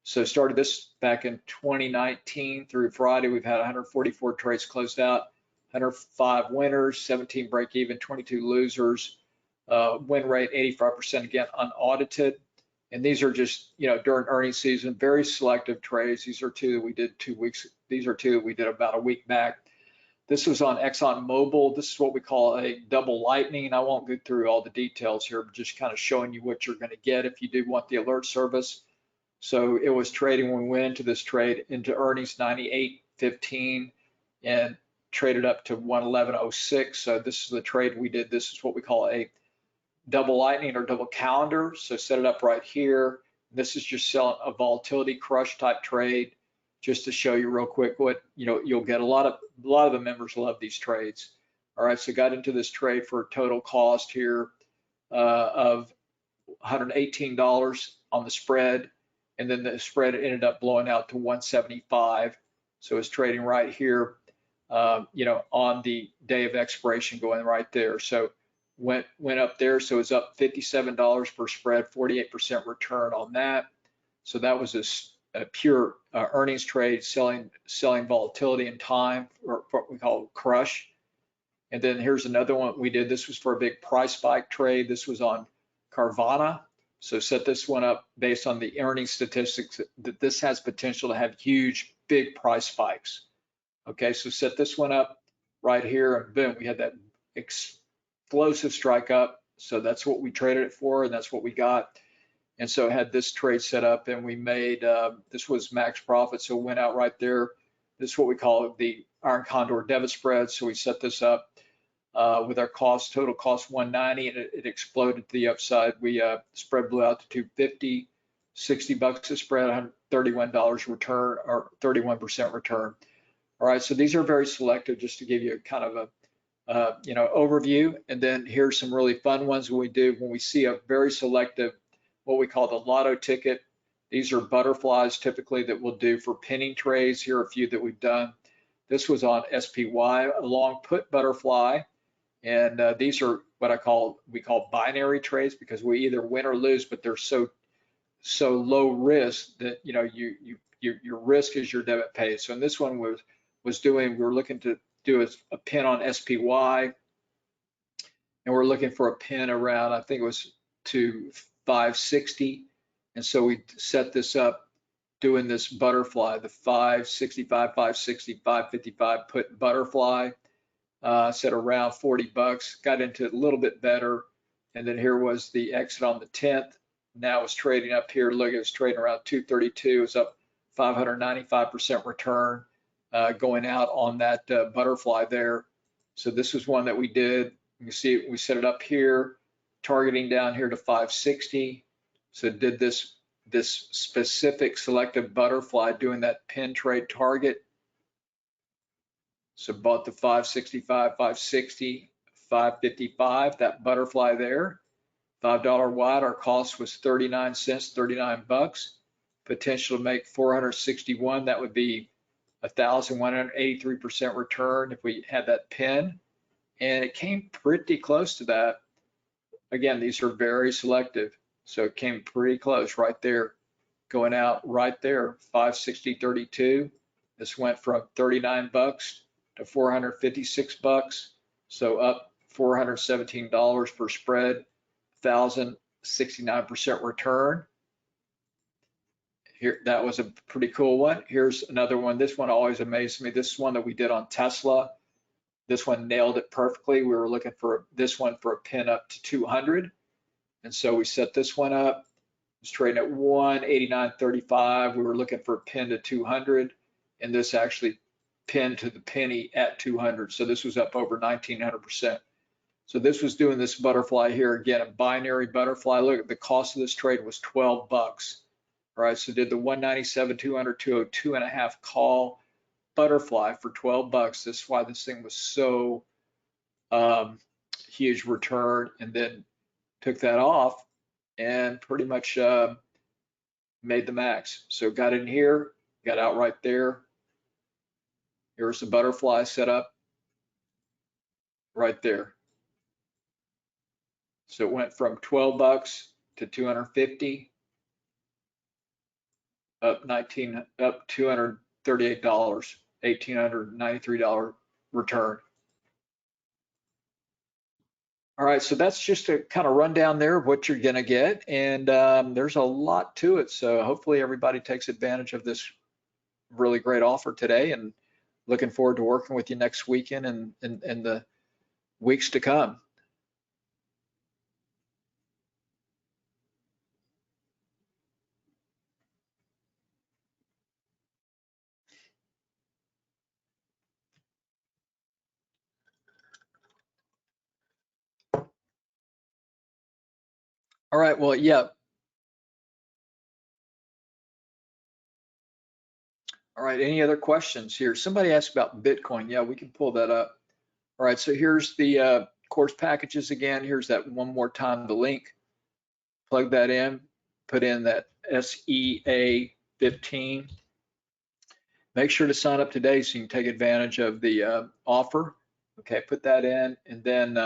Speaker 1: So started this back in 2019 through Friday. We've had 144 trades closed out, 105 winners, 17 break even, 22 losers. Win rate 85%, again unaudited. And these are just, during earnings season, very selective trades. These are two that we did 2 weeks. These are two that we did about a week back. This was on ExxonMobil. This is what we call a double lightning. I won't go through all the details here, but just kind of showing you what you're going to get if you do want the alert service. So it was trading when we went into this trade into earnings 98.15 and traded up to 111.06. So this is the trade we did. This is what we call a double lightning or double calendar. So set it up right here. This is just selling a volatility crush type trade, just to show you real quick what you'll get. A lot of the members love these trades. All right, so got into this trade for a total cost here of $118 on the spread, and then the spread ended up blowing out to 175. So it's trading right here, on the day of expiration, going right there. So went up there, so it's up $57 per spread, 48% return on that. So that was a pure earnings trade, selling volatility in time, or what we call crush. And then here's another one we did. This was for a big price spike trade. This was on Carvana. So set this one up based on the earnings statistics that this has potential to have huge, big price spikes. Okay, so set this one up right here, and boom, we had that explosive strike up. So that's what we traded it for, and that's what we got. And so I had this trade set up, and we made, this was max profit, so it went out right there. This is what we call the Iron Condor debit spread. So we set this up with our total cost 190, and it exploded to the upside. We spread blew out to 250, 60 bucks a spread, $31 return, or 31% return. All right, so these are very selective, just to give you a kind of a overview. And then here's some really fun ones when we see a very selective, what we call the lotto ticket. These are butterflies typically that we'll do for pinning trades. Here are a few that we've done. This was on SPY, a long put butterfly. And these are what we call binary trades, because we either win or lose, but they're so low risk that your risk is your debit pay. So in this one we were looking to do a pin on SPY, and we're looking for a pin around, I think it was to 560. And so we set this up doing this butterfly, the 565, 560, 555 put butterfly. Set around 40 bucks, got into it a little bit better. And then here was the exit on the 10th. Now it's trading up here. Look, it was trading around 232. It's up 595% return going out on that butterfly there. So this was one that we did. You can see we set it up here, targeting down here to 560. So did this specific selective butterfly doing that pin trade target. So bought the 565, 560, 555, that butterfly there, $5 wide. Our cost was 39 cents, 39 bucks. Potential to make 461. That would be 1,183% return if we had that pin. And it came pretty close to that. Again, these are very selective. So it came pretty close right there, going out right there, 560.32. This went from 39 bucks to 456 bucks, so up $417 per spread, 1,069% return. here, that was a pretty cool one. Here's another one. This one always amazed me. This is one that we did on Tesla. This one nailed it perfectly. We were looking for this one for a pin up to 200. And so we set this one up. It was trading at 189.35. We were looking for a pin to 200. And this actually pinned to the penny at 200. So this was up over 1900%. So this was doing this butterfly here. Again, a binary butterfly. Look at the cost of this trade was 12 bucks. All right, so did the 197, 200, 202 and a half call butterfly for 12 bucks. This is why this thing was so huge return, and then took that off and pretty much made the max. So got in here, got out right there. Here's the butterfly set up right there. So it went from 12 bucks to 250, up $238, $1,893 return. All right, so that's just a kind of rundown there of what you're going to get, and there's a lot to it. So hopefully everybody takes advantage of this really great offer today, and looking forward to working with you next weekend and the weeks to come. All right, well, yeah. All right, any other questions here? Somebody asked about Bitcoin. Yeah, we can pull that up. All right, so here's the course packages again. Here's that one more time, the link. Plug that in, put in that SEA 15. Make sure to sign up today so you can take advantage of the offer. Okay, put that in, and then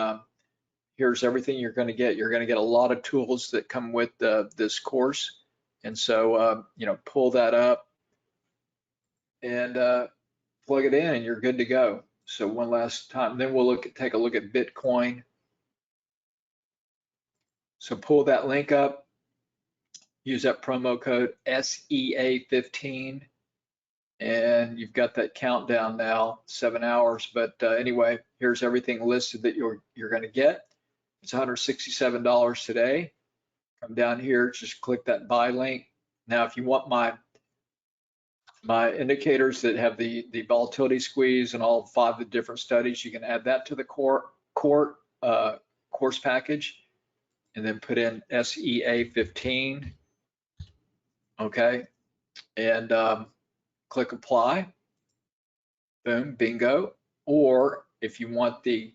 Speaker 1: here's everything you're going to get. You're going to get a lot of tools that come with this course, and so you know, pull that up and plug it in, and you're good to go. So one last time, then we'll take a look at Bitcoin. So pull that link up, use that promo code SEA15, and you've got that countdown now, 7 hours. But anyway, here's everything listed that you're going to get. It's $167 today. Come down here, just click that buy link. Now, if you want my indicators that have the volatility squeeze and all 5 of the different studies, you can add that to the course package, and then put in SEA 15. Okay, and click apply. Boom, bingo. Or if you want the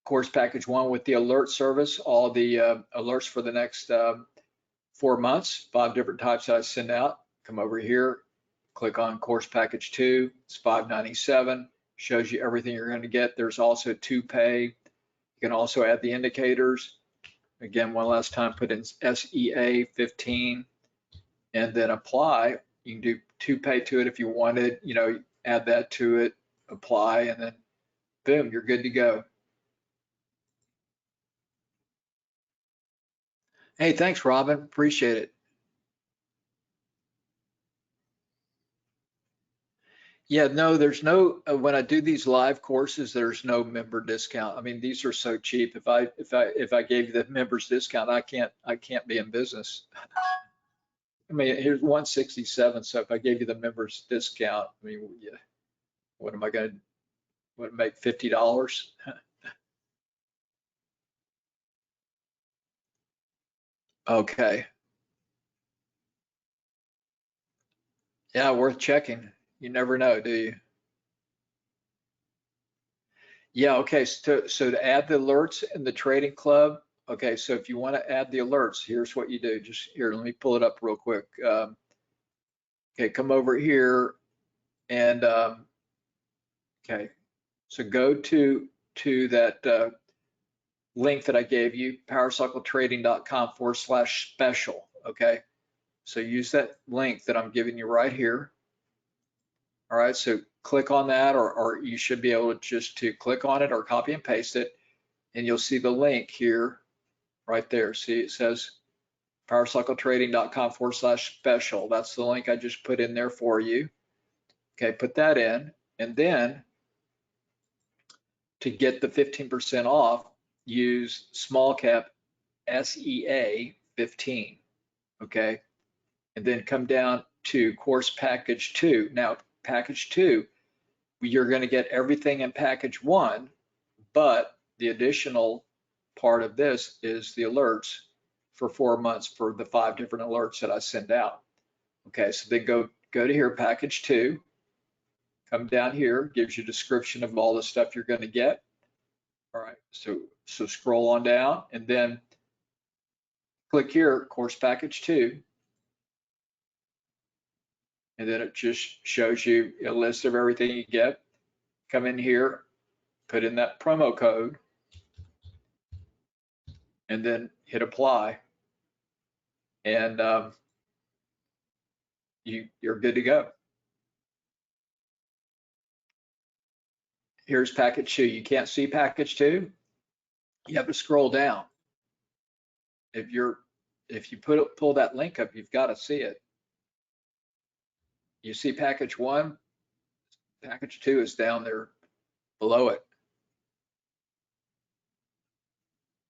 Speaker 1: course package 1 with the alert service, all the alerts for the next 4 months, 5 different types that I send out, come over here, click on course package 2. It's $597, shows you everything you're going to get. There's also 2Pay. You can also add the indicators. Again, one last time, put in SEA 15 and then apply. You can do 2Pay to it if you wanted, you know, add that to it, apply, and then boom, you're good to go. Hey, thanks, Robin. Appreciate it. Yeah, no, there's no, when I do these live courses, there's no member discount. I mean, these are so cheap. If I gave you the members discount, I can't be in business. I mean, here's 167. So if I gave you the members discount, I mean, yeah, what am I going to, would it make $50? Okay. Yeah, worth checking. You never know, do you? Yeah, okay, so to add the alerts in the trading club, okay, so if you want to add the alerts, here's what you do. Just here, let me pull it up real quick. Okay, come over here and okay, so go to that link that I gave you, powercycletrading.com/special. Okay, so use that link that I'm giving you right here. All right, so click on that, or you should be able just to click on it or copy and paste it, and you'll see the link here right there. See, it says powercycletrading.com/special. That's the link I just put in there for you. Okay, put that in. And then to get the 15% off, use small cap SEA 15. Okay, and then come down to course package 2. Now, package 2, you're going to get everything in package 1, but the additional part of this is the alerts for 4 months for the 5 different alerts that I send out. Okay, so then go to here, package 2, come down here, gives you a description of all the stuff you're going to get. All right, so scroll on down and then click here, course package 2. And then it just shows you a list of everything you get. Come in here, put in that promo code, and then hit apply. And you're good to go. Here's package 2. You can't see package 2. You have to scroll down. If you pull that link up, you've got to see it. You see package 1, package 2 is down there below it.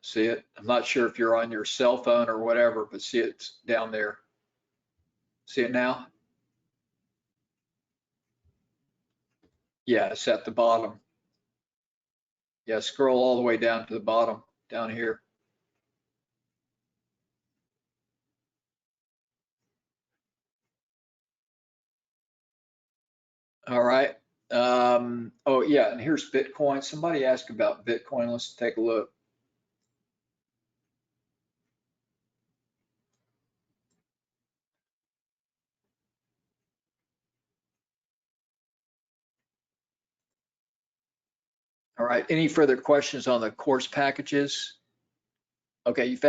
Speaker 1: See it? I'm not sure if you're on your cell phone or whatever, but see it's down there. See it now? Yeah, it's at the bottom. Yeah, scroll all the way down to the bottom, down here. All right. Oh yeah, and here's Bitcoin. Somebody asked about Bitcoin. Let's take a look. All right. Any further questions on the course packages? Okay, you found